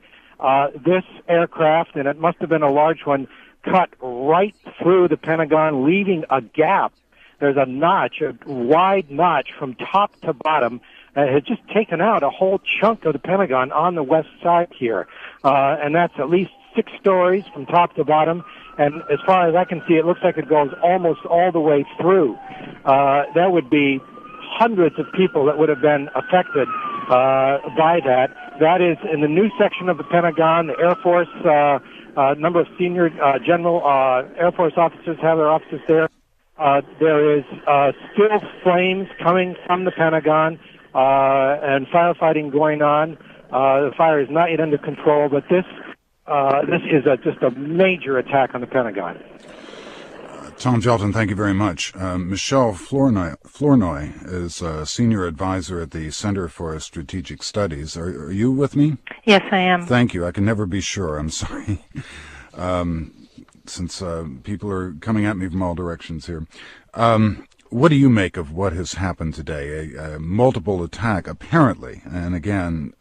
This aircraft, and it must have been a large one, cut right through the Pentagon, leaving a gap. There's a notch, a wide notch from top to bottom. It had just taken out a whole chunk of the Pentagon on the west side here. And that's at least 6 stories from top to bottom. And as far as I can see, it looks like it goes almost all the way through. There would be hundreds of people that would have been affected by that. That is in the new section of the Pentagon. The Air Force, number of senior general Air Force officers have their offices there. There is still flames coming from the Pentagon and firefighting going on. The fire is not yet under control, but this is just a major attack on the Pentagon. Tom Shelton, thank you very much. Michelle Flournoy is a senior advisor at the Center for Strategic Studies. Are you with me? Yes, I am. Thank you. I can never be sure. I'm sorry. Since people are coming at me from all directions here. What do you make of what has happened today? A multiple attack, apparently, and again,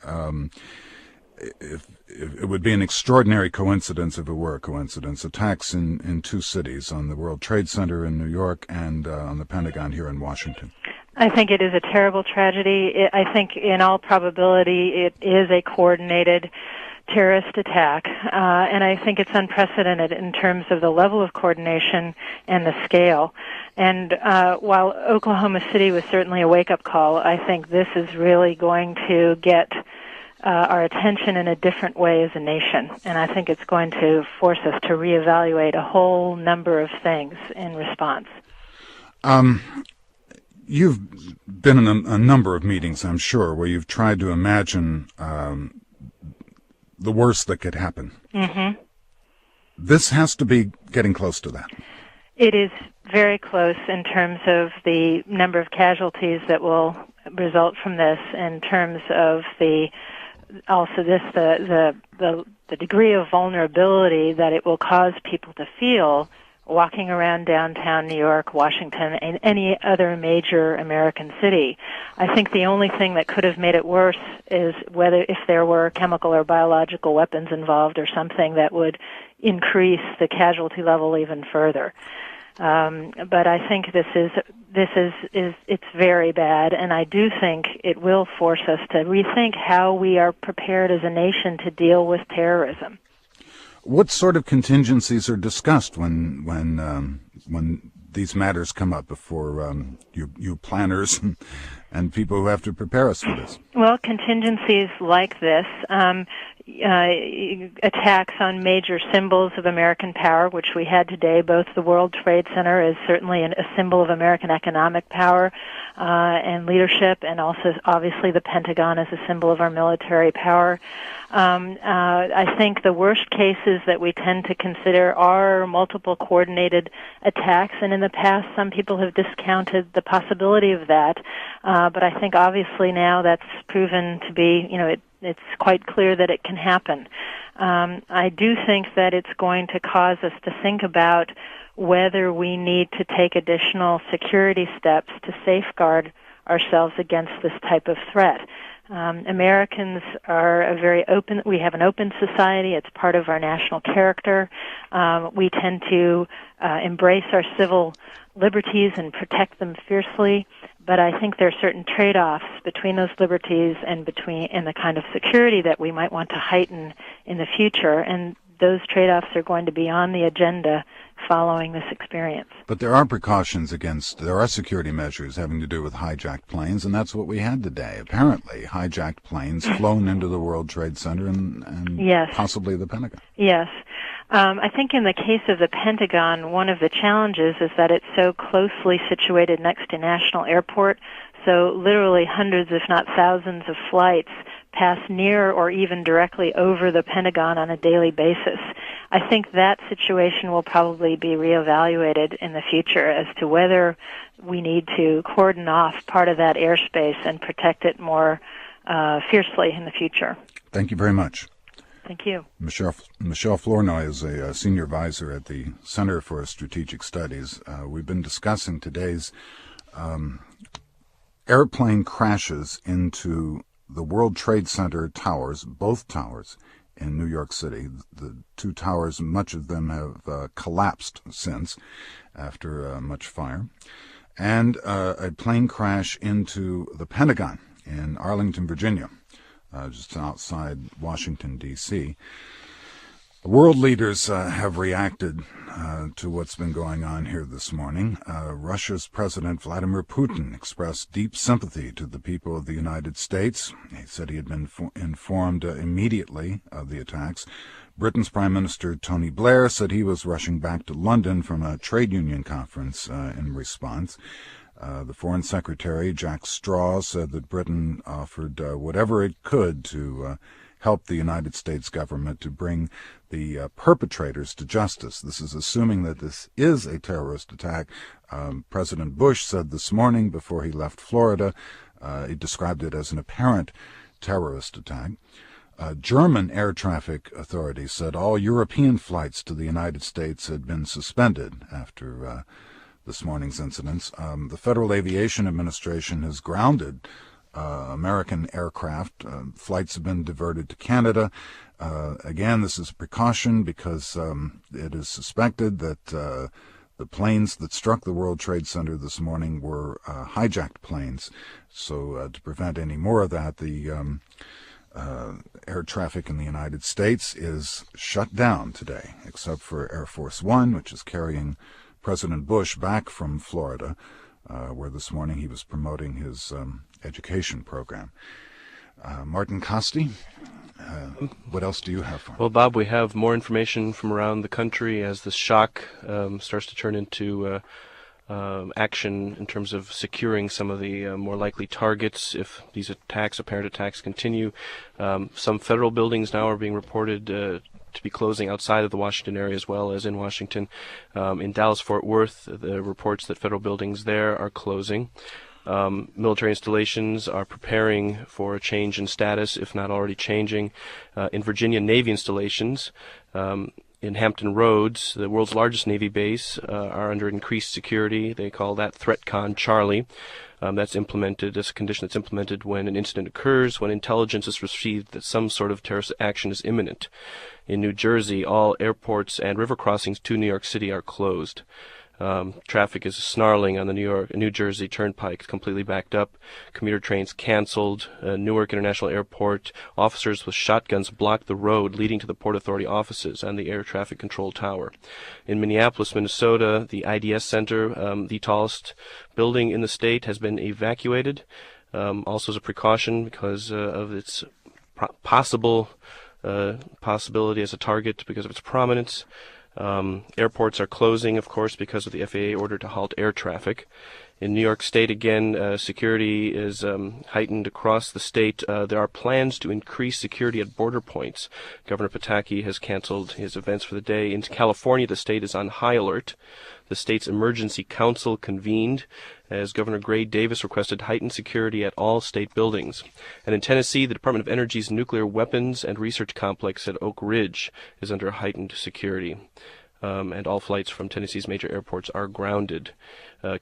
if it would be an extraordinary coincidence if it were a coincidence, attacks in 2 cities, on the World Trade Center in New York and on the Pentagon here in Washington. I think it is a terrible tragedy. I think in all probability it is a coordinated terrorist attack, and I think it's unprecedented in terms of the level of coordination and the scale. And while Oklahoma City was certainly a wake-up call, I think this is really going to get our attention in a different way as a nation, and I think it's going to force us to reevaluate a whole number of things in response. You've been in a number of meetings, I'm sure, where you've tried to imagine the worst that could happen. Mm-hmm. This has to be getting close to that. It is very close in terms of the number of casualties that will result from this, in terms of the degree of vulnerability that it will cause people to feel walking around downtown New York, Washington, and any other major American city. I think the only thing that could have made it worse is if there were chemical or biological weapons involved or something that would increase the casualty level even further. But I think it's very bad, and I do think it will force us to rethink how we are prepared as a nation to deal with terrorism. What sort of contingencies are discussed when these matters come up before you planners and people who have to prepare us for this? Well, contingencies like this, attacks on major symbols of American power, which we had today. Both the World Trade Center is certainly a symbol of American economic power and leadership, and also obviously the Pentagon is a symbol of our military power. I think the worst cases that we tend to consider are multiple coordinated attacks, and in the past some people have discounted the possibility of that, but I think obviously now that's proven to be, it's quite clear that it can happen. I do think that it's going to cause us to think about whether we need to take additional security steps to safeguard ourselves against this type of threat. Americans are we have an open society. It's part of our national character. We tend to embrace our civil liberties and protect them fiercely, but I think there are certain trade-offs between those liberties and the kind of security that we might want to heighten in the future, and those trade-offs are going to be on the agenda following this experience. But there are there are security measures having to do with hijacked planes, and that's what we had today. Apparently, hijacked planes flown into the World Trade Center and yes, possibly the Pentagon. Yes. I think in the case of the Pentagon, one of the challenges is that it's so closely situated next to National Airport, so literally hundreds, if not thousands, of flights pass near or even directly over the Pentagon on a daily basis. I think that situation will probably be reevaluated in the future as to whether we need to cordon off part of that airspace and protect it more fiercely in the future. Thank you very much. Thank you. Michelle Flournoy is a senior advisor at the Center for Strategic Studies. We've been discussing today's airplane crashes into the World Trade Center towers, both towers in New York City. The two towers, much of them have collapsed since after much fire. And a plane crash into the Pentagon in Arlington, Virginia, just outside Washington, D.C. World leaders have reacted to what's been going on here this morning. Russia's President Vladimir Putin expressed deep sympathy to the people of the United States. He said he had been informed immediately of the attacks. Britain's Prime Minister Tony Blair said he was rushing back to London from a trade union conference in response. The Foreign Secretary, Jack Straw, said that Britain offered whatever it could to help the United States government to bring the perpetrators to justice. This is assuming that this is a terrorist attack. President Bush said this morning before he left Florida, he described it as an apparent terrorist attack. German air traffic authorities said all European flights to the United States had been suspended after this morning's incidents. The Federal Aviation Administration has grounded American aircraft. Flights have been diverted to Canada. Again, this is a precaution because it is suspected that the planes that struck the World Trade Center this morning were hijacked planes. So to prevent any more of that, the air traffic in the United States is shut down today, except for Air Force One, which is carrying President Bush back from Florida, where this morning he was promoting his education program. Martin Costi, what else do you have for me? Well, Bob, we have more information from around the country as the shock starts to turn into action in terms of securing some of the more likely targets if these apparent attacks continue. Some federal buildings now are being reported to be closing outside of the Washington area as well as in Washington. In Dallas-Fort Worth, the reports that federal buildings there are closing. Military installations are preparing for a change in status, if not already changing. In Virginia, Navy installations in Hampton Roads, the world's largest Navy base, are under increased security. They call that ThreatCon Charlie. That's implemented as a condition that's implemented when an incident occurs, when intelligence is received that some sort of terrorist action is imminent. In New Jersey, all airports and river crossings to New York City are closed. Traffic is snarling on the New Jersey Turnpike, completely backed up. Commuter trains canceled. Newark International Airport, officers with shotguns blocked the road leading to the Port Authority offices and the Air Traffic Control Tower. In Minneapolis, Minnesota, the IDS Center, the tallest building in the state, has been evacuated, also as a precaution because of its possibility as a target because of its prominence. Airports are closing, of course, because of the FAA order to halt air traffic. In New York State, again, security is heightened across the state. There are plans to increase security at border points. Governor Pataki has canceled his events for the day. In California, the state is on high alert. The state's emergency council convened as Governor Gray Davis requested heightened security at all state buildings. And in Tennessee, the Department of Energy's nuclear weapons and research complex at Oak Ridge is under heightened security. And all flights from Tennessee's major airports are grounded.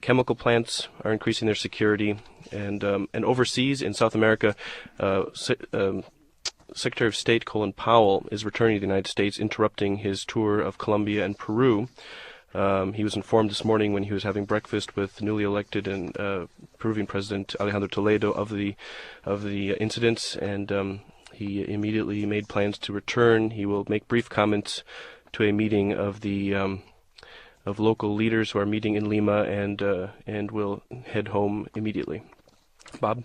Chemical plants are increasing their security. And overseas in South America, Secretary of State Colin Powell is returning to the United States, interrupting his tour of Colombia and Peru. He was informed this morning when he was having breakfast with newly elected and Peruvian President Alejandro Toledo of the incidents, and he immediately made plans to return. He will make brief comments to a meeting of the of local leaders who are meeting in Lima, and will head home immediately. Bob?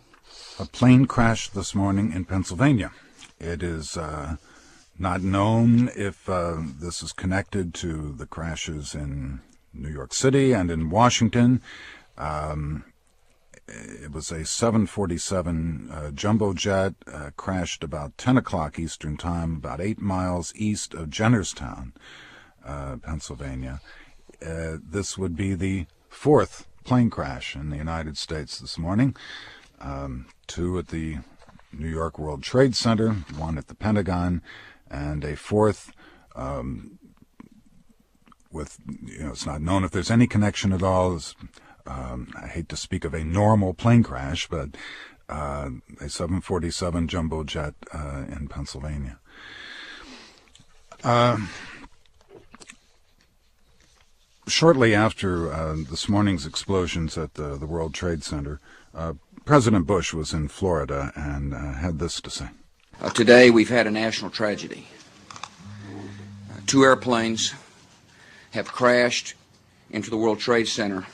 A plane crashed this morning in Pennsylvania. It is Not known if this is connected to the crashes in New York City and in Washington. It was a 747 jumbo jet, crashed about 10 o'clock Eastern Time, about 8 miles east of Jennerstown, Pennsylvania. This would be the fourth plane crash in the United States this morning. 2 at the New York World Trade Center, 1 at the Pentagon, and a fourth with, it's not known if there's any connection at all. I hate to speak of a normal plane crash, but a 747 jumbo jet in Pennsylvania. Shortly after this morning's explosions at the World Trade Center, President Bush was in Florida and had this to say. Today we've had a national tragedy. 2 airplanes have crashed into the World Trade Center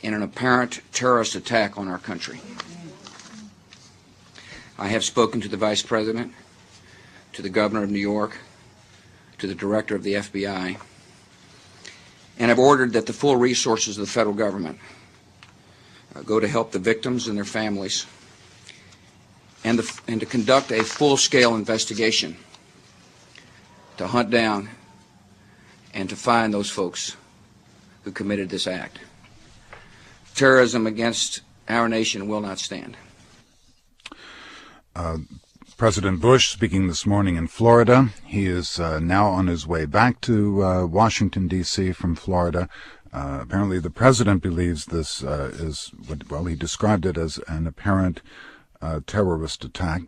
in an apparent terrorist attack on our country. I have spoken to the Vice President, to the Governor of New York, to the Director of the FBI, and have ordered that the full resources of the federal government go to help the victims and their families, and to conduct a full-scale investigation to hunt down and to find those folks who committed this act. Terrorism against our nation will not stand. President Bush speaking this morning in Florida. He is now on his way back to Washington, D.C. from Florida. Apparently the president believes this is, well, he described it as an apparent terrorist attack.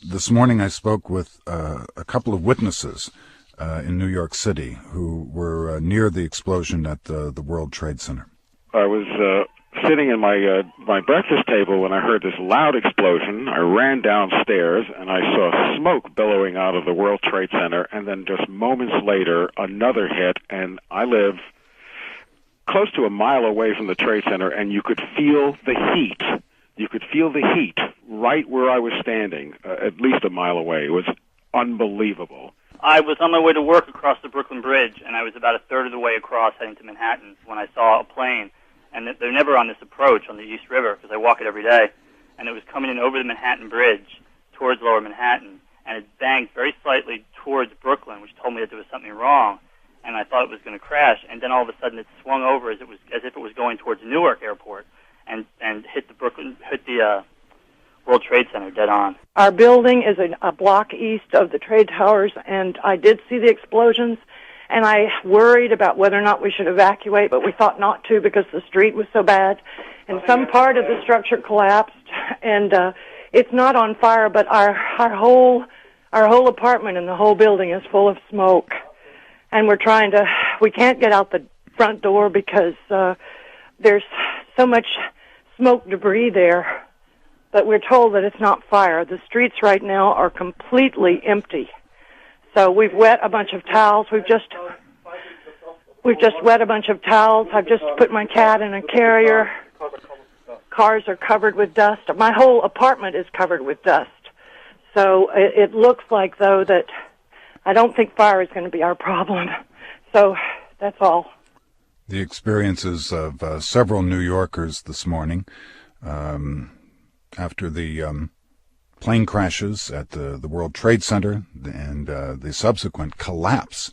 This morning I spoke with a couple of witnesses in New York City who were near the explosion at the World Trade Center. I was sitting in my breakfast table when I heard this loud explosion. I ran downstairs and I saw smoke billowing out of the World Trade Center, and then just moments later another hit, and I live close to a mile away from the Trade Center, and you could feel the heat. You could feel the heat right where I was standing, at least a mile away. It was unbelievable. I was on my way to work across the Brooklyn Bridge, and I was about a third of the way across heading to Manhattan when I saw a plane. And they're never on this approach on the East River because I walk it every day. And it was coming in over the Manhattan Bridge towards Lower Manhattan, and it banked very slightly towards Brooklyn, which told me that there was something wrong. And I thought it was going to crash. And then all of a sudden it swung over as if it was going towards Newark Airport, and hit the World Trade Center dead on. Our building is a block east of the trade towers, and I did see the explosions. And I worried about whether or not we should evacuate, but we thought not to because the street was so bad. And some part of the structure collapsed, and it's not on fire, but our whole apartment and the whole building is full of smoke. And we can't get out the front door because there's so much smoke debris there that we're told that it's not fire. The streets right now are completely empty. So we've wet a bunch of towels. We've just wet a bunch of towels. I've just put my cat in a carrier. Cars are covered with dust. My whole apartment is covered with dust. So it looks like, though, that I don't think fire is going to be our problem. So that's all. The experiences of several New Yorkers this morning after the plane crashes at the World Trade Center and the subsequent collapse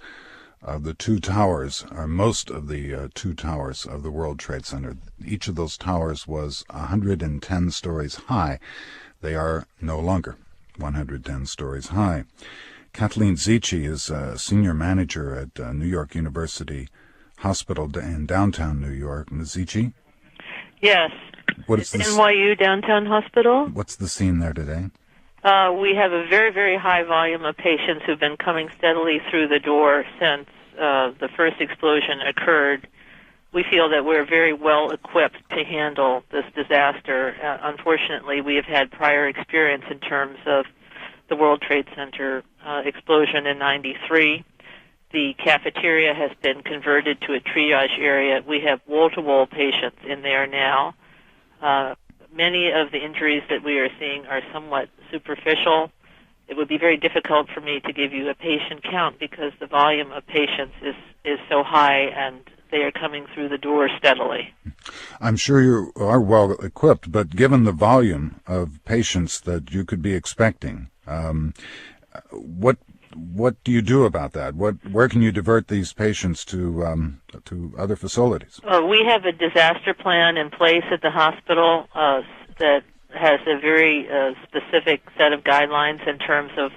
of the 2 towers, or most of the 2 towers of the World Trade Center. Each of those towers was 110 stories high. They are no longer 110 stories high. Kathleen Zicci is a senior manager at New York University Hospital in downtown New York. Ms. Zicci? Yes. It's NYU Downtown Hospital. What's the scene there today? We have a very, very high volume of patients who've been coming steadily through the door since the first explosion occurred. We feel that we're very well equipped to handle this disaster. Unfortunately, we have had prior experience in terms of the World Trade Center explosion in '93. The cafeteria has been converted to a triage area. We have wall-to-wall patients in there now. Many of the injuries that we are seeing are somewhat superficial. it would be very difficult for me to give you a patient count because the volume of patients is so high and they are coming through the door steadily. I'm sure you are well equipped, but given the volume of patients that you could be expecting, what do you do about that? Where can you divert these patients to other facilities? We have a disaster plan in place at the hospital that has a very specific set of guidelines in terms of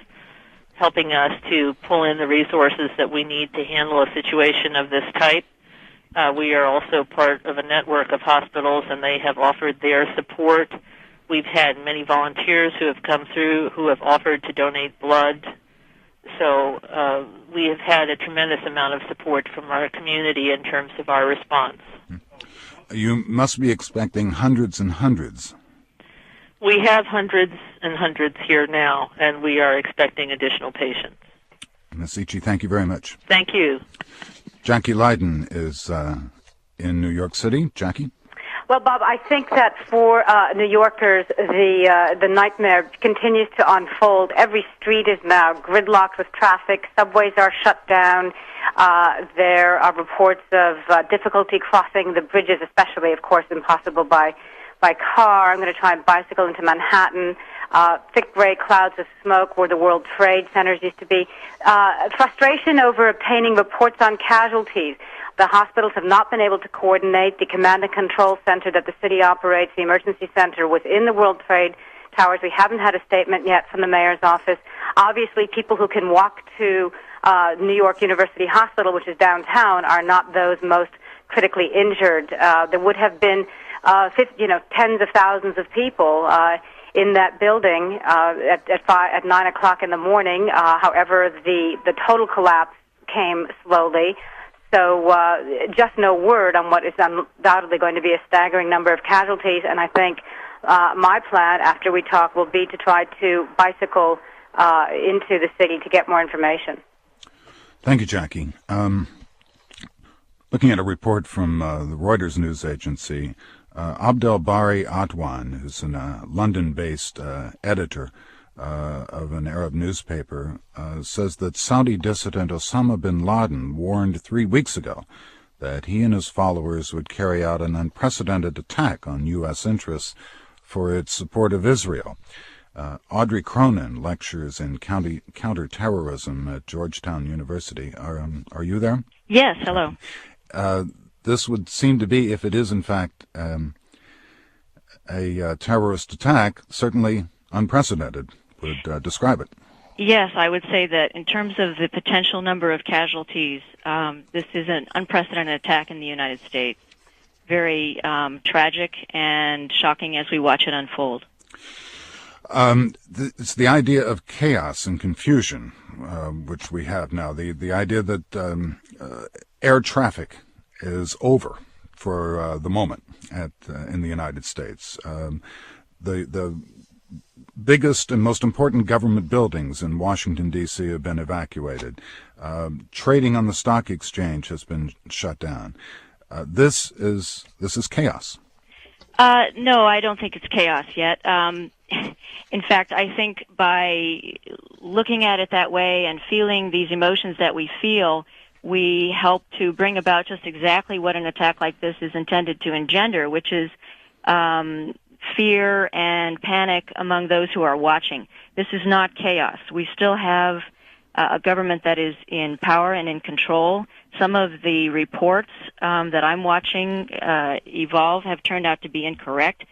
helping us to pull in the resources that we need to handle a situation of this type. We are also part of a network of hospitals, and they have offered their support. We've had many volunteers who have come through who have offered to donate blood. So we have had a tremendous amount of support from our community in terms of our response. You must be expecting hundreds and hundreds. We have hundreds and hundreds here now, and we are expecting additional patients. Ms. Ichi, thank you very much. Thank you. Jackie Leiden is in New York City. Jackie? Well, Bob, I think that for New Yorkers, the nightmare continues to unfold. Every street is now gridlocked with traffic. Subways are shut down. There are reports of difficulty crossing the bridges, especially, of course, impossible by car. I'm going to try and bicycle into Manhattan. Thick gray clouds of smoke where the World Trade Centers used to be. Frustration over obtaining reports on casualties. The hospitals have not been able to coordinate. The command and control center that the city operates, the emergency center within the World Trade Towers. We haven't had a statement yet from the mayor's office. Obviously, people who can walk to New York University Hospital, which is downtown, are not those most critically injured. There would have been tens of thousands of people in that building at 9 o'clock in the morning. However, the total collapse came slowly. So just no word on what is undoubtedly going to be a staggering number of casualties. And I think my plan after we talk will be to try to bicycle into the city to get more information. Thank you, Jackie. Looking at a report from the Reuters news agency, Abdel Bari Atwan, who's a London-based editor of an Arab newspaper, says that Saudi dissident Osama bin Laden warned 3 weeks ago that he and his followers would carry out an unprecedented attack on U.S. interests for its support of Israel. Audrey Cronin lectures in counterterrorism at Georgetown University. Are you there? Yes, hello. This would seem to be, if it is in fact a terrorist attack, certainly unprecedented. Would describe it. Yes, I would say that in terms of the potential number of casualties, this is an unprecedented attack in the United States. Very tragic and shocking as we watch it unfold. It's the idea of chaos and confusion, which we have now. The idea that air traffic is over for the moment in the United States. The biggest and most important government buildings in Washington, D.C. have been evacuated. Trading on the stock exchange has been shut down. This is chaos. No, I don't think it's chaos yet. In fact, I think by looking at it that way and feeling these emotions that we feel, we help to bring about just exactly what an attack like this is intended to engender, which is fear and panic among those who are watching. This is not chaos. We still have a government that is in power and in control. Some of the reports that I'm watching evolve have turned out to be incorrect.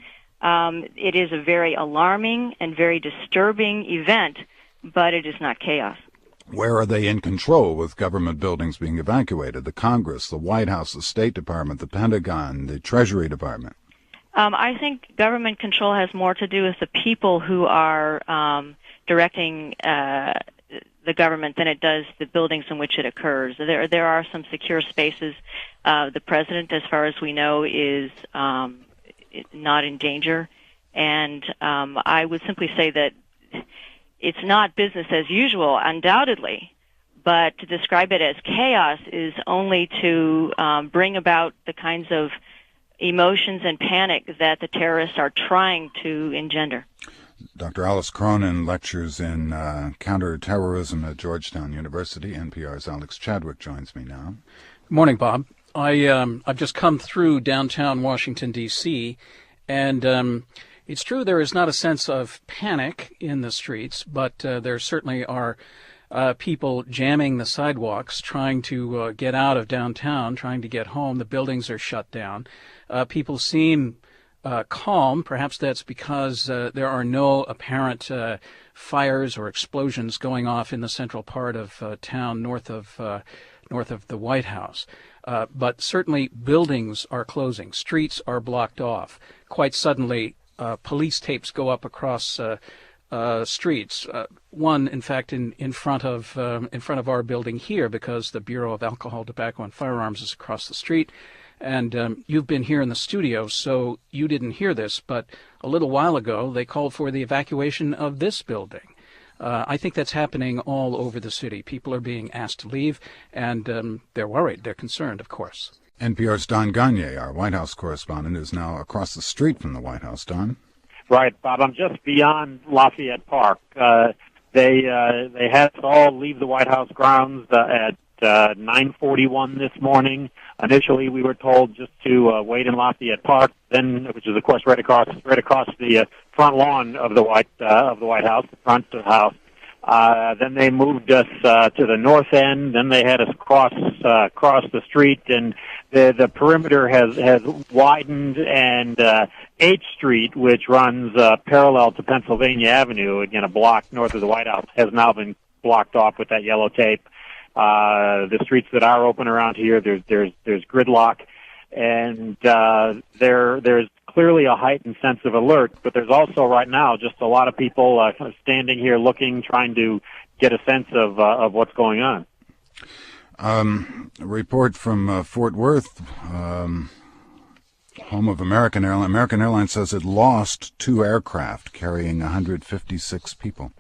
It is a very alarming and very disturbing event, but it is not chaos. Where are they in control with government buildings being evacuated? The Congress, the White House, the State Department, the Pentagon, the Treasury Department? I think government control has more to do with the people who are directing the government than it does the buildings in which it occurs. There are some secure spaces. The president, as far as we know, is not in danger. And I would simply say that it's not business as usual, undoubtedly, but to describe it as chaos is only to bring about the kinds of emotions and panic that the terrorists are trying to engender. Dr. Alice Cronin lectures in counterterrorism at Georgetown University. NPR's Alex Chadwick joins me now. Good morning, Bob. I've just come through downtown Washington, D.C., and it's true there is not a sense of panic in the streets, but there certainly are people jamming the sidewalks, trying to get out of downtown, trying to get home. The buildings are shut down. People seem calm. Perhaps that's because there are no apparent fires or explosions going off in the central part of town north of the White House. But certainly buildings are closing. Streets are blocked off. Quite suddenly, police tapes go up across streets. One, in fact, in front of our building here, because the Bureau of Alcohol, Tobacco, and Firearms is across the street. And you've been here in the studio, so you didn't hear this, but a little while ago they called for the evacuation of this building. I think that's happening all over the city. People are being asked to leave, and they're worried. They're concerned, of course. NPR's Don Gagne, our White House correspondent, is now across the street from the White House. Don? Right, Bob. I'm just beyond Lafayette Park. They had us all leave the White House grounds at 9:41 this morning. Initially, we were told just to wait in Lafayette Park, then, which is of course right across the front lawn of the White House, the front of the house. Then they moved us to the north end. Then they had us cross the street, and the perimeter has widened. And 8th Street, which runs parallel to Pennsylvania Avenue, again a block north of the White House, has now been blocked off with that yellow tape. The streets that are open around here, there's gridlock, and there's clearly a heightened sense of alert. But there's also right now just a lot of people kind of standing here looking, trying to get a sense of what's going on. A report from Fort Worth, home of American Airlines. American Airlines says it lost 2 aircraft carrying 156 people.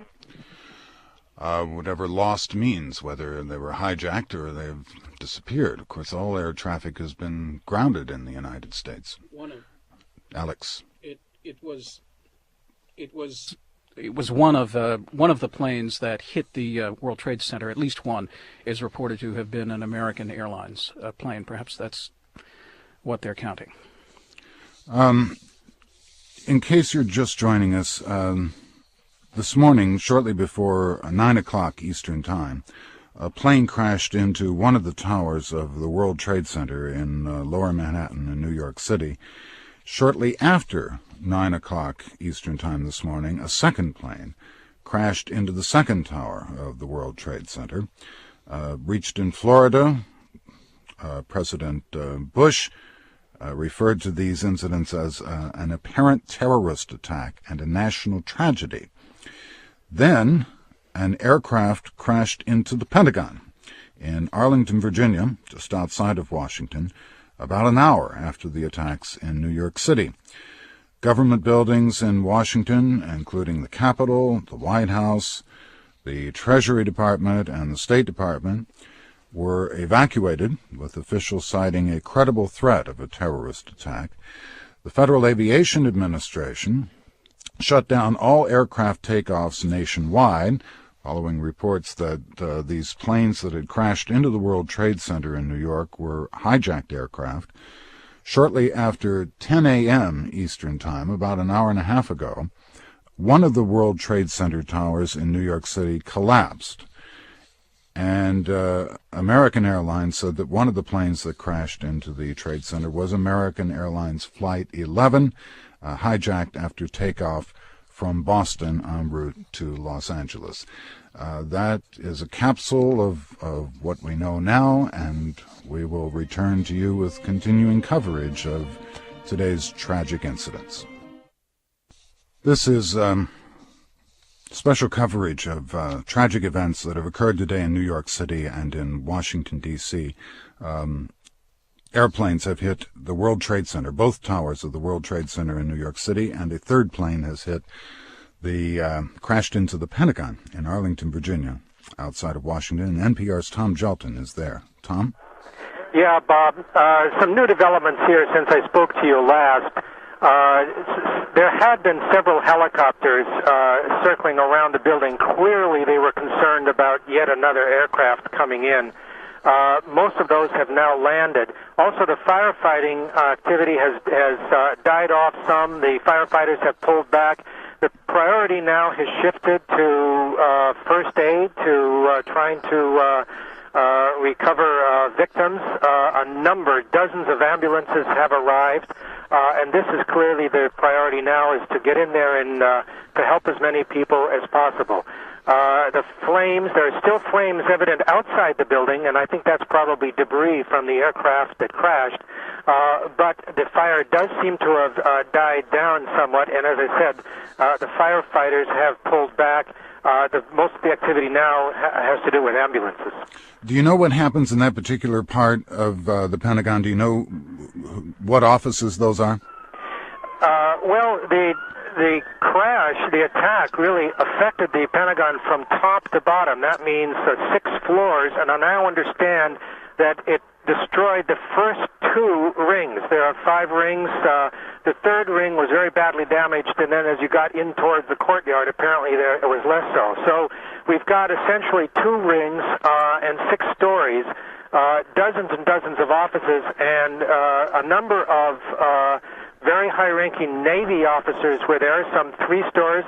Whatever lost means, whether they were hijacked or they've disappeared. Of course, all air traffic has been grounded in the United States. Alex, it was one of the planes that hit the World Trade Center. At least one is reported to have been an American Airlines plane. Perhaps that's what they're counting. In case you're just joining us. This morning, shortly before 9 o'clock Eastern Time, a plane crashed into one of the towers of the World Trade Center in Lower Manhattan in New York City. Shortly after 9 o'clock Eastern Time this morning, a second plane crashed into the second tower of the World Trade Center. Reached in Florida, President Bush referred to these incidents as an apparent terrorist attack and a national tragedy. Then, an aircraft crashed into the Pentagon in Arlington, Virginia, just outside of Washington, about an hour after the attacks in New York City. Government buildings in Washington, including the Capitol, the White House, the Treasury Department, and the State Department, were evacuated, with officials citing a credible threat of a terrorist attack. The Federal Aviation Administration shut down all aircraft takeoffs nationwide, following reports that these planes that had crashed into the World Trade Center in New York were hijacked aircraft. Shortly after 10 a.m. Eastern Time, about an hour and a half ago, one of the World Trade Center towers in New York City collapsed. And American Airlines said that one of the planes that crashed into the Trade Center was American Airlines Flight 11, hijacked after takeoff from Boston en route to Los Angeles. That is a capsule of what we know now, and we will return to you with continuing coverage of today's tragic incidents. This is special coverage of tragic events that have occurred today in New York City and in Washington, D.C. Airplanes have hit the World Trade Center, both towers of the World Trade Center in New York City, and a third plane has crashed into the Pentagon in Arlington, Virginia, outside of Washington. And NPR's Tom Jelton is there. Tom? Yeah, Bob. Some new developments here since I spoke to you last. There had been several helicopters circling around the building. Clearly, they were concerned about yet another aircraft coming in. Most of those have now landed. Also, the firefighting activity has died off some. The firefighters have pulled back. The priority now has shifted to first aid, to trying to recover victims. Dozens of ambulances have arrived, and this is clearly the priority now, is to get in there and to help as many people as possible. The flames, there are still flames evident outside the building, and I think that's probably debris from the aircraft that crashed. But the fire does seem to have died down somewhat, and as I said, the firefighters have pulled back. Most of the activity now has to do with ambulances. Do you know what happens in that particular part of the Pentagon? Do you know what offices those are? Well, the crash, the attack, really affected the Pentagon from top to bottom. That means 6 floors, and I now understand that it destroyed the first 2 rings. There are 5 rings. The third ring was very badly damaged, and then as you got in towards the courtyard, apparently it was less so. So we've got essentially 2 rings and 6 stories, dozens and dozens of offices, and a number of very high-ranking Navy officers were there, some 3 stars.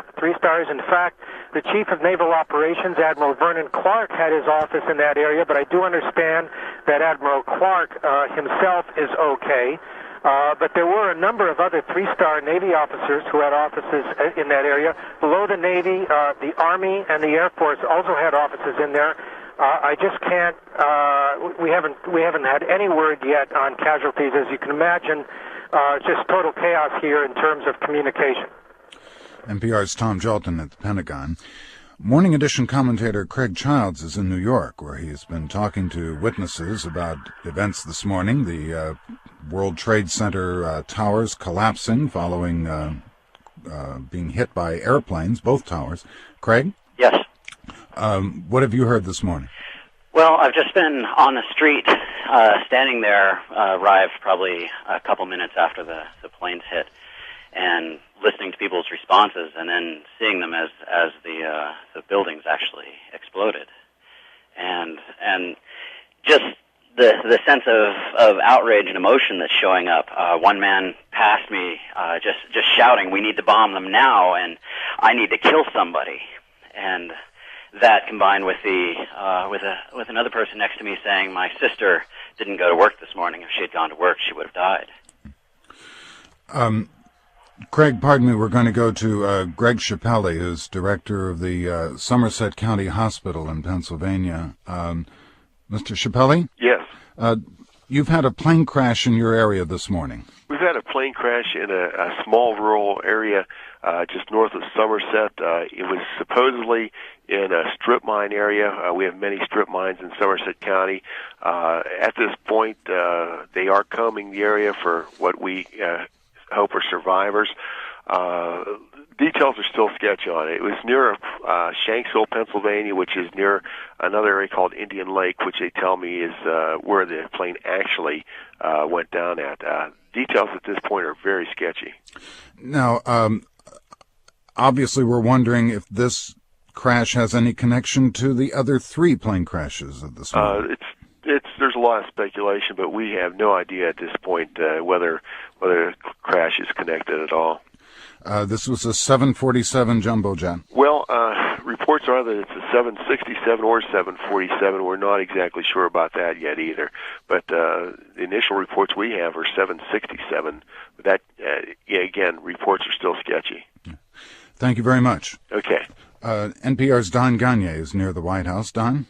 In fact, the Chief of Naval Operations, Admiral Vernon Clark, had his office in that area, but I do understand that Admiral Clark himself is okay. But there were a number of other 3-star Navy officers who had offices in that area. Below the Navy, the Army and the Air Force also had offices in there. I just can't. We haven't had any word yet on casualties. As you can imagine, just total chaos here in terms of communication. NPR's Tom Jalton at the Pentagon. Morning Edition commentator Craig Childs is in New York, where he has been talking to witnesses about events this morning, the World Trade Center towers collapsing following being hit by airplanes, both towers. Craig? Yes. What have you heard this morning? Well, I've just been on the street, standing there, arrived probably a couple minutes after the planes hit, and listening to people's responses, and then seeing them as the buildings actually exploded, and just the sense of outrage and emotion that's showing up. One man passed me, just shouting, "We need to bomb them now," and "I need to kill somebody," and that combined with with another person next to me saying, "My sister didn't go to work this morning. If she had gone to work, she would have died." Craig, pardon me, we're going to go to Greg Chappelli, who's director of the Somerset County Hospital in Pennsylvania. Mr. Chappelli? Yes. You've had a plane crash in your area this morning. We've had a plane crash in a small rural area just north of Somerset. It was supposedly in a strip mine area. We have many strip mines in Somerset County. At this point, they are combing the area for what we hope are survivors. Details are still sketchy on it. It was near Shanksville, Pennsylvania, which is near another area called Indian Lake, which they tell me is where the plane actually went down at. Details at this point are very sketchy. Now, obviously we're wondering if this crash has any connection to the other 3 plane crashes of this morning. There's a lot of speculation, but we have no idea at this point whether the crash is connected at all. This was a 747 jumbo jet. Well, reports are that it's a 767 or 747. We're not exactly sure about that yet either. But the initial reports we have are 767. But that, again, reports are still sketchy. Thank you very much. Okay. NPR's Don Gagne is near the White House. Don?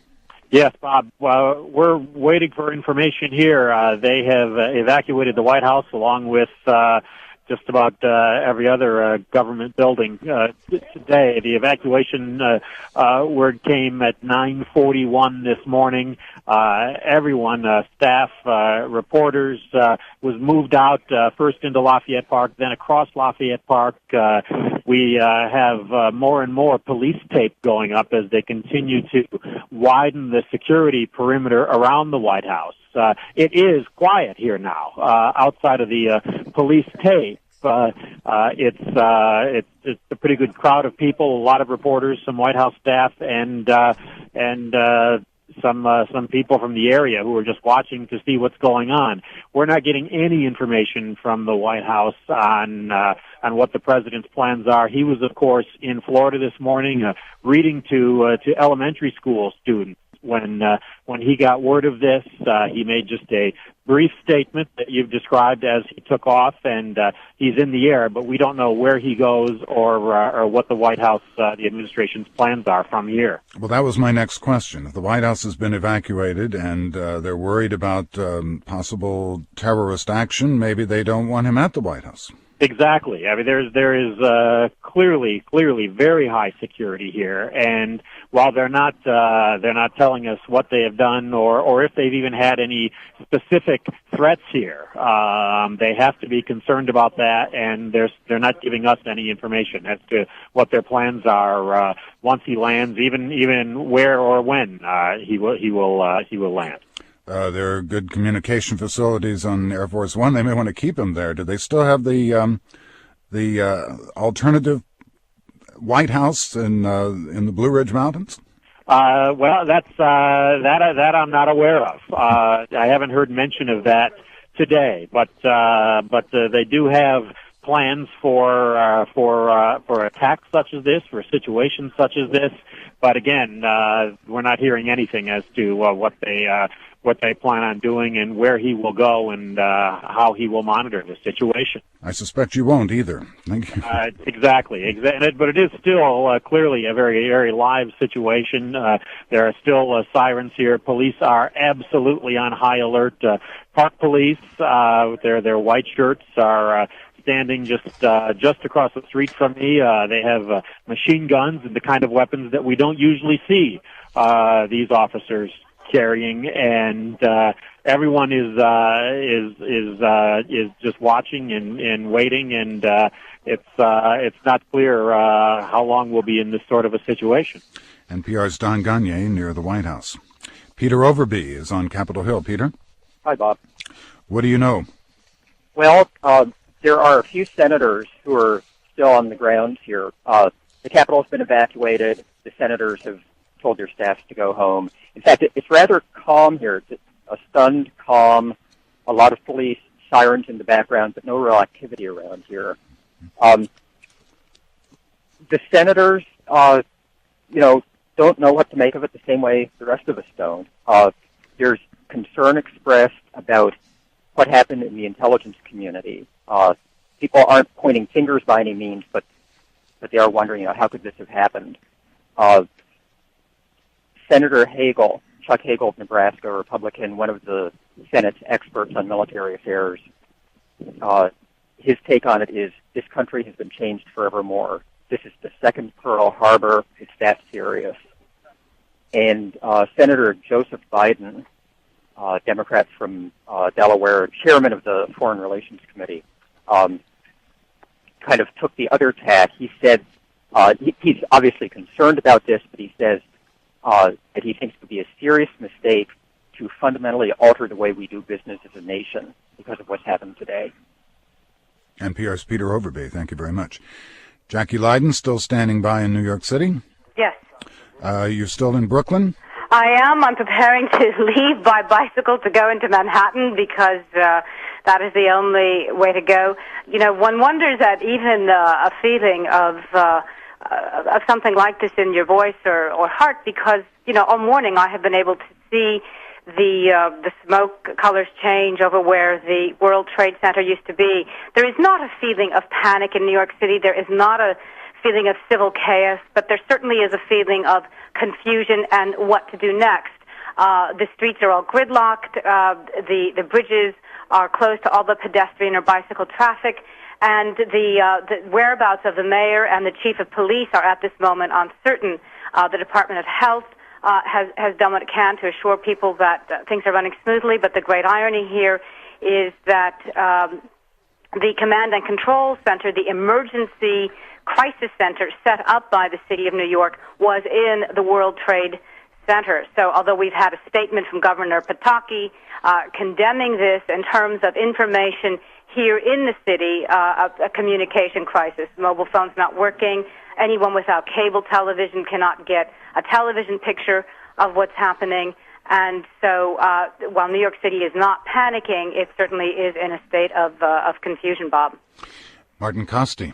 Yes, Bob. Well, we're waiting for information here. They have evacuated the White House along with just about every other government building today. The evacuation word came at 9:41 this morning. Everyone, staff, reporters, was moved out first into Lafayette Park, then across Lafayette Park. We have more and more police tape going up as they continue to widen the security perimeter around the White House. It is quiet here now, outside of the police tape. It's a pretty good crowd of people, a lot of reporters, some White House staff, and some people from the area who are just watching to see what's going on. We're not getting any information from the White House on what the president's plans are. He was, of course, in Florida this morning, reading to elementary school students. When he got word of this, he made just a brief statement that you've described as he took off, and he's in the air, but we don't know where he goes or what the White House, the administration's plans are from here. Well, that was my next question. If the White House has been evacuated and they're worried about possible terrorist action, maybe they don't want him at the White House. Exactly. I mean, there is clearly very high security here, and while they're not telling us what they have done or if they've even had any specific threats here, they have to be concerned about that, and they're not giving us any information as to what their plans are once he lands, even where or when he will land. There are good communication facilities on Air Force One. They may want to keep him there. Do they still have the alternative White House in the Blue Ridge Mountains? Well, that I'm not aware of. I haven't heard mention of that today, but they do have plans for attacks such as this, for situations such as this. But again, we're not hearing anything as to what they plan on doing and where he will go and how he will monitor the situation. I suspect you won't either. Thank you. Exactly. But it is still clearly a very, very live situation. There are still sirens here. Police are absolutely on high alert. Park police, with their white shirts, are standing just across the street from me. They have machine guns and the kind of weapons that we don't usually see these officers carrying, and everyone is just watching and waiting, and it's not clear how long we'll be in this sort of a situation. NPR's Don Gagné near the White House. Peter Overby is on Capitol Hill. Peter? Hi, Bob. What do you know? Well, there are a few senators who are still on the ground here. The Capitol has been evacuated. The senators have told their staffs to go home. In fact, it's rather calm here. It's a stunned calm, a lot of police, sirens in the background, but no real activity around here. The senators, don't know what to make of it the same way the rest of us don't. There's concern expressed about what happened in the intelligence community. People aren't pointing fingers by any means, but they are wondering, how could this have happened? Senator Hagel, Chuck Hagel of Nebraska, a Republican, one of the Senate's experts on military affairs, his take on it is, this country has been changed forevermore. This is the second Pearl Harbor. It's that serious. And Senator Joseph Biden, Democrat from Delaware, chairman of the Foreign Relations Committee, kind of took the other tack. He said he's obviously concerned about this, but he says that he thinks it would be a serious mistake to fundamentally alter the way we do business as a nation because of what's happened today. NPR's Peter Overby, thank you very much. Jackie Leiden still standing by in New York City? Yes. You're still in Brooklyn? I am. I'm preparing to leave by bicycle to go into Manhattan because that is the only way to go. One wonders at even a feeling of something like this in your voice or heart because, all morning I have been able to see the smoke colors change over where the World Trade Center used to be. There is not a feeling of panic in New York City. There is not a feeling of civil chaos, but there certainly is a feeling of confusion and what to do next. The streets are all gridlocked. The bridges are closed to all the pedestrian or bicycle traffic. And the whereabouts of the mayor and the chief of police are at this moment uncertain. The Department of Health has done what it can to assure people that things are running smoothly, but the great irony here is that the Command and Control Center, the emergency crisis center set up by the city of New York, was in the World Trade Center. So although we've had a statement from Governor Pataki condemning this in terms of information here in the city a communication crisis. Mobile phones not working. Anyone without cable television cannot get a television picture of what's happening. And so while New York City is not panicking, it certainly is in a state of confusion, Bob. Martin Costi.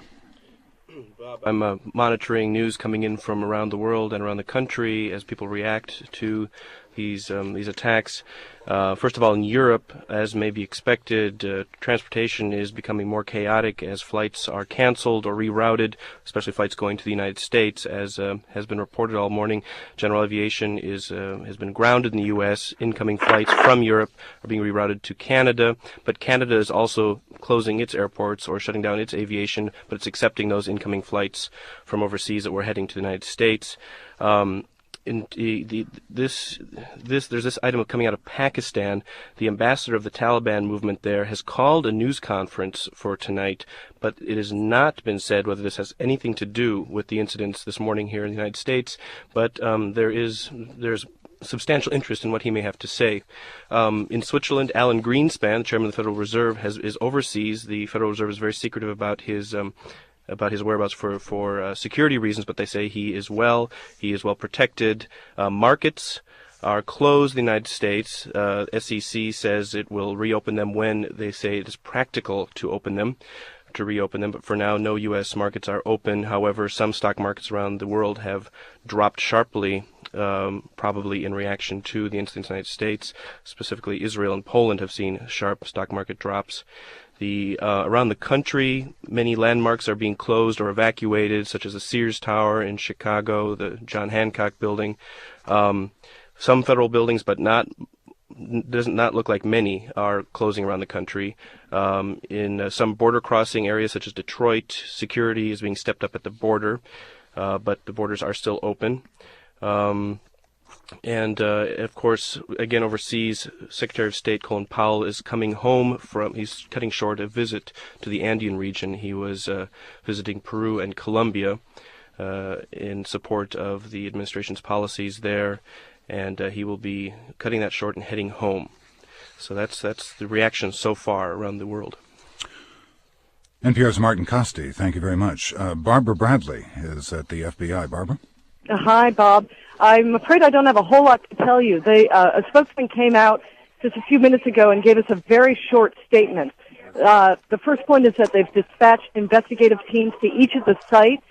Bob, I'm monitoring news coming in from around the world and around the country as people react to these attacks. First of all, in Europe, as may be expected, transportation is becoming more chaotic as flights are canceled or rerouted, especially flights going to the United States, as has been reported all morning. General aviation has been grounded in the U.S. Incoming flights from Europe are being rerouted to Canada, but Canada is also closing its airports or shutting down its aviation, but it's accepting those incoming flights from overseas that were heading to the United States. There's this item coming out of Pakistan. The ambassador of the Taliban movement there has called a news conference for tonight, but it has not been said whether this has anything to do with the incidents this morning here in the United States. But there's substantial interest in what he may have to say. In Switzerland, Alan Greenspan, the chairman of the Federal Reserve, is overseas. The Federal Reserve is very secretive about his whereabouts for security reasons, but they say he is well protected. Markets are closed in the United States. SEC says it will reopen them when they say it is practical to reopen them, but for now no U.S. markets are open. However, some stock markets around the world have dropped sharply, probably in reaction to the incidents in the United States. Specifically, Israel and Poland have seen sharp stock market drops. Around the country, many landmarks are being closed or evacuated, such as the Sears Tower in Chicago, the John Hancock Building. Some federal buildings, but does not look like many, are closing around the country. In some border crossing areas, such as Detroit, security is being stepped up at the border, but the borders are still open. And, of course, again, overseas, Secretary of State Colin Powell is coming home he's cutting short a visit to the Andean region. He was visiting Peru and Colombia in support of the administration's policies there, and he will be cutting that short and heading home. So that's the reaction so far around the world. NPR's Martin Costi, thank you very much. Barbara Bradley is at the FBI. Barbara? Hi, Bob. I'm afraid I don't have a whole lot to tell you. A spokesman came out just a few minutes ago and gave us a very short statement. The first point is that they've dispatched investigative teams to each of the sites.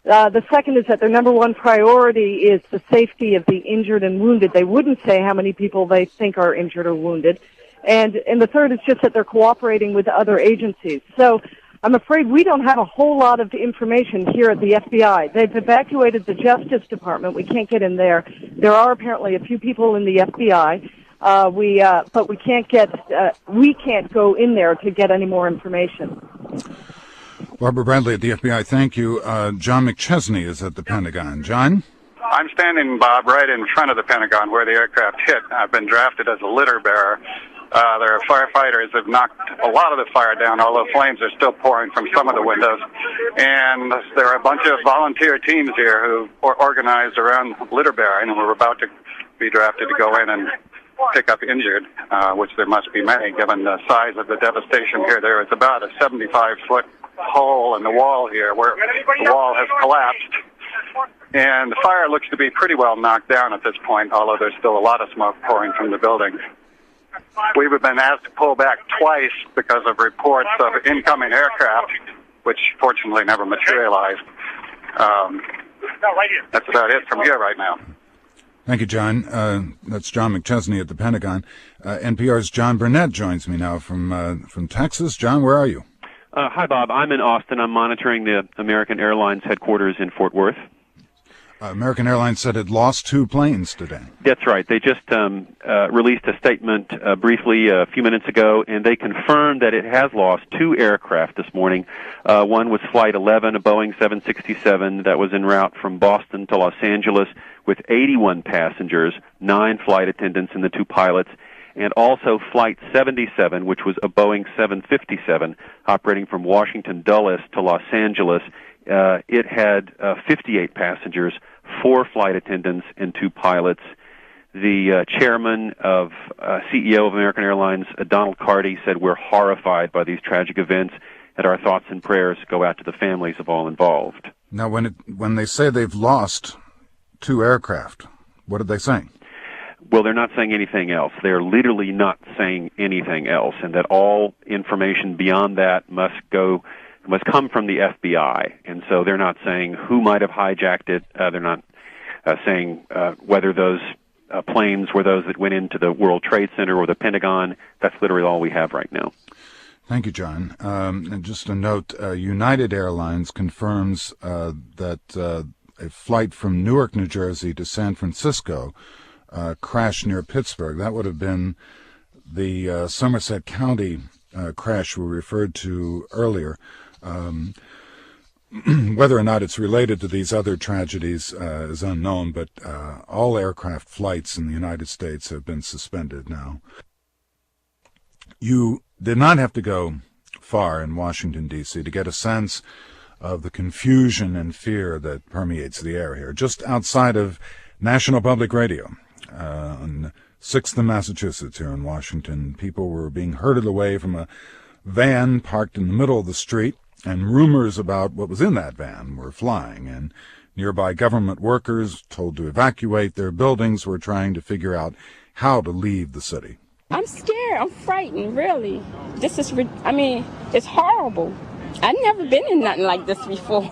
The second is that their number one priority is the safety of the injured and wounded. They wouldn't say how many people they think are injured or wounded. And the third is just that they're cooperating with other agencies. So I'm afraid we don't have a whole lot of information here at the FBI. They've evacuated the Justice Department. We can't get in there. There are apparently a few people in the FBI. But we can't go in there to get any more information. Barbara Bradley at the FBI, thank you. John McChesney is at the Pentagon. John? I'm standing, Bob, right in front of the Pentagon where the aircraft hit. I've been drafted as a litter bearer. There are firefighters that have knocked a lot of the fire down, although flames are still pouring from some of the windows. And there are a bunch of volunteer teams here who are organized around litter bearing, and we're about to be drafted to go in and pick up injured, which there must be many given the size of the devastation here. There is about a 75-foot hole in the wall here where the wall has collapsed. And the fire looks to be pretty well knocked down at this point, although there's still a lot of smoke pouring from the building. We've been asked to pull back twice because of reports of incoming aircraft, which fortunately never materialized. That's about it from here right now. Thank you, John. That's John McChesney at the Pentagon. NPR's John Burnett joins me now from Texas. John, where are you? Hi, Bob. I'm in Austin. I'm monitoring the American Airlines headquarters in Fort Worth. American Airlines said it lost 2 planes today. That's right. They just released a statement briefly a few minutes ago, and they confirmed that it has lost 2 aircraft this morning. One was Flight 11, a Boeing 767 that was en route from Boston to Los Angeles with 81 passengers, 9 flight attendants and the 2 pilots, and also Flight 77, which was a Boeing 757 operating from Washington Dulles to Los Angeles. It had 58 passengers, 4 flight attendants, and 2 pilots. The chairman of CEO of American Airlines, Donald Carty, said, "We're horrified by these tragic events, and our thoughts and prayers go out to the families of all involved." Now, when they say they've lost 2 aircraft, what are they saying? Well, they're not saying anything else. They're literally not saying anything else, and that all information beyond that must come from the FBI. And so they're not saying who might have hijacked it. They're not saying whether those planes were those that went into the World Trade Center or the Pentagon. That's literally all we have right now. Thank you, John. And just a note, United Airlines confirms that a flight from Newark, New Jersey to San Francisco crashed near Pittsburgh. That would have been the Somerset County crash we referred to earlier. Whether or not it's related to these other tragedies is unknown, but all aircraft flights in the United States have been suspended now. You did not have to go far in Washington, D.C. to get a sense of the confusion and fear that permeates the air here. Just outside of National Public Radio, on 6th and Massachusetts here in Washington, people were being herded away from a van parked in the middle of the street, and rumors about what was in that van were flying, and nearby government workers told to evacuate their buildings were trying to figure out how to leave the city. I'm scared. I'm frightened, really. It's horrible. I've never been in nothing like this before.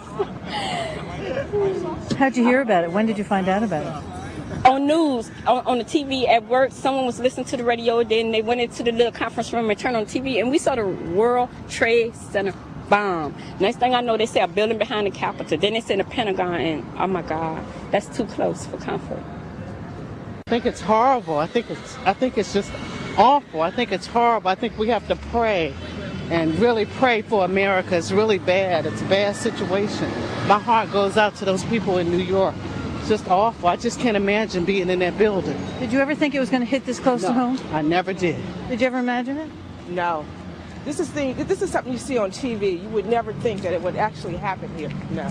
How'd you hear about it? When did you find out about it? On news, on the TV at work. Someone was listening to the radio, then they went into the little conference room and turned on TV, and we saw the World Trade Center bomb. Next thing I know, they say a building behind the Capitol. Then they say the Pentagon, and oh my God, that's too close for comfort. I think it's horrible. I think it's just awful. I think it's horrible. I think we have to pray and really pray for America. It's really bad. It's a bad situation. My heart goes out to those people in New York. It's just awful. I just can't imagine being in that building. Did you ever think it was going to hit this close to home? I never did. Did you ever imagine it? No. This is something you see on TV. You would never think that it would actually happen here. No.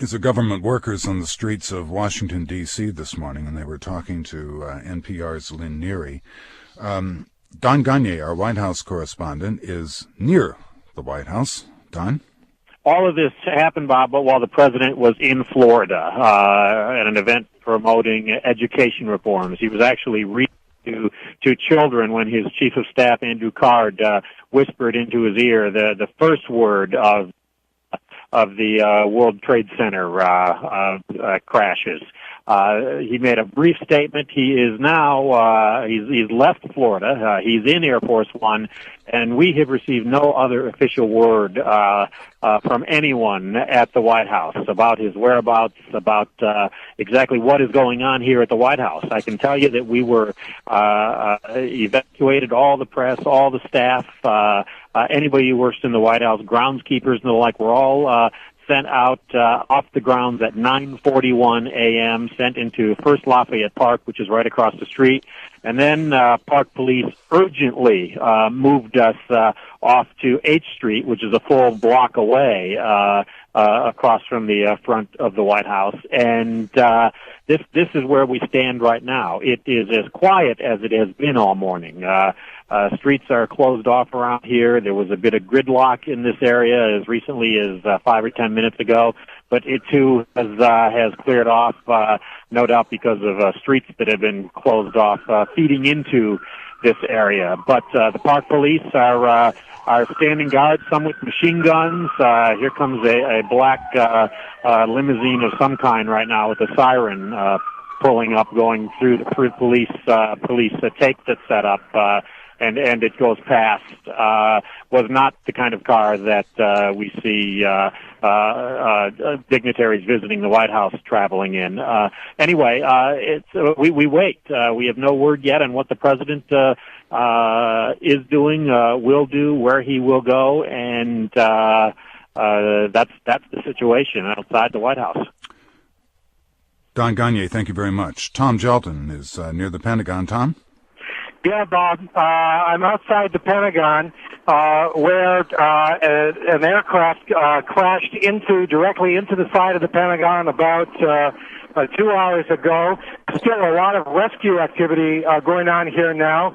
These are government workers on the streets of Washington, D.C. this morning, and they were talking to NPR's Lynn Neary. Don Gagné, our White House correspondent, is near the White House. Don? All of this happened, Bob, while the president was in Florida at an event promoting education reforms. He was actually reading to children when his chief of staff, Andrew Card, whispered into his ear the first word of the World Trade Center crashes. He made a brief statement. He is now, he's left Florida. He's in Air Force One, and we have received no other official word from anyone at the White House about his whereabouts, about exactly what is going on here at the White House. I can tell you that we were evacuated, all the press, all the staff, anybody who works in the White House, groundskeepers and the like, were all sent out off the grounds at 9:41 a.m., sent into First Lafayette Park, which is right across the street. And then Park Police urgently moved us off to H Street, which is a full block away across from the front of the White House. And this is where we stand right now. It is as quiet as it has been all morning. Streets are closed off around here. There was a bit of gridlock in this area as recently as 5 or 10 minutes ago, but it too has cleared off, no doubt because of streets that have been closed off, feeding into this area. But the Park Police are standing guard, some with machine guns. Here comes a black limousine of some kind right now with a siren pulling up, going through the police tape that's set up. And it goes past, was not the kind of car that we see dignitaries visiting the White House traveling in. Anyway, we wait. We have no word yet on what the president is doing, will do, where he will go, and that's the situation outside the White House. Don Gagné, thank you very much. Tom Gelton is near the Pentagon. Tom? Yeah, Bob. I'm outside the Pentagon, where an aircraft crashed directly into the side of the Pentagon about 2 hours ago. Still a lot of rescue activity going on here now,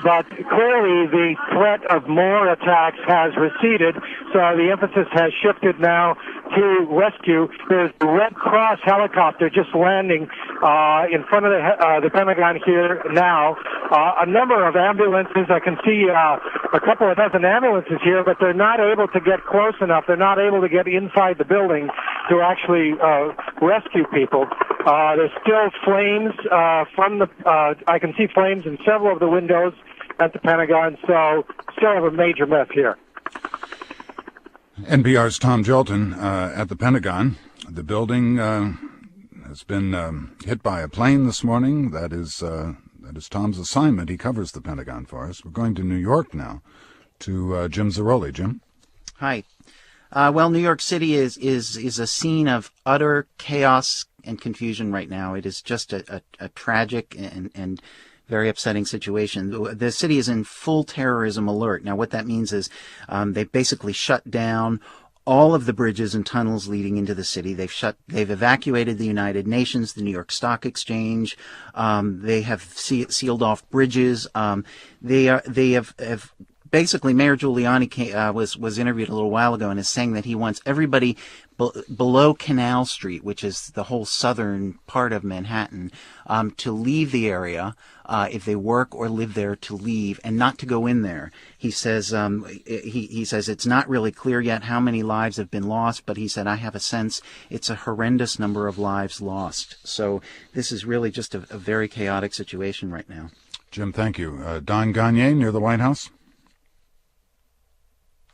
but clearly the threat of more attacks has receded, so the emphasis has shifted now to rescue. There's the Red Cross helicopter just landing in front of the Pentagon here now. A number of ambulances. I can see a couple of dozen ambulances here, but they're not able to get close enough. They're not able to get inside the building to actually rescue people. There's still flames from the. I can see flames in several of the windows at the Pentagon, so still have a major mess here. NPR's Tom Jolton at the Pentagon. The building has been hit by a plane this morning. That is Tom's assignment. He covers the Pentagon for us. We're going to New York now to Jim Zaroli. Jim? Hi. Well, New York City is a scene of utter chaos and confusion right now. It is just a tragic and very upsetting situation. The city is in full terrorism alert. Now, what that means is they've basically shut down all of the bridges and tunnels leading into the city. They've evacuated the United Nations, the New York Stock Exchange. They have sealed off bridges. They have basically, Mayor Giuliani was interviewed a little while ago and is saying that he wants everybody below Canal Street, which is the whole southern part of Manhattan, to leave the area if they work or live there, to leave and not to go in there. He says he says it's not really clear yet how many lives have been lost, but he said, I have a sense it's a horrendous number of lives lost. So this is really just a very chaotic situation right now. Jim, thank you. Don Gagne near the White House.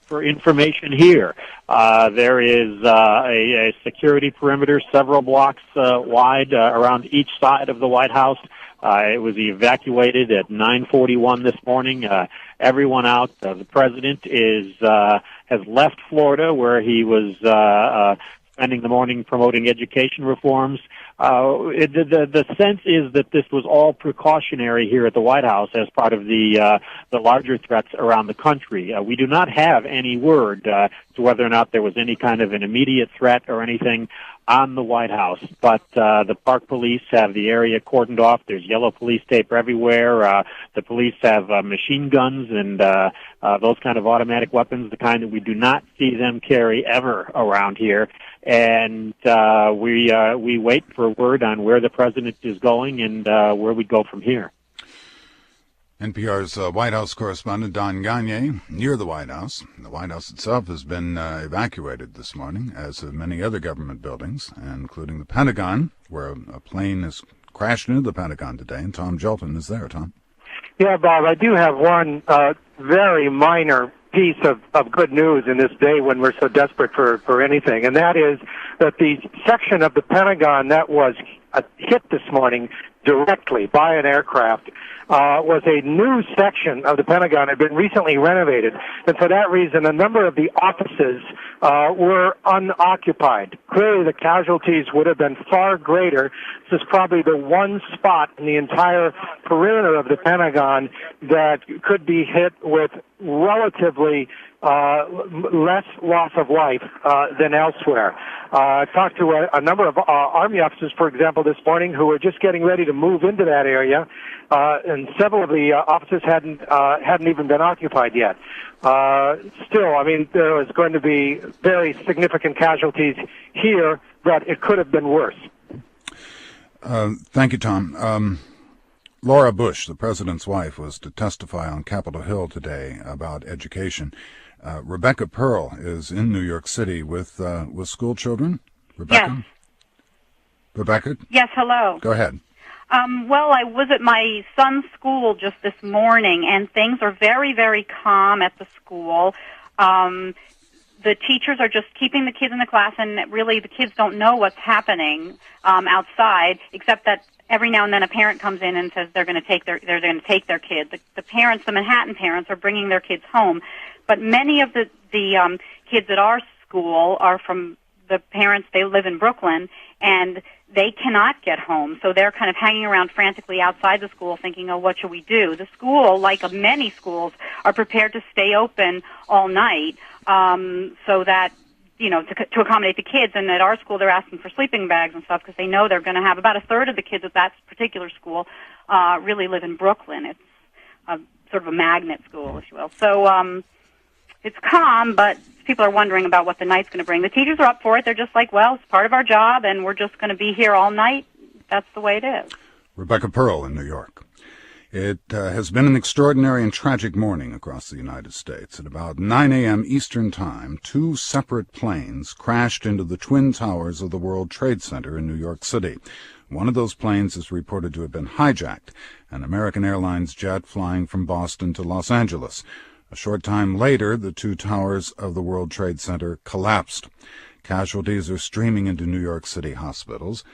For information here, there is a security perimeter several blocks wide around each side of the White House. It was evacuated at 9:41 this morning. Everyone out. The president has left Florida, where he was spending the morning promoting education reforms. The sense is that this was all precautionary here at the White House as part of the larger threats around the country. We do not have any word to whether or not there was any kind of an immediate threat or anything on the White House, but the Park Police have the area cordoned off. There's yellow police tape everywhere. The police have machine guns and those kind of automatic weapons, the kind that we do not see them carry ever around here. And we wait for word on where the president is going and where we go from here. NPR's White House correspondent Don Gagne near the White House. The White House itself has been evacuated this morning, as have many other government buildings, including the Pentagon, where a plane has crashed into the Pentagon today, and Tom Jolton is there. Tom? Yeah, Bob, I do have one very minor piece of good news in this day when we're so desperate for anything, and that is that the section of the Pentagon that was hit this morning directly by an aircraft was a new section of the Pentagon. It had been recently renovated, and for that reason, a number of the offices were unoccupied. Clearly, the casualties would have been far greater. This is probably the one spot in the entire perimeter of the Pentagon that could be hit with relatively less loss of life than elsewhere. I talked to a number of Army officers, for example, this morning, who were just getting ready to move into that area, and several of the offices hadn't even been occupied yet. Still, I mean, there was going to be very significant casualties here, but it could have been worse. Thank you, Tom. Laura Bush, the president's wife, was to testify on Capitol Hill today about education. Rebecca Pearl is in New York City with school children. Rebecca? Yes. Rebecca? Yes, hello. Go ahead. Well, I was at my son's school just this morning, and things are very, very calm at the school. The teachers are just keeping the kids in the class, and really the kids don't know what's happening outside, except that every now and then a parent comes in and says they're going to take their kid. The parents, the Manhattan parents, are bringing their kids home, but many of the kids at our school are from the parents, they live in Brooklyn, and they cannot get home. So they're kind of hanging around frantically outside the school thinking, oh, what should we do? The school, like many schools, are prepared to stay open all night so that, to accommodate the kids. And at our school, they're asking for sleeping bags and stuff because they know they're going to have about a third of the kids at that particular school really live in Brooklyn. It's sort of a magnet school, if you will. So it's calm, but people are wondering about what the night's going to bring. The teachers are up for it. They're just like, well, it's part of our job, and we're just going to be here all night. That's the way it is. Rebecca Pearl in New York. It has been an extraordinary and tragic morning across the United States. At about 9 a.m. Eastern Time, 2 separate planes crashed into the Twin Towers of the World Trade Center in New York City. One of those planes is reported to have been hijacked, an American Airlines jet flying from Boston to Los Angeles. A short time later, the 2 towers of the World Trade Center collapsed. Casualties are streaming into New York City hospitals.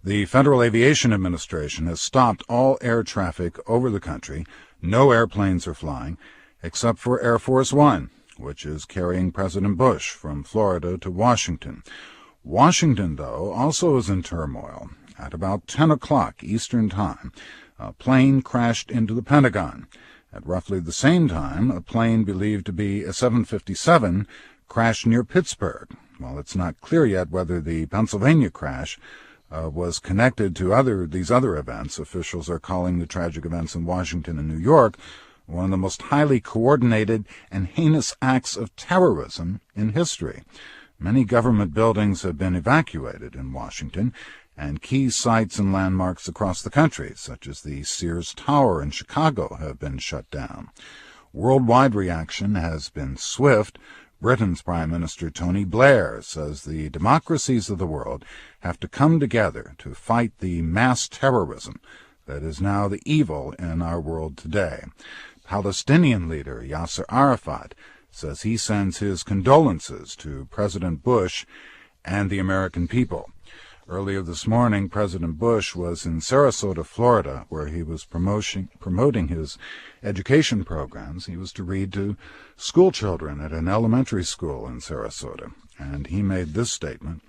The Federal Aviation Administration has stopped all air traffic over the country. No airplanes are flying, except for Air Force One, which is carrying President Bush from Florida to Washington. Washington, though, also is in turmoil. At about 10 o'clock Eastern Time, a plane crashed into the Pentagon. At roughly the same time, a plane believed to be a 757 crashed near Pittsburgh. While it's not clear yet whether the Pennsylvania crash was connected to these other events, officials are calling the tragic events in Washington and New York one of the most highly coordinated and heinous acts of terrorism in history. Many government buildings have been evacuated in Washington, and key sites and landmarks across the country, such as the Sears Tower in Chicago, have been shut down. Worldwide reaction has been swift. Britain's Prime Minister Tony Blair says the democracies of the world have to come together to fight the mass terrorism that is now the evil in our world today. Palestinian leader Yasser Arafat says he sends his condolences to President Bush and the American people. Earlier this morning, President Bush was in Sarasota, Florida, where he was promoting his education programs. He was to read to school children at an elementary school in Sarasota, and he made this statement.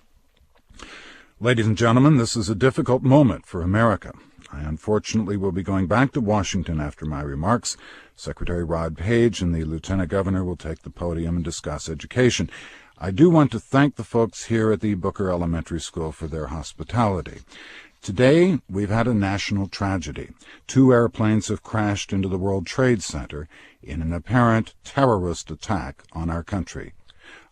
Ladies and gentlemen, this is a difficult moment for America. I unfortunately will be going back to Washington after my remarks. Secretary Rod Page and the Lieutenant Governor will take the podium and discuss education. I do want to thank the folks here at the Booker Elementary School for their hospitality. Today, we've had a national tragedy. 2 airplanes have crashed into the World Trade Center in an apparent terrorist attack on our country.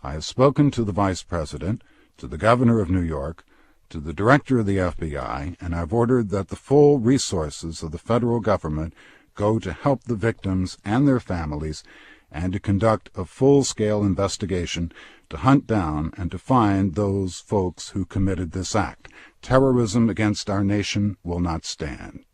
I have spoken to the Vice President, to the Governor of New York, to the Director of the FBI, and I've ordered that the full resources of the federal government go to help the victims and their families and to conduct a full-scale investigation to hunt down and to find those folks who committed this act. Terrorism against our nation will not stand.